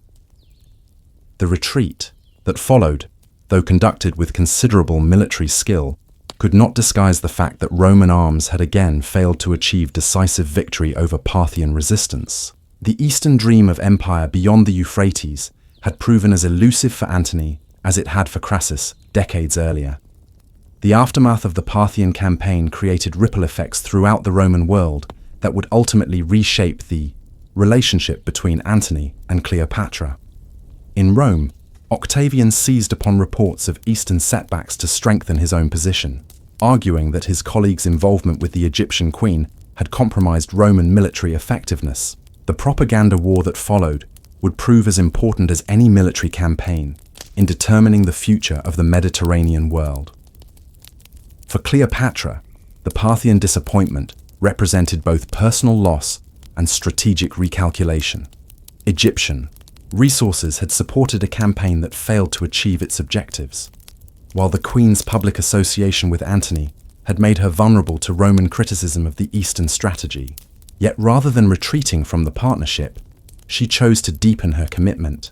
The retreat that followed, though conducted with considerable military skill, could not disguise the fact that Roman arms had again failed to achieve decisive victory over Parthian resistance. The Eastern dream of empire beyond the Euphrates had proven as elusive for Antony as it had for Crassus decades earlier. The aftermath of the Parthian campaign created ripple effects throughout the Roman world that would ultimately reshape the relationship between Antony and Cleopatra. In Rome, Octavian seized upon reports of Eastern setbacks to strengthen his own position, arguing that his colleagues' involvement with the Egyptian queen had compromised Roman military effectiveness. The propaganda war that followed would prove as important as any military campaign in determining the future of the Mediterranean world. For Cleopatra, the Parthian disappointment represented both personal loss and strategic recalculation. Egyptian resources had supported a campaign that failed to achieve its objectives, while the Queen's public association with Antony had made her vulnerable to Roman criticism of the Eastern strategy. Yet rather than retreating from the partnership, she chose to deepen her commitment,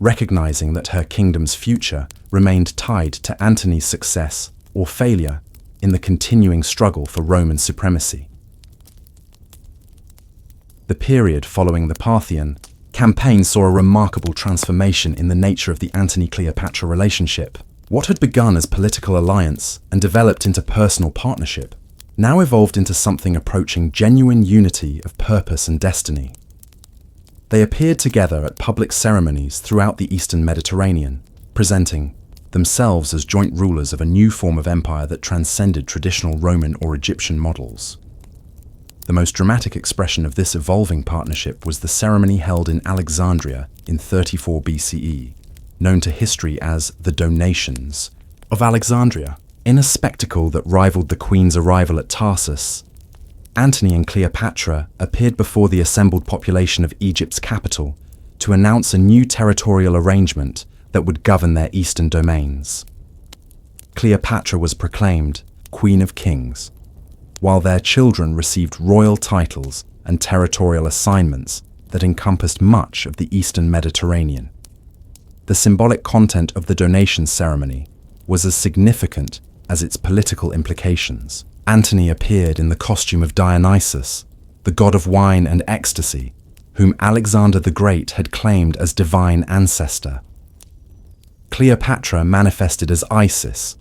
recognizing that her kingdom's future remained tied to Antony's success or failure in the continuing struggle for Roman supremacy. The period following the Parthian campaign saw a remarkable transformation in the nature of the Antony-Cleopatra relationship. What had begun as political alliance and developed into personal partnership now evolved into something approaching genuine unity of purpose and destiny. They appeared together at public ceremonies throughout the Eastern Mediterranean, presenting themselves as joint rulers of a new form of empire that transcended traditional Roman or Egyptian models. The most dramatic expression of this evolving partnership was the ceremony held in Alexandria in 34 BCE, known to history as the Donations of Alexandria. In a spectacle that rivaled the Queen's arrival at Tarsus, Antony and Cleopatra appeared before the assembled population of Egypt's capital to announce a new territorial arrangement that would govern their eastern domains. Cleopatra was proclaimed Queen of Kings, while their children received royal titles and territorial assignments that encompassed much of the Eastern Mediterranean. The symbolic content of the donation ceremony was as significant as its political implications. Antony appeared in the costume of Dionysus, the god of wine and ecstasy, whom Alexander the Great had claimed as divine ancestor. Cleopatra manifested as Isis,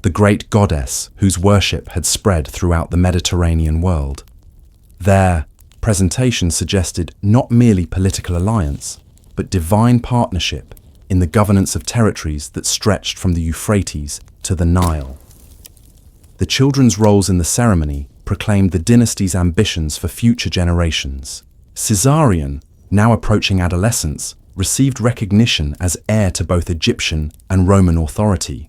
the great goddess whose worship had spread throughout the Mediterranean world. Their presentation suggested not merely political alliance, but divine partnership in the governance of territories that stretched from the Euphrates to the Nile. The children's roles in the ceremony proclaimed the dynasty's ambitions for future generations. Caesarion, now approaching adolescence, received recognition as heir to both Egyptian and Roman authority.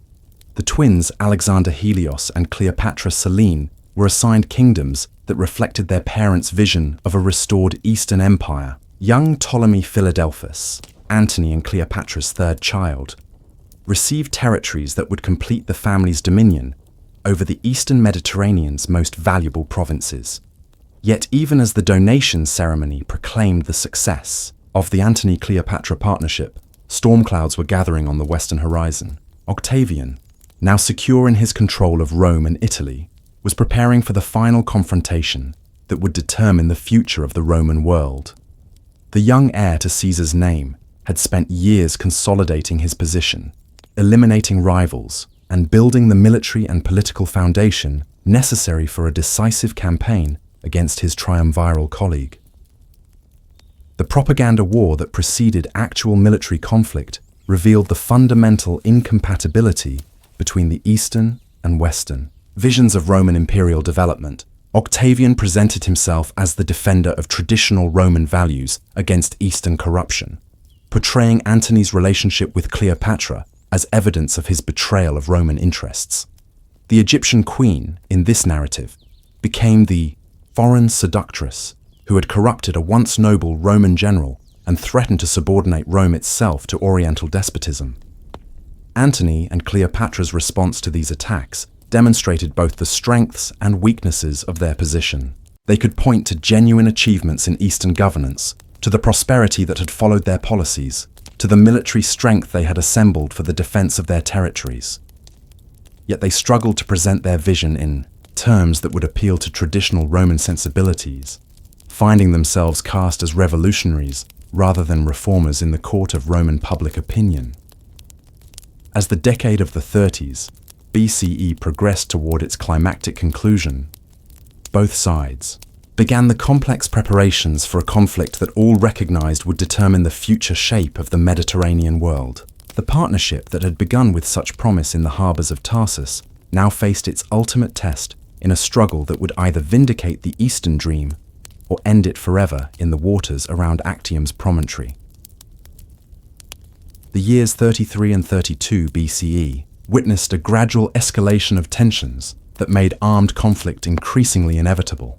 The twins Alexander Helios and Cleopatra Selene were assigned kingdoms that reflected their parents' vision of a restored Eastern Empire. Young Ptolemy Philadelphus, Antony and Cleopatra's third child, received territories that would complete the family's dominion over the Eastern Mediterranean's most valuable provinces. Yet even as the donation ceremony proclaimed the success of the Antony-Cleopatra partnership, storm clouds were gathering on the western horizon. Octavian, now secure in his control of Rome and Italy, was preparing for the final confrontation that would determine the future of the Roman world. The young heir to Caesar's name had spent years consolidating his position, eliminating rivals, and building the military and political foundation necessary for a decisive campaign against his triumviral colleague. The propaganda war that preceded actual military conflict revealed the fundamental incompatibility between the Eastern and Western visions of Roman imperial development. Octavian presented himself as the defender of traditional Roman values against Eastern corruption, portraying Antony's relationship with Cleopatra as evidence of his betrayal of Roman interests. The Egyptian queen, in this narrative, became the foreign seductress who had corrupted a once noble Roman general and threatened to subordinate Rome itself to Oriental despotism. Antony and Cleopatra's response to these attacks demonstrated both the strengths and weaknesses of their position. They could point to genuine achievements in Eastern governance, to the prosperity that had followed their policies, to the military strength they had assembled for the defense of their territories. Yet they struggled to present their vision in terms that would appeal to traditional Roman sensibilities, finding themselves cast as revolutionaries rather than reformers in the court of Roman public opinion. As the decade of the 30s, BCE progressed toward its climactic conclusion, both sides began the complex preparations for a conflict that all recognized would determine the future shape of the Mediterranean world. The partnership that had begun with such promise in the harbors of Tarsus now faced its ultimate test in a struggle that would either vindicate the Eastern dream or end it forever in the waters around Actium's promontory. The years 33 and 32 BCE witnessed a gradual escalation of tensions that made armed conflict increasingly inevitable.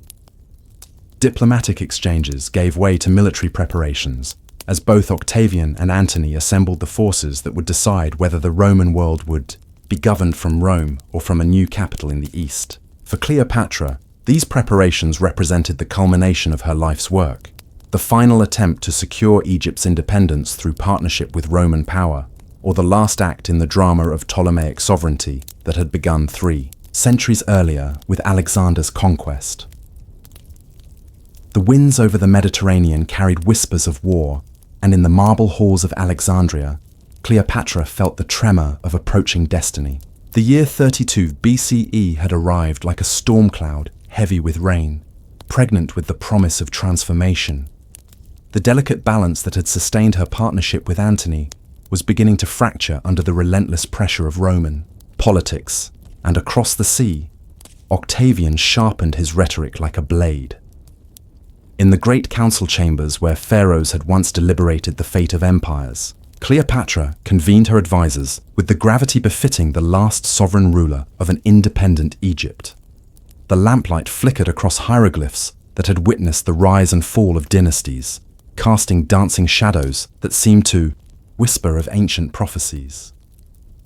Diplomatic exchanges gave way to military preparations, as both Octavian and Antony assembled the forces that would decide whether the Roman world would be governed from Rome or from a new capital in the east. For Cleopatra, these preparations represented the culmination of her life's work, the final attempt to secure Egypt's independence through partnership with Roman power, or the last act in the drama of Ptolemaic sovereignty that had begun 3 centuries earlier with Alexander's conquest. The winds over the Mediterranean carried whispers of war, and in the marble halls of Alexandria, Cleopatra felt the tremor of approaching destiny. The year 32 BCE had arrived like a storm cloud, heavy with rain, pregnant with the promise of transformation. The delicate balance that had sustained her partnership with Antony was beginning to fracture under the relentless pressure of Roman politics, and across the sea, Octavian sharpened his rhetoric like a blade. In the great council chambers where pharaohs had once deliberated the fate of empires, Cleopatra convened her advisors with the gravity befitting the last sovereign ruler of an independent Egypt. The lamplight flickered across hieroglyphs that had witnessed the rise and fall of dynasties, casting dancing shadows that seemed to whisper of ancient prophecies.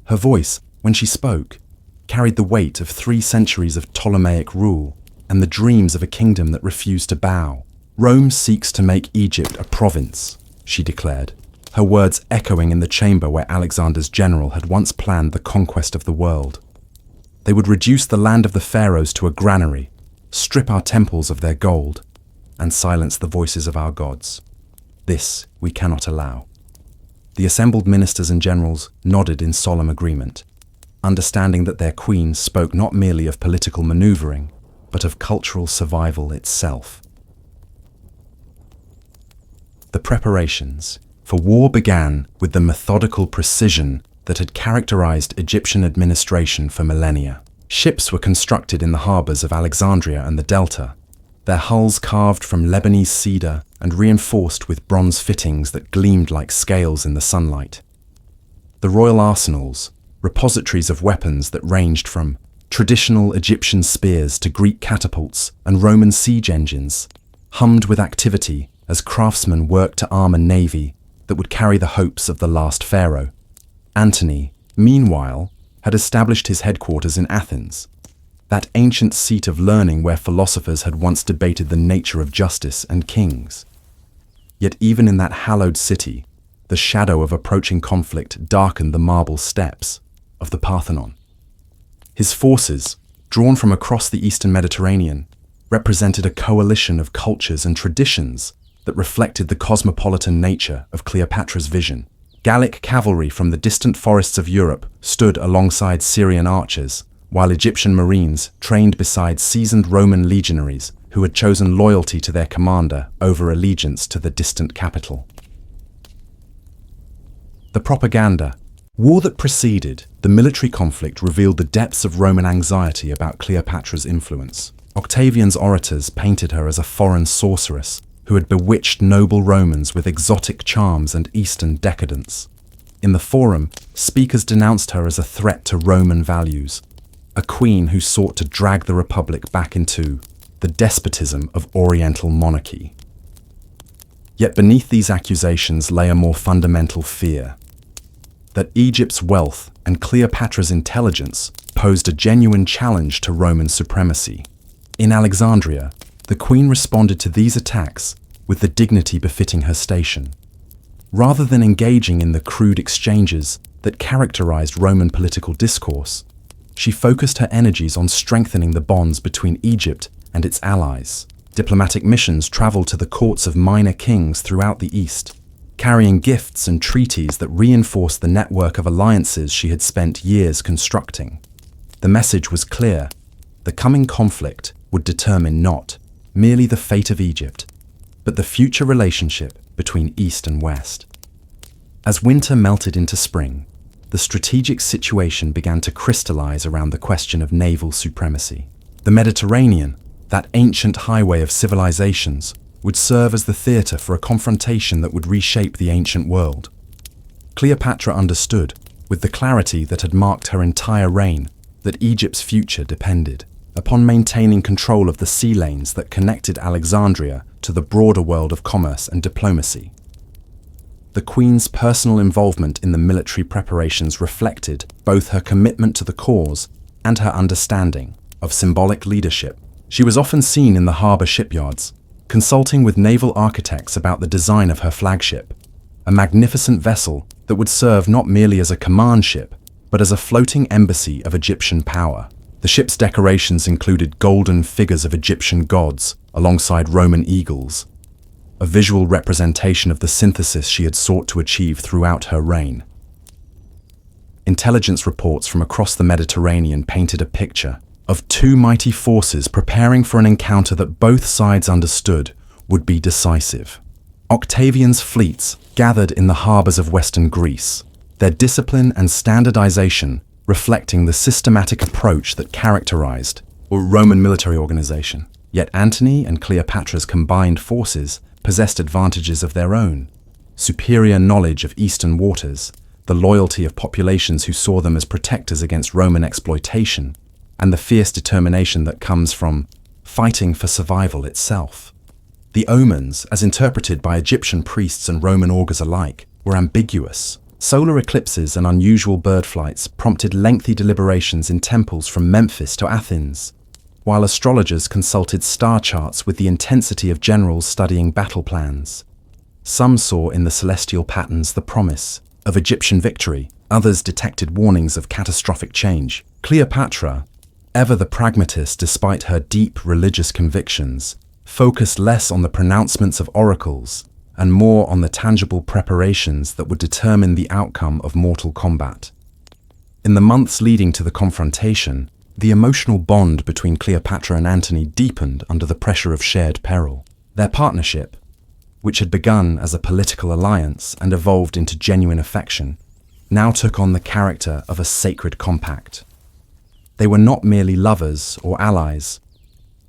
Her voice, when she spoke, carried the weight of 3 centuries of Ptolemaic rule and the dreams of a kingdom that refused to bow. "Rome seeks to make Egypt a province," she declared, her words echoing in the chamber where Alexander's general had once planned the conquest of the world. "They would reduce the land of the pharaohs to a granary, strip our temples of their gold, and silence the voices of our gods. This we cannot allow." The assembled ministers and generals nodded in solemn agreement, understanding that their queen spoke not merely of political maneuvering, but of cultural survival itself. The preparations for war began with the methodical precision that had characterized Egyptian administration for millennia. Ships were constructed in the harbors of Alexandria and the Delta, their hulls carved from Lebanese cedar and reinforced with bronze fittings that gleamed like scales in the sunlight. The royal arsenals, repositories of weapons that ranged from traditional Egyptian spears to Greek catapults and Roman siege engines, hummed with activity as craftsmen worked to arm a navy that would carry the hopes of the last pharaoh. Antony, meanwhile, had established his headquarters in Athens, that ancient seat of learning where philosophers had once debated the nature of justice and kings. Yet even in that hallowed city, the shadow of approaching conflict darkened the marble steps of the Parthenon. His forces, drawn from across the eastern Mediterranean, represented a coalition of cultures and traditions that reflected the cosmopolitan nature of Cleopatra's vision. Gallic cavalry from the distant forests of Europe stood alongside Syrian archers, while Egyptian marines trained beside seasoned Roman legionaries who had chosen loyalty to their commander over allegiance to the distant capital. The propaganda war that preceded the military conflict revealed the depths of Roman anxiety about Cleopatra's influence. Octavian's orators painted her as a foreign sorceress who had bewitched noble Romans with exotic charms and Eastern decadence. In the Forum, speakers denounced her as a threat to Roman values, a queen who sought to drag the Republic back into the despotism of Oriental monarchy. Yet beneath these accusations lay a more fundamental fear, that Egypt's wealth and Cleopatra's intelligence posed a genuine challenge to Roman supremacy. In Alexandria, the queen responded to these attacks with the dignity befitting her station. Rather than engaging in the crude exchanges that characterized Roman political discourse, she focused her energies on strengthening the bonds between Egypt and its allies. Diplomatic missions traveled to the courts of minor kings throughout the East, carrying gifts and treaties that reinforced the network of alliances she had spent years constructing. The message was clear: the coming conflict would determine not merely the fate of Egypt, but the future relationship between East and West. As winter melted into spring, the strategic situation began to crystallize around the question of naval supremacy. The Mediterranean, that ancient highway of civilizations, would serve as the theater for a confrontation that would reshape the ancient world. Cleopatra understood, with the clarity that had marked her entire reign, that Egypt's future depended upon maintaining control of the sea lanes that connected Alexandria to the broader world of commerce and diplomacy. The Queen's personal involvement in the military preparations reflected both her commitment to the cause and her understanding of symbolic leadership. She was often seen in the harbour shipyards, consulting with naval architects about the design of her flagship, a magnificent vessel that would serve not merely as a command ship, but as a floating embassy of Egyptian power. The ship's decorations included golden figures of Egyptian gods alongside Roman eagles, a visual representation of the synthesis she had sought to achieve throughout her reign. Intelligence reports from across the Mediterranean painted a picture of two mighty forces preparing for an encounter that both sides understood would be decisive. Octavian's fleets gathered in the harbours of Western Greece, their discipline and standardization reflecting the systematic approach that characterized a Roman military organization. Yet Antony and Cleopatra's combined forces possessed advantages of their own: superior knowledge of Eastern waters, the loyalty of populations who saw them as protectors against Roman exploitation, and the fierce determination that comes from fighting for survival itself. The omens, as interpreted by Egyptian priests and Roman augurs alike, were ambiguous. Solar eclipses and unusual bird flights prompted lengthy deliberations in temples from Memphis to Athens, while astrologers consulted star charts with the intensity of generals studying battle plans. Some saw in the celestial patterns the promise of Egyptian victory, others detected warnings of catastrophic change. Cleopatra, ever the pragmatist despite her deep religious convictions, focused less on the pronouncements of oracles and more on the tangible preparations that would determine the outcome of mortal combat. In the months leading to the confrontation, the emotional bond between Cleopatra and Antony deepened under the pressure of shared peril. Their partnership, which had begun as a political alliance and evolved into genuine affection, now took on the character of a sacred compact. They were not merely lovers or allies,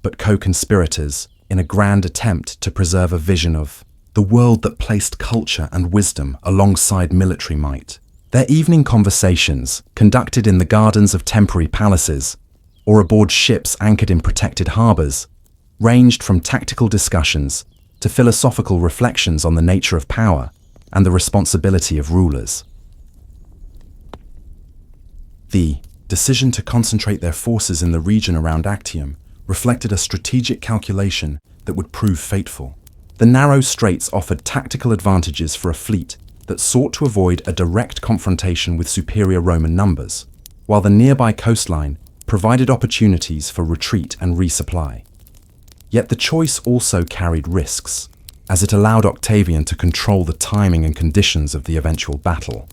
but co-conspirators in a grand attempt to preserve a vision of the world that placed culture and wisdom alongside military might. Their evening conversations, conducted in the gardens of temporary palaces or aboard ships anchored in protected harbors, ranged from tactical discussions to philosophical reflections on the nature of power and the responsibility of rulers. The decision to concentrate their forces in the region around Actium reflected a strategic calculation that would prove fateful. The narrow straits offered tactical advantages for a fleet that sought to avoid a direct confrontation with superior Roman numbers, while the nearby coastline provided opportunities for retreat and resupply. Yet the choice also carried risks, as it allowed Octavian to control the timing and conditions of the eventual battle.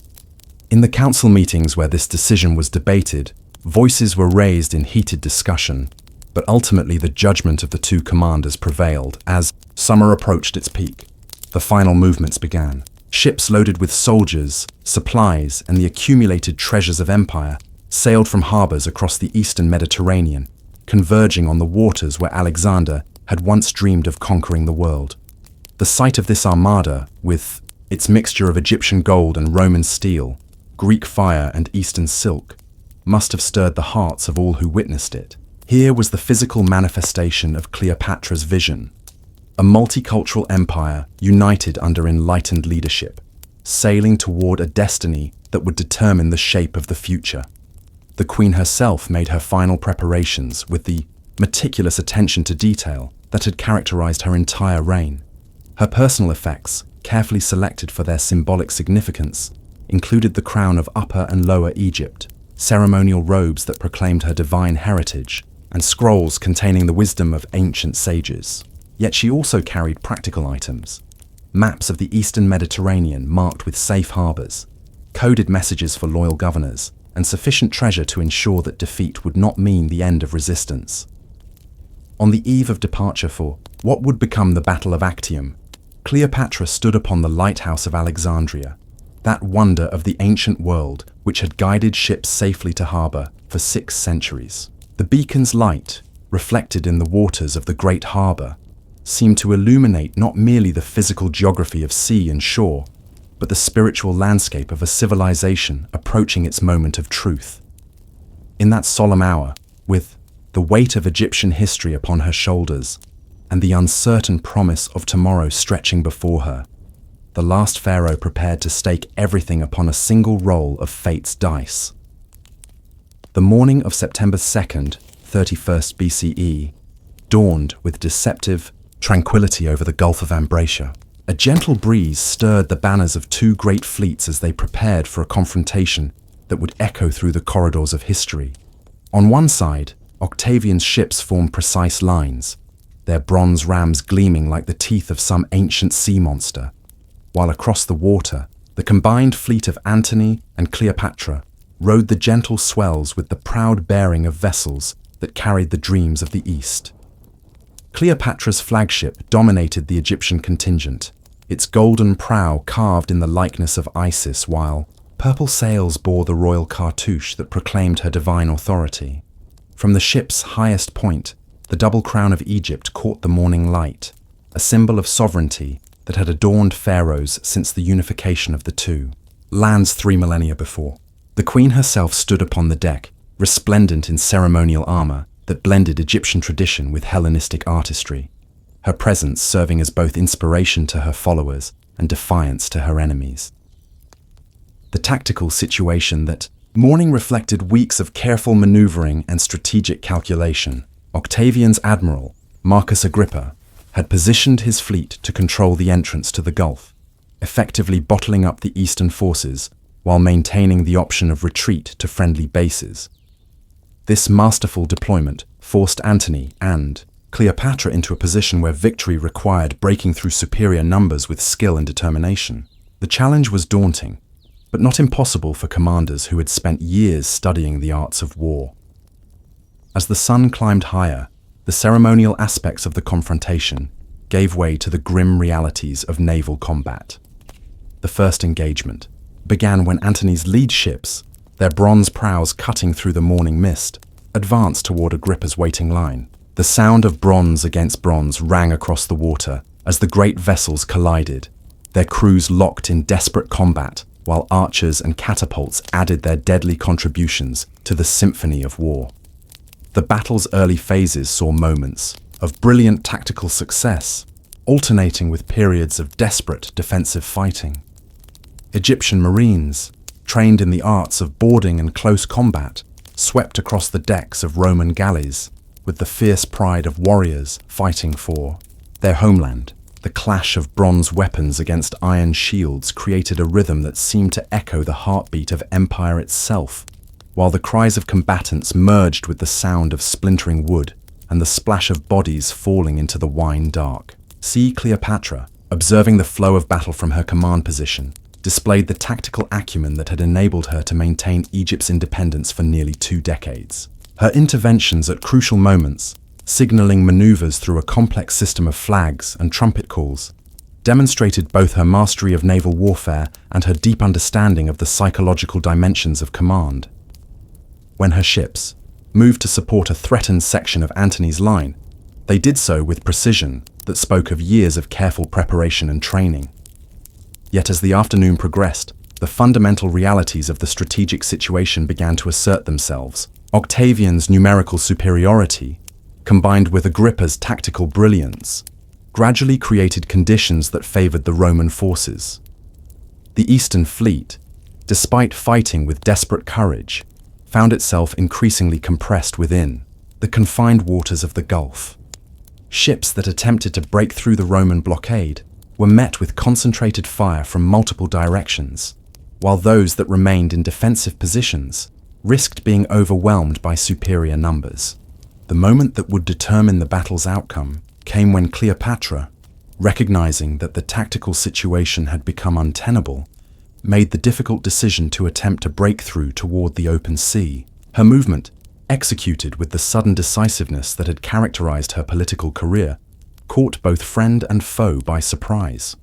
In the council meetings where this decision was debated, voices were raised in heated discussion, but ultimately the judgment of the two commanders prevailed as summer approached its peak. The final movements began. Ships loaded with soldiers, supplies, and the accumulated treasures of empire sailed from harbors across the eastern Mediterranean, converging on the waters where Alexander had once dreamed of conquering the world. The sight of this armada, with its mixture of Egyptian gold and Roman steel, Greek fire and Eastern silk, must have stirred the hearts of all who witnessed it. Here was the physical manifestation of Cleopatra's vision, a multicultural empire united under enlightened leadership, sailing toward a destiny that would determine the shape of the future. The queen herself made her final preparations with the meticulous attention to detail that had characterized her entire reign. Her personal effects, carefully selected for their symbolic significance, included the crown of Upper and Lower Egypt, ceremonial robes that proclaimed her divine heritage, and scrolls containing the wisdom of ancient sages. Yet she also carried practical items: maps of the Eastern Mediterranean marked with safe harbors, coded messages for loyal governors, and sufficient treasure to ensure that defeat would not mean the end of resistance. On the eve of departure for what would become the Battle of Actium, Cleopatra stood upon the lighthouse of Alexandria, that wonder of the ancient world which had guided ships safely to harbor for 6 centuries. The beacon's light, reflected in the waters of the great harbor, seemed to illuminate not merely the physical geography of sea and shore, but the spiritual landscape of a civilization approaching its moment of truth. In that solemn hour, with the weight of Egyptian history upon her shoulders and the uncertain promise of tomorrow stretching before her, the last pharaoh prepared to stake everything upon a single roll of fate's dice. The morning of September 2nd, 31st BCE, dawned with deceptive tranquility over the Gulf of Ambracia. A gentle breeze stirred the banners of 2 great fleets as they prepared for a confrontation that would echo through the corridors of history. On one side, Octavian's ships formed precise lines, their bronze rams gleaming like the teeth of some ancient sea monster, while across the water, the combined fleet of Antony and Cleopatra rode the gentle swells with the proud bearing of vessels that carried the dreams of the East. Cleopatra's flagship dominated the Egyptian contingent, its golden prow carved in the likeness of Isis, while purple sails bore the royal cartouche that proclaimed her divine authority. From the ship's highest point, the double crown of Egypt caught the morning light, a symbol of sovereignty that had adorned pharaohs since the unification of the two lands 3 millennia before. The queen herself stood upon the deck, resplendent in ceremonial armor that blended Egyptian tradition with Hellenistic artistry, her presence serving as both inspiration to her followers and defiance to her enemies. The tactical situation that morning reflected weeks of careful maneuvering and strategic calculation. Octavian's admiral, Marcus Agrippa, had positioned his fleet to control the entrance to the Gulf, effectively bottling up the eastern forces while maintaining the option of retreat to friendly bases. This masterful deployment forced Antony and Cleopatra into a position where victory required breaking through superior numbers with skill and determination. The challenge was daunting, but not impossible for commanders who had spent years studying the arts of war. As the sun climbed higher, the ceremonial aspects of the confrontation gave way to the grim realities of naval combat. The first engagement began when Antony's lead ships, their bronze prows cutting through the morning mist, advanced toward Agrippa's waiting line. The sound of bronze against bronze rang across the water as the great vessels collided, their crews locked in desperate combat, while archers and catapults added their deadly contributions to the symphony of war. The battle's early phases saw moments of brilliant tactical success, alternating with periods of desperate defensive fighting. Egyptian marines, trained in the arts of boarding and close combat, swept across the decks of Roman galleys with the fierce pride of warriors fighting for their homeland. The clash of bronze weapons against iron shields created a rhythm that seemed to echo the heartbeat of empire itself, while the cries of combatants merged with the sound of splintering wood and the splash of bodies falling into the wine dark. Cleopatra, observing the flow of battle from her command position, displayed the tactical acumen that had enabled her to maintain Egypt's independence for nearly 2 decades. Her interventions at crucial moments, signaling maneuvers through a complex system of flags and trumpet calls, demonstrated both her mastery of naval warfare and her deep understanding of the psychological dimensions of command. When her ships moved to support a threatened section of Antony's line, they did so with precision that spoke of years of careful preparation and training. Yet as the afternoon progressed, the fundamental realities of the strategic situation began to assert themselves. Octavian's numerical superiority, combined with Agrippa's tactical brilliance, gradually created conditions that favored the Roman forces. The Eastern Fleet, despite fighting with desperate courage, found itself increasingly compressed within the confined waters of the Gulf. Ships that attempted to break through the Roman blockade were met with concentrated fire from multiple directions, while those that remained in defensive positions risked being overwhelmed by superior numbers. The moment that would determine the battle's outcome came when Cleopatra, recognizing that the tactical situation had become untenable, made the difficult decision to attempt to break through toward the open sea. Her movement, executed with the sudden decisiveness that had characterized her political career, caught both friend and foe by surprise.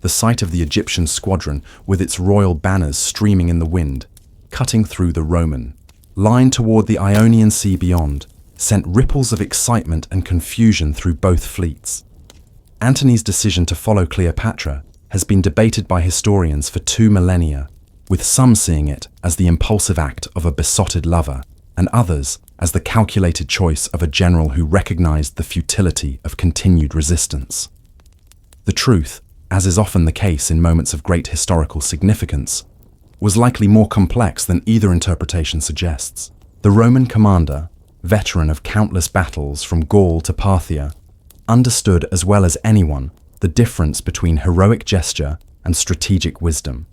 The sight of the Egyptian squadron, with its royal banners streaming in the wind, cutting through the Roman line toward the Ionian Sea beyond, sent ripples of excitement and confusion through both fleets. Antony's decision to follow Cleopatra has been debated by historians for 2 millennia, with some seeing it as the impulsive act of a besotted lover, and others as the calculated choice of a general who recognized the futility of continued resistance. The truth, as is often the case in moments of great historical significance, was likely more complex than either interpretation suggests. The Roman commander, veteran of countless battles from Gaul to Parthia, understood as well as anyone the difference between heroic gesture and strategic wisdom.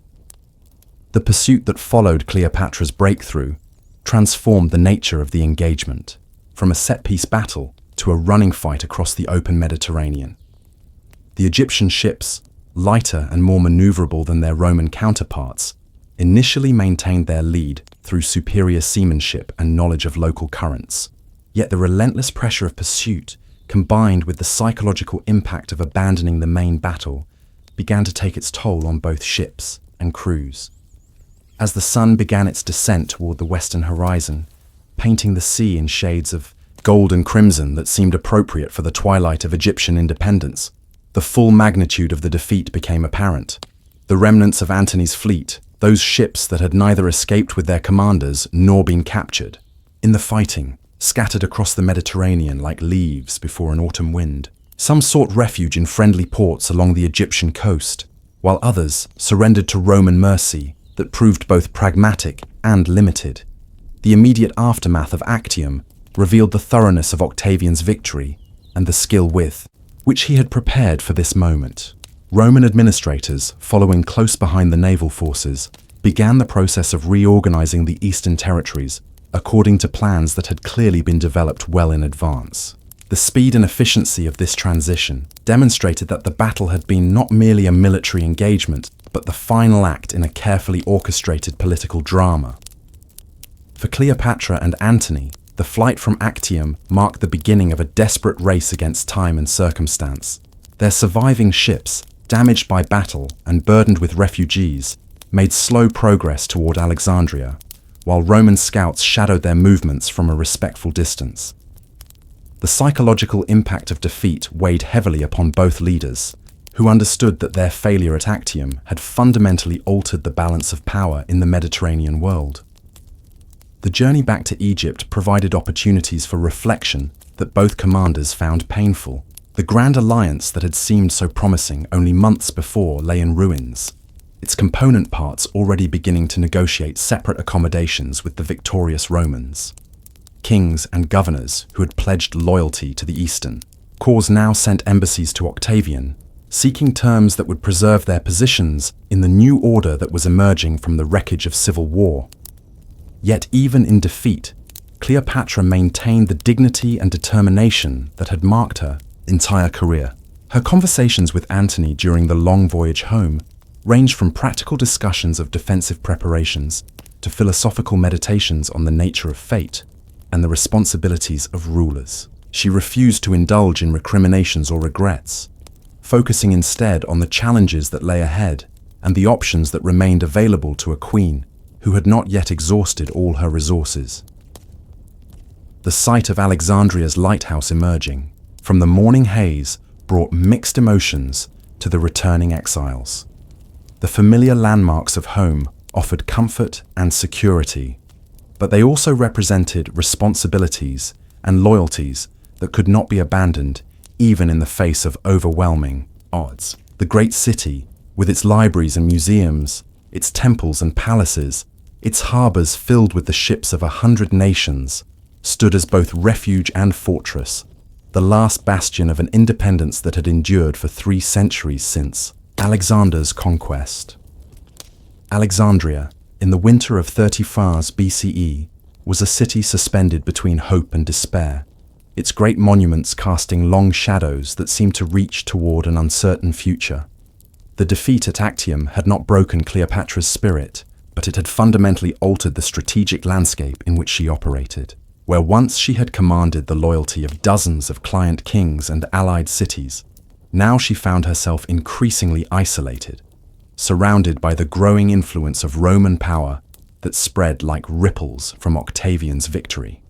The pursuit that followed Cleopatra's breakthrough transformed the nature of the engagement, from a set-piece battle to a running fight across the open Mediterranean. The Egyptian ships, lighter and more maneuverable than their Roman counterparts, initially maintained their lead through superior seamanship and knowledge of local currents. Yet the relentless pressure of pursuit, combined with the psychological impact of abandoning the main battle, began to take its toll on both ships and crews. As the sun began its descent toward the western horizon, painting the sea in shades of gold and crimson that seemed appropriate for the twilight of Egyptian independence, the full magnitude of the defeat became apparent. The remnants of Antony's fleet, those ships that had neither escaped with their commanders nor been captured, in the fighting, scattered across the Mediterranean like leaves before an autumn wind. Some sought refuge in friendly ports along the Egyptian coast, while others surrendered to Roman mercy that proved both pragmatic and limited. The immediate aftermath of Actium revealed the thoroughness of Octavian's victory and the skill with which he had prepared for this moment. Roman administrators, following close behind the naval forces, began the process of reorganizing the eastern territories according to plans that had clearly been developed well in advance. The speed and efficiency of this transition demonstrated that the battle had been not merely a military engagement, but the final act in a carefully orchestrated political drama. For Cleopatra and Antony, the flight from Actium marked the beginning of a desperate race against time and circumstance. Their surviving ships, damaged by battle and burdened with refugees, made slow progress toward Alexandria, while Roman scouts shadowed their movements from a respectful distance. The psychological impact of defeat weighed heavily upon both leaders, who understood that their failure at Actium had fundamentally altered the balance of power in the Mediterranean world. The journey back to Egypt provided opportunities for reflection that both commanders found painful. The grand alliance that had seemed so promising only months before lay in ruins, its component parts already beginning to negotiate separate accommodations with the victorious Romans. Kings and governors who had pledged loyalty to the Eastern cause now sent embassies to Octavian, seeking terms that would preserve their positions in the new order that was emerging from the wreckage of civil war. Yet even in defeat, Cleopatra maintained the dignity and determination that had marked her entire career. Her conversations with Antony during the long voyage home ranged from practical discussions of defensive preparations to philosophical meditations on the nature of fate and the responsibilities of rulers. She refused to indulge in recriminations or regrets, focusing instead on the challenges that lay ahead and the options that remained available to a queen who had not yet exhausted all her resources. The sight of Alexandria's lighthouse emerging from the morning haze brought mixed emotions to the returning exiles. The familiar landmarks of home offered comfort and security, but they also represented responsibilities and loyalties that could not be abandoned even in the face of overwhelming odds. The great city, with its libraries and museums, its temples and palaces, its harbors filled with the ships of 100 nations, stood as both refuge and fortress, the last bastion of an independence that had endured for 3 centuries since Alexander's conquest. Alexandria, in the winter of 35 BCE, was a city suspended between hope and despair, its great monuments casting long shadows that seemed to reach toward an uncertain future. The defeat at Actium had not broken Cleopatra's spirit, but it had fundamentally altered the strategic landscape in which she operated. Where once she had commanded the loyalty of dozens of client kings and allied cities, now she found herself increasingly isolated, surrounded by the growing influence of Roman power that spread like ripples from Octavian's victory.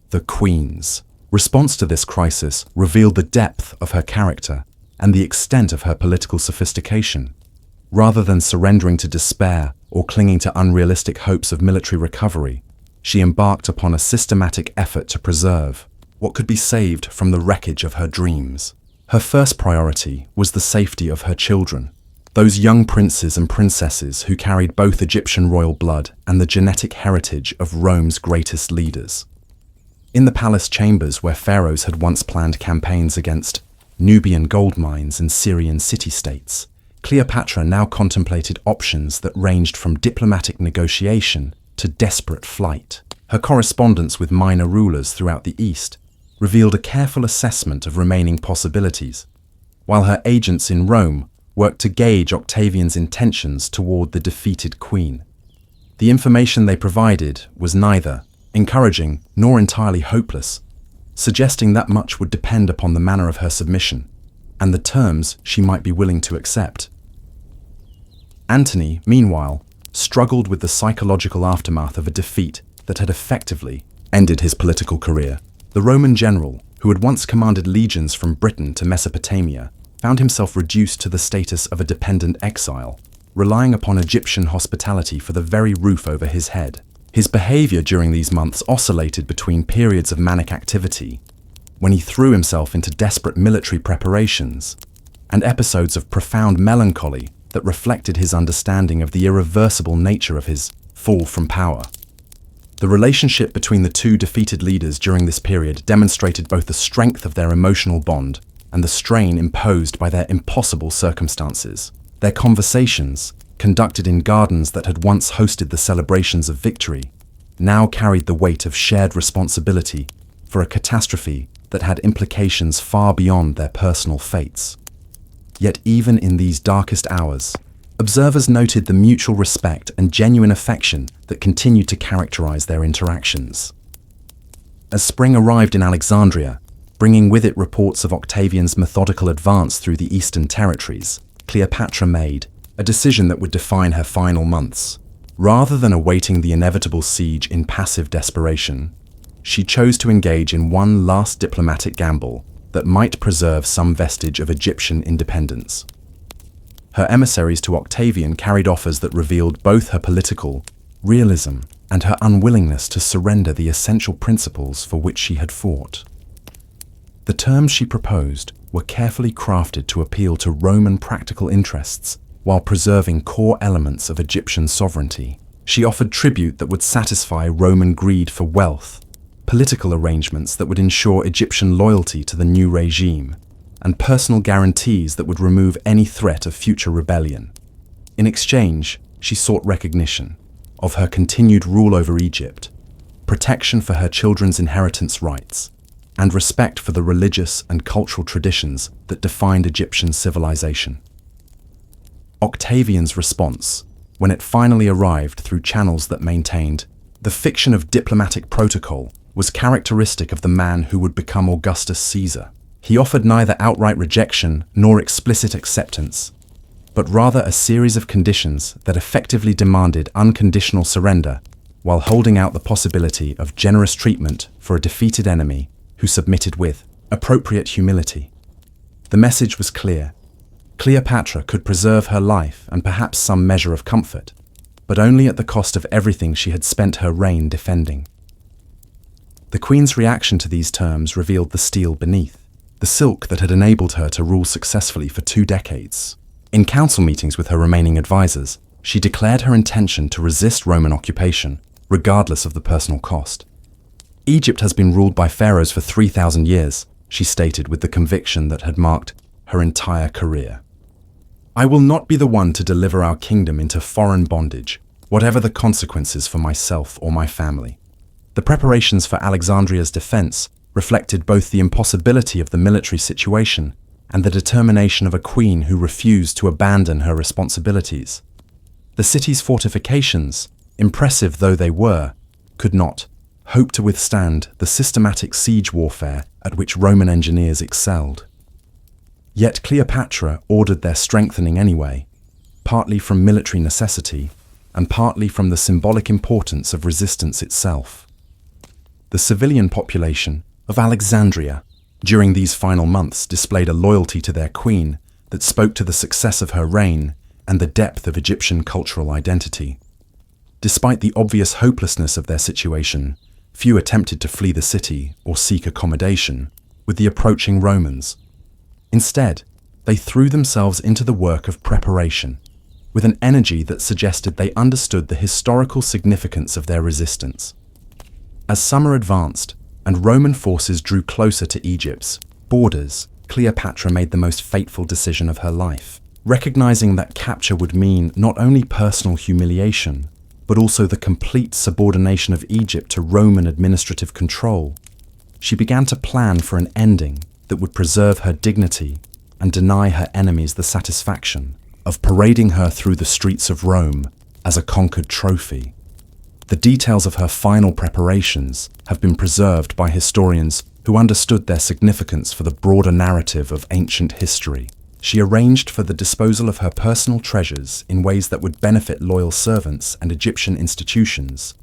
The Queen's response to this crisis revealed the depth of her character and the extent of her political sophistication. Rather than surrendering to despair or clinging to unrealistic hopes of military recovery, she embarked upon a systematic effort to preserve what could be saved from the wreckage of her dreams. Her first priority was the safety of her children, those young princes and princesses who carried both Egyptian royal blood and the genetic heritage of Rome's greatest leaders. In the palace chambers where pharaohs had once planned campaigns against Nubian gold mines and Syrian city-states, Cleopatra now contemplated options that ranged from diplomatic negotiation to desperate flight. Her correspondence with minor rulers throughout the East revealed a careful assessment of remaining possibilities, while her agents in Rome worked to gauge Octavian's intentions toward the defeated queen. The information they provided was neither encouraging nor entirely hopeless, suggesting that much would depend upon the manner of her submission and the terms she might be willing to accept. Antony, meanwhile, struggled with the psychological aftermath of a defeat that had effectively ended his political career. The Roman general, who had once commanded legions from Britain to Mesopotamia, found himself reduced to the status of a dependent exile, relying upon Egyptian hospitality for the very roof over his head. His behavior during these months oscillated between periods of manic activity, when he threw himself into desperate military preparations, and episodes of profound melancholy that reflected his understanding of the irreversible nature of his fall from power. The relationship between the two defeated leaders during this period demonstrated both the strength of their emotional bond and the strain imposed by their impossible circumstances. Their conversations, conducted in gardens that had once hosted the celebrations of victory, now carried the weight of shared responsibility for a catastrophe that had implications far beyond their personal fates. Yet even in these darkest hours, observers noted the mutual respect and genuine affection that continued to characterize their interactions. As spring arrived in Alexandria, bringing with it reports of Octavian's methodical advance through the eastern territories, Cleopatra made a decision that would define her final months. Rather than awaiting the inevitable siege in passive desperation, she chose to engage in one last diplomatic gamble that might preserve some vestige of Egyptian independence. Her emissaries to Octavian carried offers that revealed both her political realism and her unwillingness to surrender the essential principles for which she had fought. The terms she proposed were carefully crafted to appeal to Roman practical interests while preserving core elements of Egyptian sovereignty. She offered tribute that would satisfy Roman greed for wealth, political arrangements that would ensure Egyptian loyalty to the new regime, and personal guarantees that would remove any threat of future rebellion. In exchange, she sought recognition of her continued rule over Egypt, protection for her children's inheritance rights, and respect for the religious and cultural traditions that defined Egyptian civilization. Octavian's response, when it finally arrived through channels that maintained the fiction of diplomatic protocol, was characteristic of the man who would become Augustus Caesar. He offered neither outright rejection nor explicit acceptance, but rather a series of conditions that effectively demanded unconditional surrender while holding out the possibility of generous treatment for a defeated enemy who submitted with appropriate humility. The message was clear. Cleopatra could preserve her life and perhaps some measure of comfort, but only at the cost of everything she had spent her reign defending. The Queen's reaction to these terms revealed the steel beneath, the silk that had enabled her to rule successfully for 2 decades. In council meetings with her remaining advisors, she declared her intention to resist Roman occupation, regardless of the personal cost. Egypt has been ruled by pharaohs for 3,000 years, she stated with the conviction that had marked her entire career. I will not be the one to deliver our kingdom into foreign bondage, whatever the consequences for myself or my family. The preparations for Alexandria's defense reflected both the impossibility of the military situation and the determination of a queen who refused to abandon her responsibilities. The city's fortifications, impressive though they were, could not hope to withstand the systematic siege warfare at which Roman engineers excelled. Yet Cleopatra ordered their strengthening anyway, partly from military necessity and partly from the symbolic importance of resistance itself. The civilian population of Alexandria during these final months displayed a loyalty to their queen that spoke to the success of her reign and the depth of Egyptian cultural identity. Despite the obvious hopelessness of their situation, few attempted to flee the city or seek accommodation with the approaching Romans. Instead, they threw themselves into the work of preparation, with an energy that suggested they understood the historical significance of their resistance. As summer advanced and Roman forces drew closer to Egypt's borders, Cleopatra made the most fateful decision of her life, recognizing that capture would mean not only personal humiliation, but also the complete subordination of Egypt to Roman administrative control. She began to plan for an ending that would preserve her dignity and deny her enemies the satisfaction of parading her through the streets of Rome as a conquered trophy. The details of her final preparations have been preserved by historians who understood their significance for the broader narrative of ancient history. She arranged for the disposal of her personal treasures in ways that would benefit loyal servants and Egyptian institutions,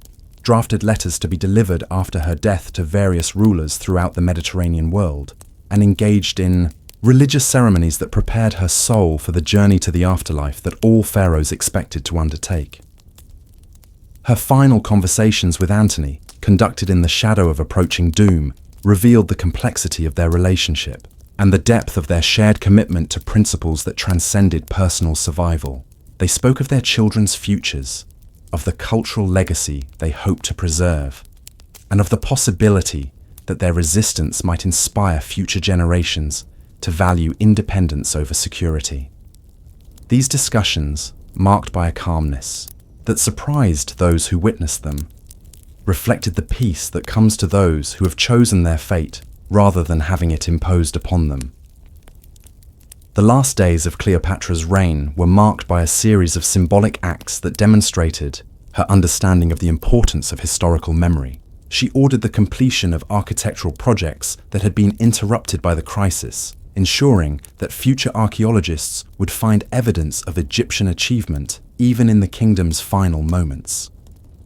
drafted letters to be delivered after her death to various rulers throughout the Mediterranean world, and engaged in religious ceremonies that prepared her soul for the journey to the afterlife that all pharaohs expected to undertake. Her final conversations with Antony, conducted in the shadow of approaching doom, revealed the complexity of their relationship and the depth of their shared commitment to principles that transcended personal survival. They spoke of their children's futures, of the cultural legacy they hoped to preserve, and of the possibility that their resistance might inspire future generations to value independence over security. These discussions, marked by a calmness that surprised those who witnessed them, reflected the peace that comes to those who have chosen their fate rather than having it imposed upon them. The last days of Cleopatra's reign were marked by a series of symbolic acts that demonstrated her understanding of the importance of historical memory. She ordered the completion of architectural projects that had been interrupted by the crisis, ensuring that future archaeologists would find evidence of Egyptian achievement even in the kingdom's final moments.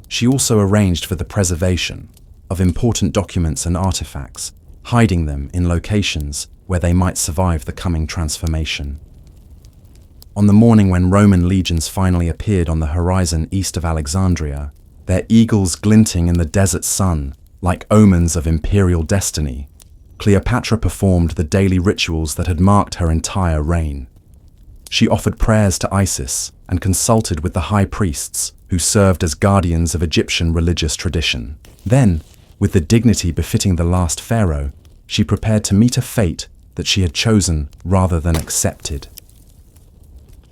She also arranged for the preservation of important documents and artifacts, hiding them in locations where they might survive the coming transformation. On the morning when Roman legions finally appeared on the horizon east of Alexandria, their eagles glinting in the desert sun like omens of imperial destiny, Cleopatra performed the daily rituals that had marked her entire reign. She offered prayers to Isis and consulted with the high priests who served as guardians of Egyptian religious tradition. Then, with the dignity befitting the last pharaoh, she prepared to meet a fate that she had chosen rather than accepted.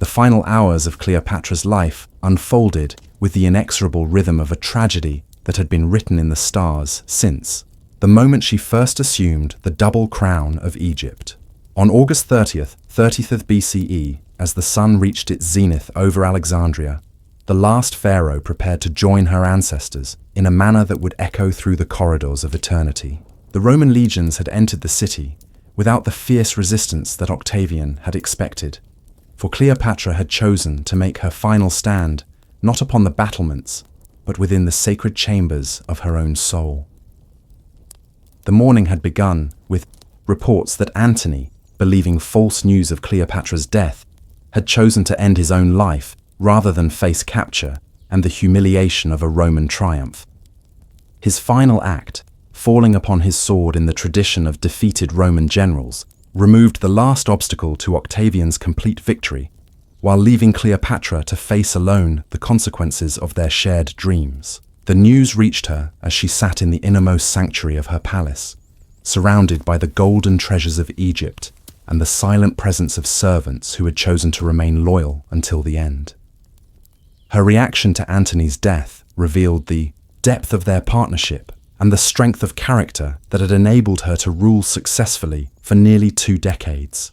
The final hours of Cleopatra's life unfolded with the inexorable rhythm of a tragedy that had been written in the stars since the moment she first assumed the double crown of Egypt. On August 30th, 30th BCE, as the sun reached its zenith over Alexandria, the last pharaoh prepared to join her ancestors in a manner that would echo through the corridors of eternity. The Roman legions had entered the city without the fierce resistance that Octavian had expected, for Cleopatra had chosen to make her final stand not upon the battlements, but within the sacred chambers of her own soul. The morning had begun with reports that Antony, believing false news of Cleopatra's death, had chosen to end his own life rather than face capture and the humiliation of a Roman triumph. His final act, falling upon his sword in the tradition of defeated Roman generals, removed the last obstacle to Octavian's complete victory, while leaving Cleopatra to face alone the consequences of their shared dreams. The news reached her as she sat in the innermost sanctuary of her palace, surrounded by the golden treasures of Egypt and the silent presence of servants who had chosen to remain loyal until the end. Her reaction to Antony's death revealed the depth of their partnership and the strength of character that had enabled her to rule successfully for nearly 2 decades.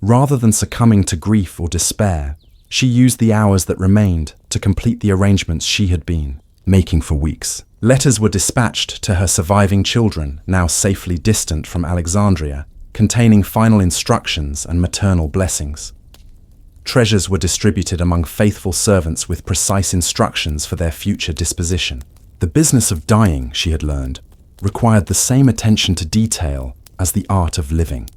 Rather than succumbing to grief or despair, she used the hours that remained to complete the arrangements she had been making for weeks. Letters were dispatched to her surviving children, now safely distant from Alexandria, containing final instructions and maternal blessings. Treasures were distributed among faithful servants with precise instructions for their future disposition. The business of dying, she had learned, required the same attention to detail as the art of living.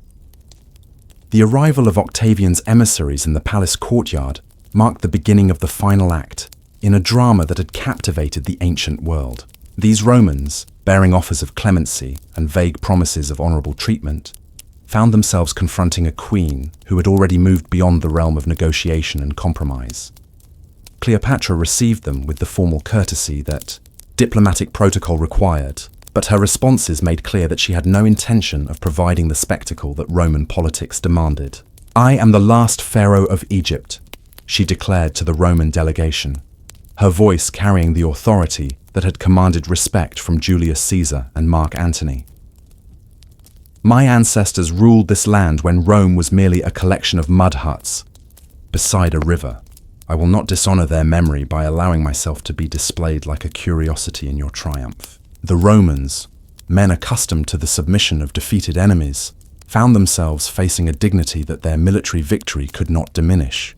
The arrival of Octavian's emissaries in the palace courtyard marked the beginning of the final act in a drama that had captivated the ancient world. These Romans, bearing offers of clemency and vague promises of honorable treatment, found themselves confronting a queen who had already moved beyond the realm of negotiation and compromise. Cleopatra received them with the formal courtesy that diplomatic protocol required, but her responses made clear that she had no intention of providing the spectacle that Roman politics demanded. "I am the last pharaoh of Egypt," she declared to the Roman delegation, her voice carrying the authority that had commanded respect from Julius Caesar and Mark Antony. "My ancestors ruled this land when Rome was merely a collection of mud huts beside a river. I will not dishonor their memory by allowing myself to be displayed like a curiosity in your triumph." The Romans, men accustomed to the submission of defeated enemies, found themselves facing a dignity that their military victory could not diminish.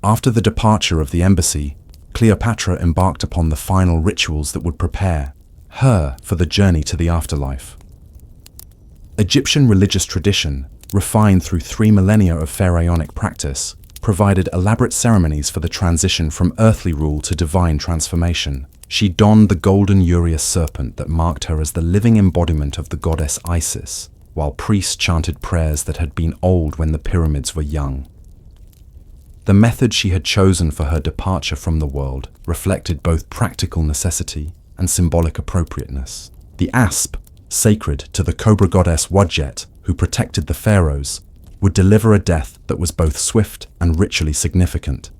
After the departure of the embassy, Cleopatra embarked upon the final rituals that would prepare her for the journey to the afterlife. Egyptian religious tradition, refined through 3 millennia of pharaonic practice, provided elaborate ceremonies for the transition from earthly rule to divine transformation. She donned the golden uraeus serpent that marked her as the living embodiment of the goddess Isis, while priests chanted prayers that had been old when the pyramids were young. The method she had chosen for her departure from the world reflected both practical necessity and symbolic appropriateness. The asp, sacred to the cobra goddess Wadjet, who protected the pharaohs, would deliver a death that was both swift and ritually significant.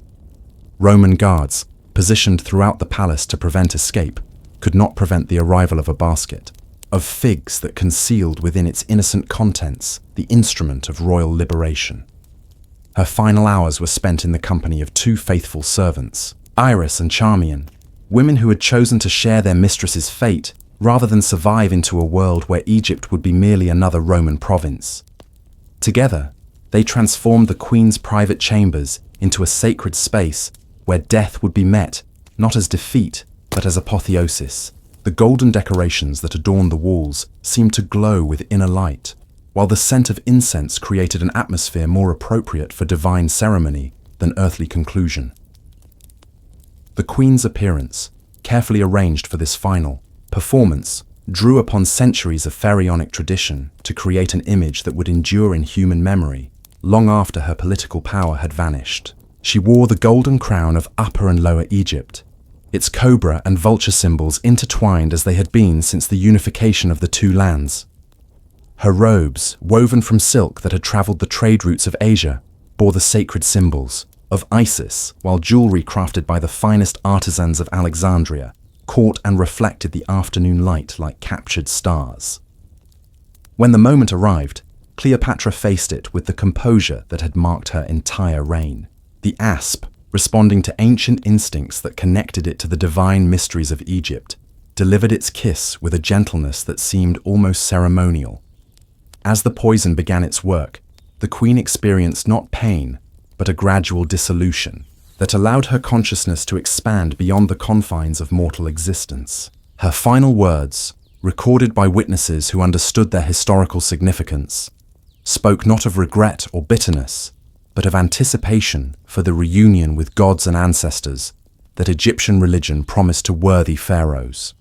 Roman guards, positioned throughout the palace to prevent escape, could not prevent the arrival of a basket of figs that concealed within its innocent contents the instrument of royal liberation. Her final hours were spent in the company of two faithful servants, Iris and Charmian, women who had chosen to share their mistress's fate rather than survive into a world where Egypt would be merely another Roman province. Together, they transformed the queen's private chambers into a sacred space where death would be met not as defeat but as apotheosis. The golden decorations that adorned the walls seemed to glow with inner light, while the scent of incense created an atmosphere more appropriate for divine ceremony than earthly conclusion. The queen's appearance, carefully arranged for this final performance, drew upon centuries of pharaonic tradition to create an image that would endure in human memory long after her political power had vanished. She wore the golden crown of Upper and Lower Egypt, its cobra and vulture symbols intertwined as they had been since the unification of the two lands. Her robes, woven from silk that had traveled the trade routes of Asia, bore the sacred symbols of Isis, while jewelry crafted by the finest artisans of Alexandria caught and reflected the afternoon light like captured stars. When the moment arrived, Cleopatra faced it with the composure that had marked her entire reign. The asp, responding to ancient instincts that connected it to the divine mysteries of Egypt, delivered its kiss with a gentleness that seemed almost ceremonial. As the poison began its work, the queen experienced not pain, but a gradual dissolution that allowed her consciousness to expand beyond the confines of mortal existence. Her final words, recorded by witnesses who understood their historical significance, spoke not of regret or bitterness, but of anticipation for the reunion with gods and ancestors that Egyptian religion promised to worthy pharaohs.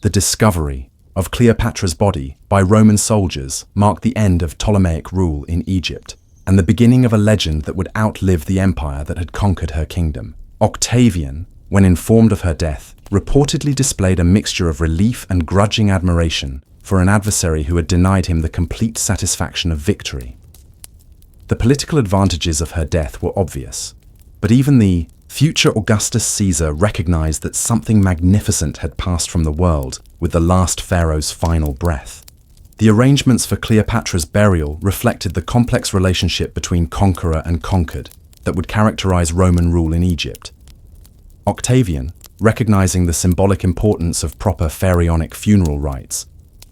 The discovery of Cleopatra's body by Roman soldiers marked the end of Ptolemaic rule in Egypt and the beginning of a legend that would outlive the empire that had conquered her kingdom. Octavian, when informed of her death, reportedly displayed a mixture of relief and grudging admiration for an adversary who had denied him the complete satisfaction of victory. The political advantages of her death were obvious, but even the future Augustus Caesar recognized that something magnificent had passed from the world with the last pharaoh's final breath. The arrangements for Cleopatra's burial reflected the complex relationship between conqueror and conquered that would characterize Roman rule in Egypt. Octavian, recognizing the symbolic importance of proper pharaonic funeral rites,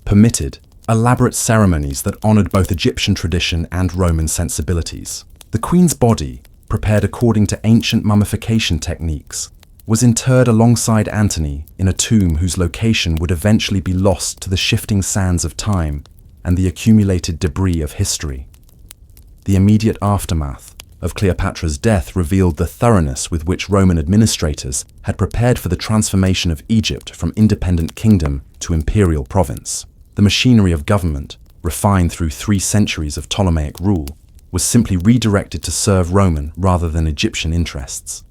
permitted elaborate ceremonies that honored both Egyptian tradition and Roman sensibilities. The queen's body, prepared according to ancient mummification techniques, was interred alongside Antony in a tomb whose location would eventually be lost to the shifting sands of time and the accumulated debris of history. The immediate aftermath of Cleopatra's death revealed the thoroughness with which Roman administrators had prepared for the transformation of Egypt from independent kingdom to imperial province. The machinery of government, refined through 3 centuries of Ptolemaic rule, was simply redirected to serve Roman rather than Egyptian interests.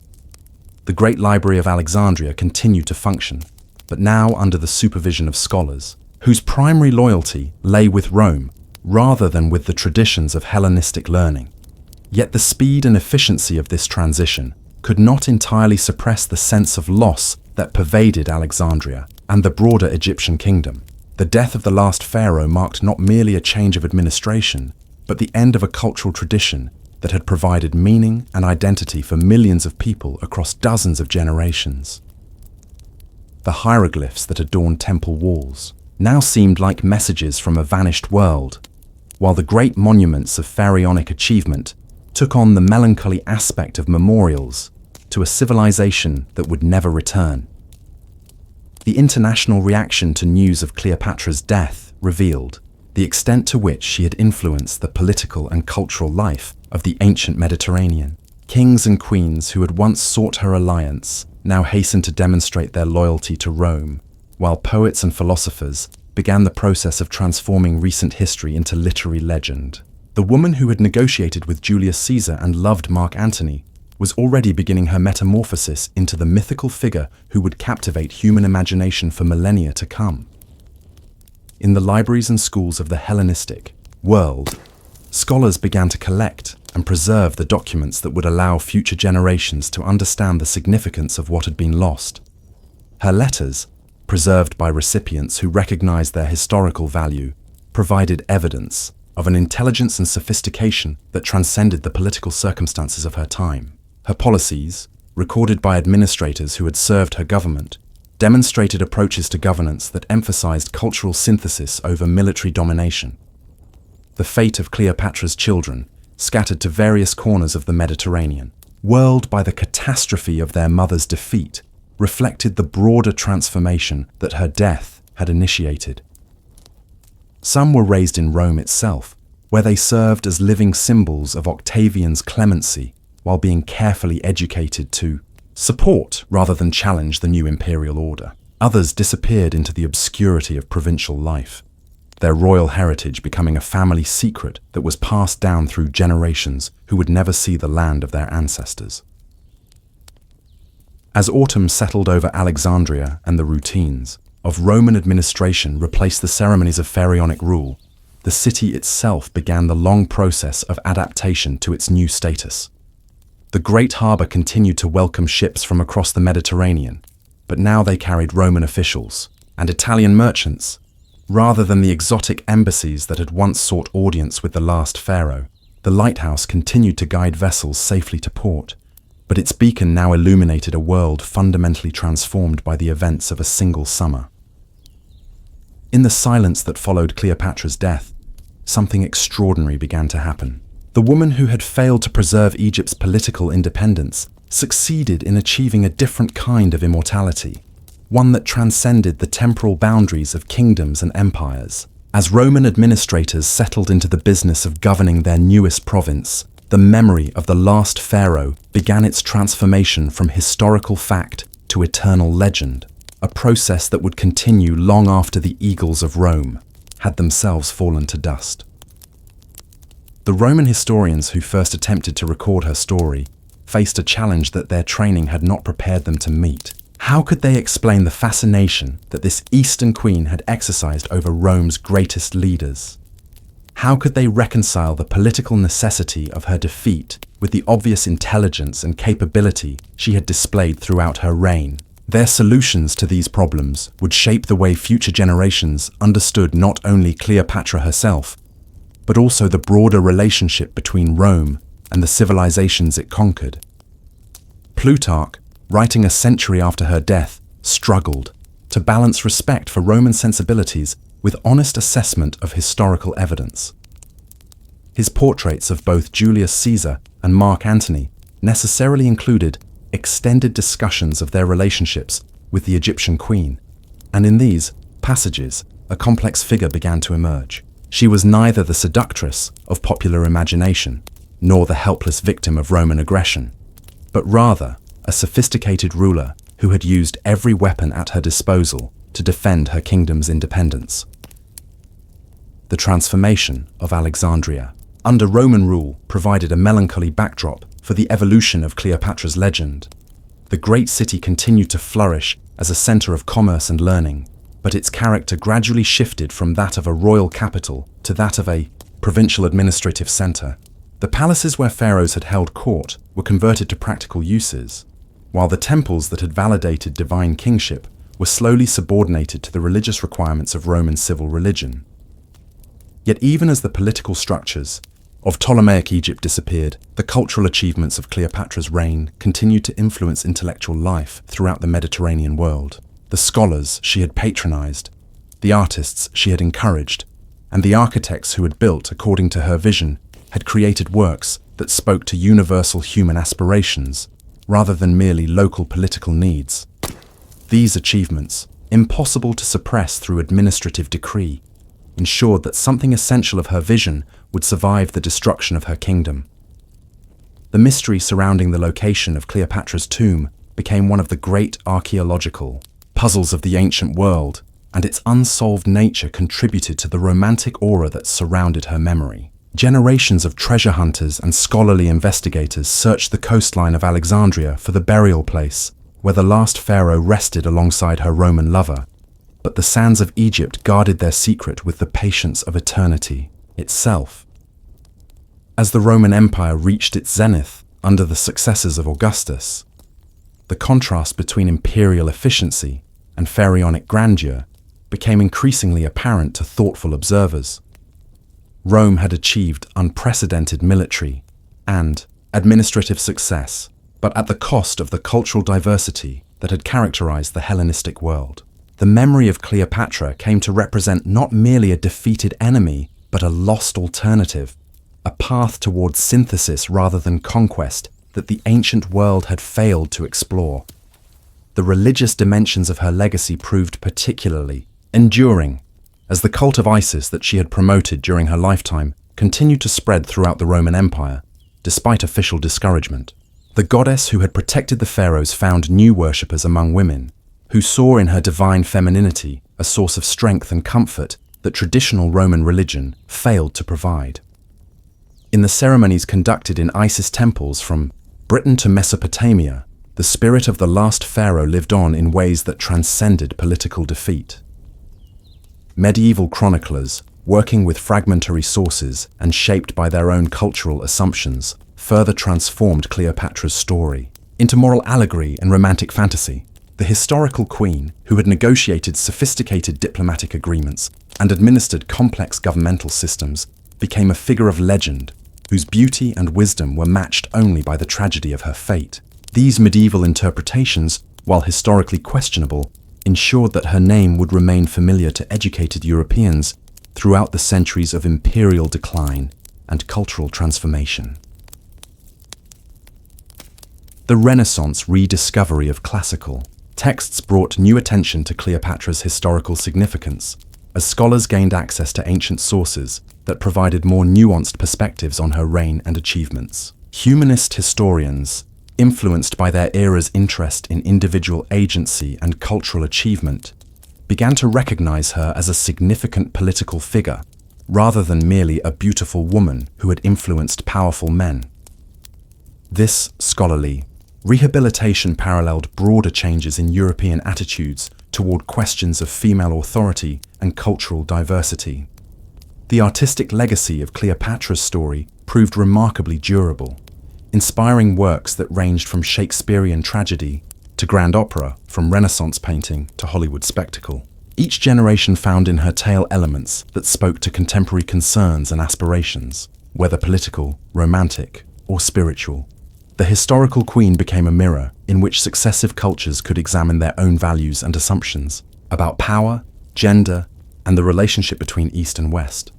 The Great Library of Alexandria continued to function, but now under the supervision of scholars, whose primary loyalty lay with Rome rather than with the traditions of Hellenistic learning. Yet the speed and efficiency of this transition could not entirely suppress the sense of loss that pervaded Alexandria and the broader Egyptian kingdom. The death of the last pharaoh marked not merely a change of administration, but the end of a cultural tradition that had provided meaning and identity for millions of people across dozens of generations. The hieroglyphs that adorned temple walls now seemed like messages from a vanished world, while the great monuments of pharaonic achievement took on the melancholy aspect of memorials to a civilization that would never return. The international reaction to news of Cleopatra's death revealed the extent to which she had influenced the political and cultural life of the ancient Mediterranean. Kings and queens who had once sought her alliance now hastened to demonstrate their loyalty to Rome, while poets and philosophers began the process of transforming recent history into literary legend. The woman who had negotiated with Julius Caesar and loved Mark Antony was already beginning her metamorphosis into the mythical figure who would captivate human imagination for millennia to come. In the libraries and schools of the Hellenistic world, scholars began to collect and preserve the documents that would allow future generations to understand the significance of what had been lost. Her letters, preserved by recipients who recognized their historical value, provided evidence of an intelligence and sophistication that transcended the political circumstances of her time. Her policies, recorded by administrators who had served her government, demonstrated approaches to governance that emphasized cultural synthesis over military domination. The fate of Cleopatra's children, scattered to various corners of the Mediterranean, whirled by the catastrophe of their mother's defeat, reflected the broader transformation that her death had initiated. Some were raised in Rome itself, where they served as living symbols of Octavian's clemency while being carefully educated to support rather than challenge the new imperial order. Others disappeared into the obscurity of provincial life, their royal heritage becoming a family secret that was passed down through generations who would never see the land of their ancestors. As autumn settled over Alexandria and the routines of Roman administration replaced the ceremonies of pharaonic rule, the city itself began the long process of adaptation to its new status. The great harbour continued to welcome ships from across the Mediterranean, but now they carried Roman officials and Italian merchants, rather than the exotic embassies that had once sought audience with the last pharaoh. The lighthouse continued to guide vessels safely to port, but its beacon now illuminated a world fundamentally transformed by the events of a single summer. In the silence that followed Cleopatra's death, something extraordinary began to happen. The woman who had failed to preserve Egypt's political independence succeeded in achieving a different kind of immortality, one that transcended the temporal boundaries of kingdoms and empires. As Roman administrators settled into the business of governing their newest province, the memory of the last pharaoh began its transformation from historical fact to eternal legend, a process that would continue long after the eagles of Rome had themselves fallen to dust. The Roman historians who first attempted to record her story faced a challenge that their training had not prepared them to meet. How could they explain the fascination that this Eastern queen had exercised over Rome's greatest leaders? How could they reconcile the political necessity of her defeat with the obvious intelligence and capability she had displayed throughout her reign? Their solutions to these problems would shape the way future generations understood not only Cleopatra herself, but also the broader relationship between Rome and the civilizations it conquered. Plutarch, writing a century after her death, struggled to balance respect for Roman sensibilities with honest assessment of historical evidence. His portraits of both Julius Caesar and Mark Antony necessarily included extended discussions of their relationships with the Egyptian queen, and in these passages, a complex figure began to emerge. She was neither the seductress of popular imagination, nor the helpless victim of Roman aggression, but rather a sophisticated ruler who had used every weapon at her disposal to defend her kingdom's independence. The transformation of Alexandria under Roman rule provided a melancholy backdrop for the evolution of Cleopatra's legend. The great city continued to flourish as a center of commerce and learning, but its character gradually shifted from that of a royal capital to that of a provincial administrative center. The palaces where pharaohs had held court were converted to practical uses, while the temples that had validated divine kingship were slowly subordinated to the religious requirements of Roman civil religion. Yet even as the political structures of Ptolemaic Egypt disappeared, the cultural achievements of Cleopatra's reign continued to influence intellectual life throughout the Mediterranean world. The scholars she had patronized, the artists she had encouraged, and the architects who had built according to her vision had created works that spoke to universal human aspirations rather than merely local political needs. These achievements, impossible to suppress through administrative decree, ensured that something essential of her vision would survive the destruction of her kingdom. The mystery surrounding the location of Cleopatra's tomb became one of the great archaeological puzzles of the ancient world, and its unsolved nature contributed to the romantic aura that surrounded her memory. Generations of treasure hunters and scholarly investigators searched the coastline of Alexandria for the burial place where the last pharaoh rested alongside her Roman lover. But the sands of Egypt guarded their secret with the patience of eternity itself. As the Roman Empire reached its zenith under the successors of Augustus, the contrast between imperial efficiency and pharaonic grandeur became increasingly apparent to thoughtful observers. Rome had achieved unprecedented military and administrative success, but at the cost of the cultural diversity that had characterized the Hellenistic world. The memory of Cleopatra came to represent not merely a defeated enemy, but a lost alternative, a path towards synthesis rather than conquest that the ancient world had failed to explore. The religious dimensions of her legacy proved particularly enduring, as the cult of Isis that she had promoted during her lifetime continued to spread throughout the Roman Empire, despite official discouragement. The goddess who had protected the pharaohs found new worshippers among women, who saw in her divine femininity a source of strength and comfort that traditional Roman religion failed to provide. In the ceremonies conducted in Isis temples from Britain to Mesopotamia, the spirit of the last pharaoh lived on in ways that transcended political defeat. Medieval chroniclers, working with fragmentary sources and shaped by their own cultural assumptions, further transformed Cleopatra's story into moral allegory and romantic fantasy. The historical queen, who had negotiated sophisticated diplomatic agreements and administered complex governmental systems, became a figure of legend whose beauty and wisdom were matched only by the tragedy of her fate. These medieval interpretations, while historically questionable, ensured that her name would remain familiar to educated Europeans throughout the centuries of imperial decline and cultural transformation. The Renaissance rediscovery of classical texts brought new attention to Cleopatra's historical significance, as scholars gained access to ancient sources that provided more nuanced perspectives on her reign and achievements. Humanist historians, influenced by their era's interest in individual agency and cultural achievement, began to recognize her as a significant political figure, rather than merely a beautiful woman who had influenced powerful men. This scholarly rehabilitation paralleled broader changes in European attitudes toward questions of female authority and cultural diversity. The artistic legacy of Cleopatra's story proved remarkably durable, inspiring works that ranged from Shakespearean tragedy to grand opera, from Renaissance painting to Hollywood spectacle. Each generation found in her tale elements that spoke to contemporary concerns and aspirations, whether political, romantic, or spiritual. The historical queen became a mirror in which successive cultures could examine their own values and assumptions about power, gender, and the relationship between East and West.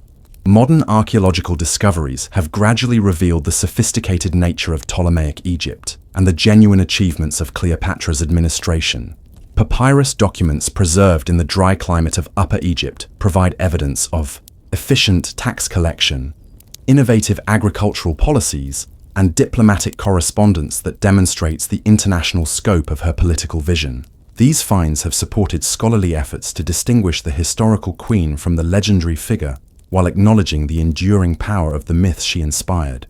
Modern archaeological discoveries have gradually revealed the sophisticated nature of Ptolemaic Egypt and the genuine achievements of Cleopatra's administration. Papyrus documents preserved in the dry climate of Upper Egypt provide evidence of efficient tax collection, innovative agricultural policies, and diplomatic correspondence that demonstrates the international scope of her political vision. These finds have supported scholarly efforts to distinguish the historical queen from the legendary figure, while acknowledging the enduring power of the myths she inspired.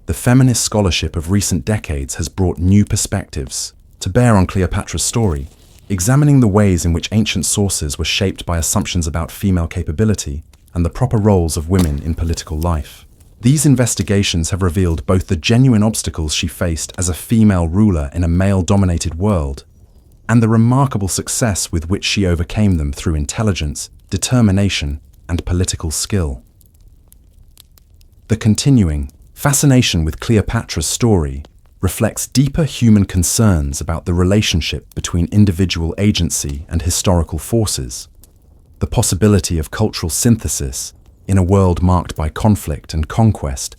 The feminist scholarship of recent decades has brought new perspectives to bear on Cleopatra's story, examining the ways in which ancient sources were shaped by assumptions about female capability and the proper roles of women in political life. These investigations have revealed both the genuine obstacles she faced as a female ruler in a male-dominated world, and the remarkable success with which she overcame them through intelligence, determination, and political skill. The continuing fascination with Cleopatra's story reflects deeper human concerns about the relationship between individual agency and historical forces, the possibility of cultural synthesis in a world marked by conflict and conquest,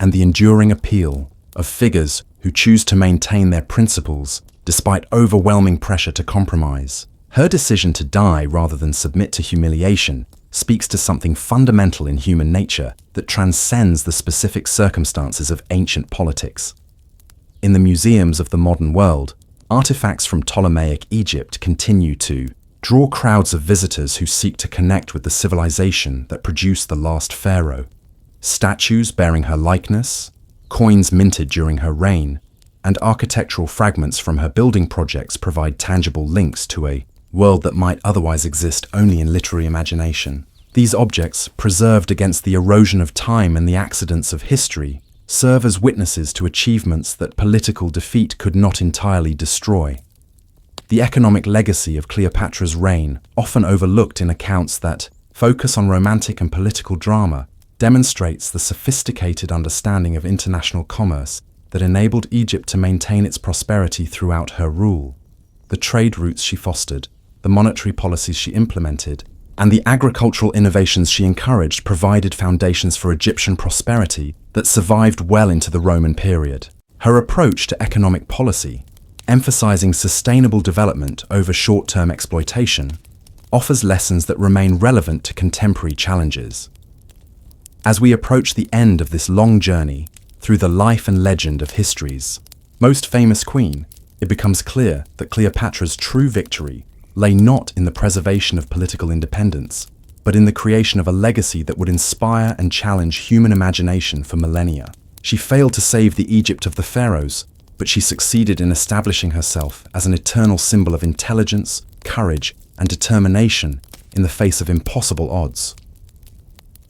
and the enduring appeal of figures who choose to maintain their principles despite overwhelming pressure to compromise. Her decision to die rather than submit to humiliation speaks to something fundamental in human nature that transcends the specific circumstances of ancient politics. In the museums of the modern world, artifacts from Ptolemaic Egypt continue to draw crowds of visitors who seek to connect with the civilization that produced the last pharaoh. Statues bearing her likeness, coins minted during her reign, and architectural fragments from her building projects provide tangible links to a world that might otherwise exist only in literary imagination. These objects, preserved against the erosion of time and the accidents of history, serve as witnesses to achievements that political defeat could not entirely destroy. The economic legacy of Cleopatra's reign, often overlooked in accounts that focus on romantic and political drama, demonstrates the sophisticated understanding of international commerce that enabled Egypt to maintain its prosperity throughout her rule. The trade routes she fostered, the monetary policies she implemented, and the agricultural innovations she encouraged provided foundations for Egyptian prosperity that survived well into the Roman period. Her approach to economic policy, emphasizing sustainable development over short-term exploitation, offers lessons that remain relevant to contemporary challenges. As we approach the end of this long journey through the life and legend of history's most famous queen, it becomes clear that Cleopatra's true victory lay not in the preservation of political independence, but in the creation of a legacy that would inspire and challenge human imagination for millennia. She failed to save the Egypt of the pharaohs, but she succeeded in establishing herself as an eternal symbol of intelligence, courage, and determination in the face of impossible odds.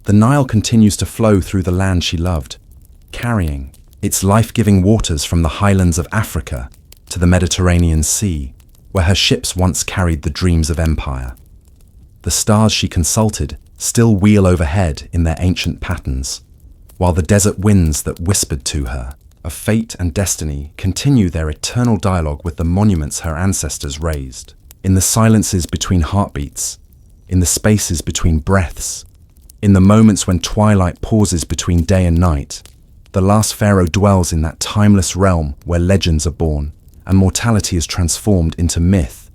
The Nile continues to flow through the land she loved, carrying its life-giving waters from the highlands of Africa to the Mediterranean Sea, where her ships once carried the dreams of empire. The stars she consulted still wheel overhead in their ancient patterns, while the desert winds that whispered to her of fate and destiny continue their eternal dialogue with the monuments her ancestors raised. In the silences between heartbeats, in the spaces between breaths, in the moments when twilight pauses between day and night, the last pharaoh dwells in that timeless realm where legends are born and mortality is transformed into myth.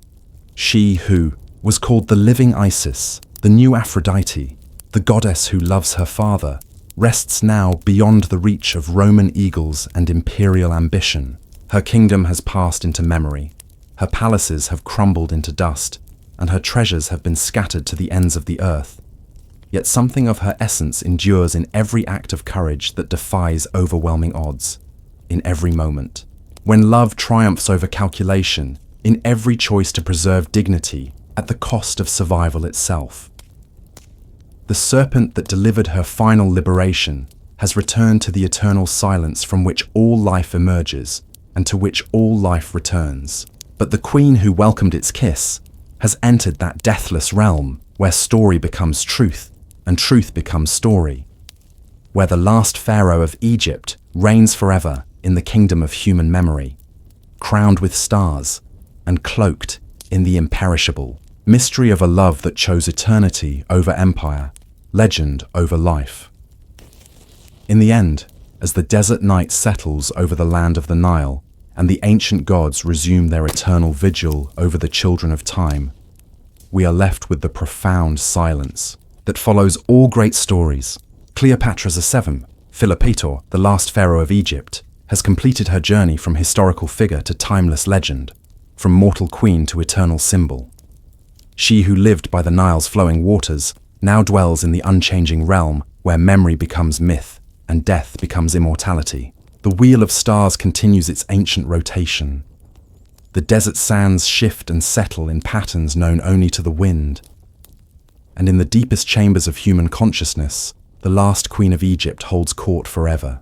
She who was called the living Isis, the new Aphrodite, the goddess who loves her father, rests now beyond the reach of Roman eagles and imperial ambition. Her kingdom has passed into memory, her palaces have crumbled into dust, and her treasures have been scattered to the ends of the earth. Yet something of her essence endures in every act of courage that defies overwhelming odds, in every moment. When love triumphs over calculation, in every choice to preserve dignity at the cost of survival itself. The serpent that delivered her final liberation has returned to the eternal silence from which all life emerges and to which all life returns. But the queen who welcomed its kiss has entered that deathless realm where story becomes truth and truth becomes story, where the last pharaoh of Egypt reigns forever in the kingdom of human memory, crowned with stars and cloaked in the imperishable mystery of a love that chose eternity over empire, legend over life. In the end, as the desert night settles over the land of the Nile and the ancient gods resume their eternal vigil over the children of time, we are left with the profound silence that follows all great stories. Cleopatra's A7, Philopator, the last pharaoh of Egypt, has completed her journey from historical figure to timeless legend, from mortal queen to eternal symbol. She who lived by the Nile's flowing waters now dwells in the unchanging realm where memory becomes myth and death becomes immortality. The wheel of stars continues its ancient rotation. The desert sands shift and settle in patterns known only to the wind. And in the deepest chambers of human consciousness, the last queen of Egypt holds court forever.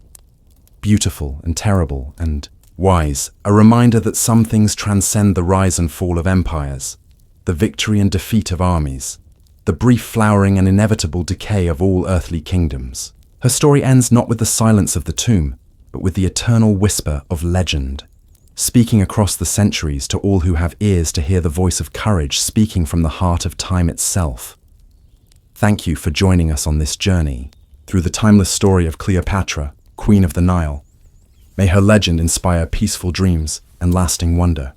Beautiful and terrible and wise, a reminder that some things transcend the rise and fall of empires, the victory and defeat of armies, the brief flowering and inevitable decay of all earthly kingdoms. Her story ends not with the silence of the tomb, but with the eternal whisper of legend, speaking across the centuries to all who have ears to hear the voice of courage speaking from the heart of time itself. Thank you for joining us on this journey through the timeless story of Cleopatra, Queen of the Nile. May her legend inspire peaceful dreams and lasting wonder.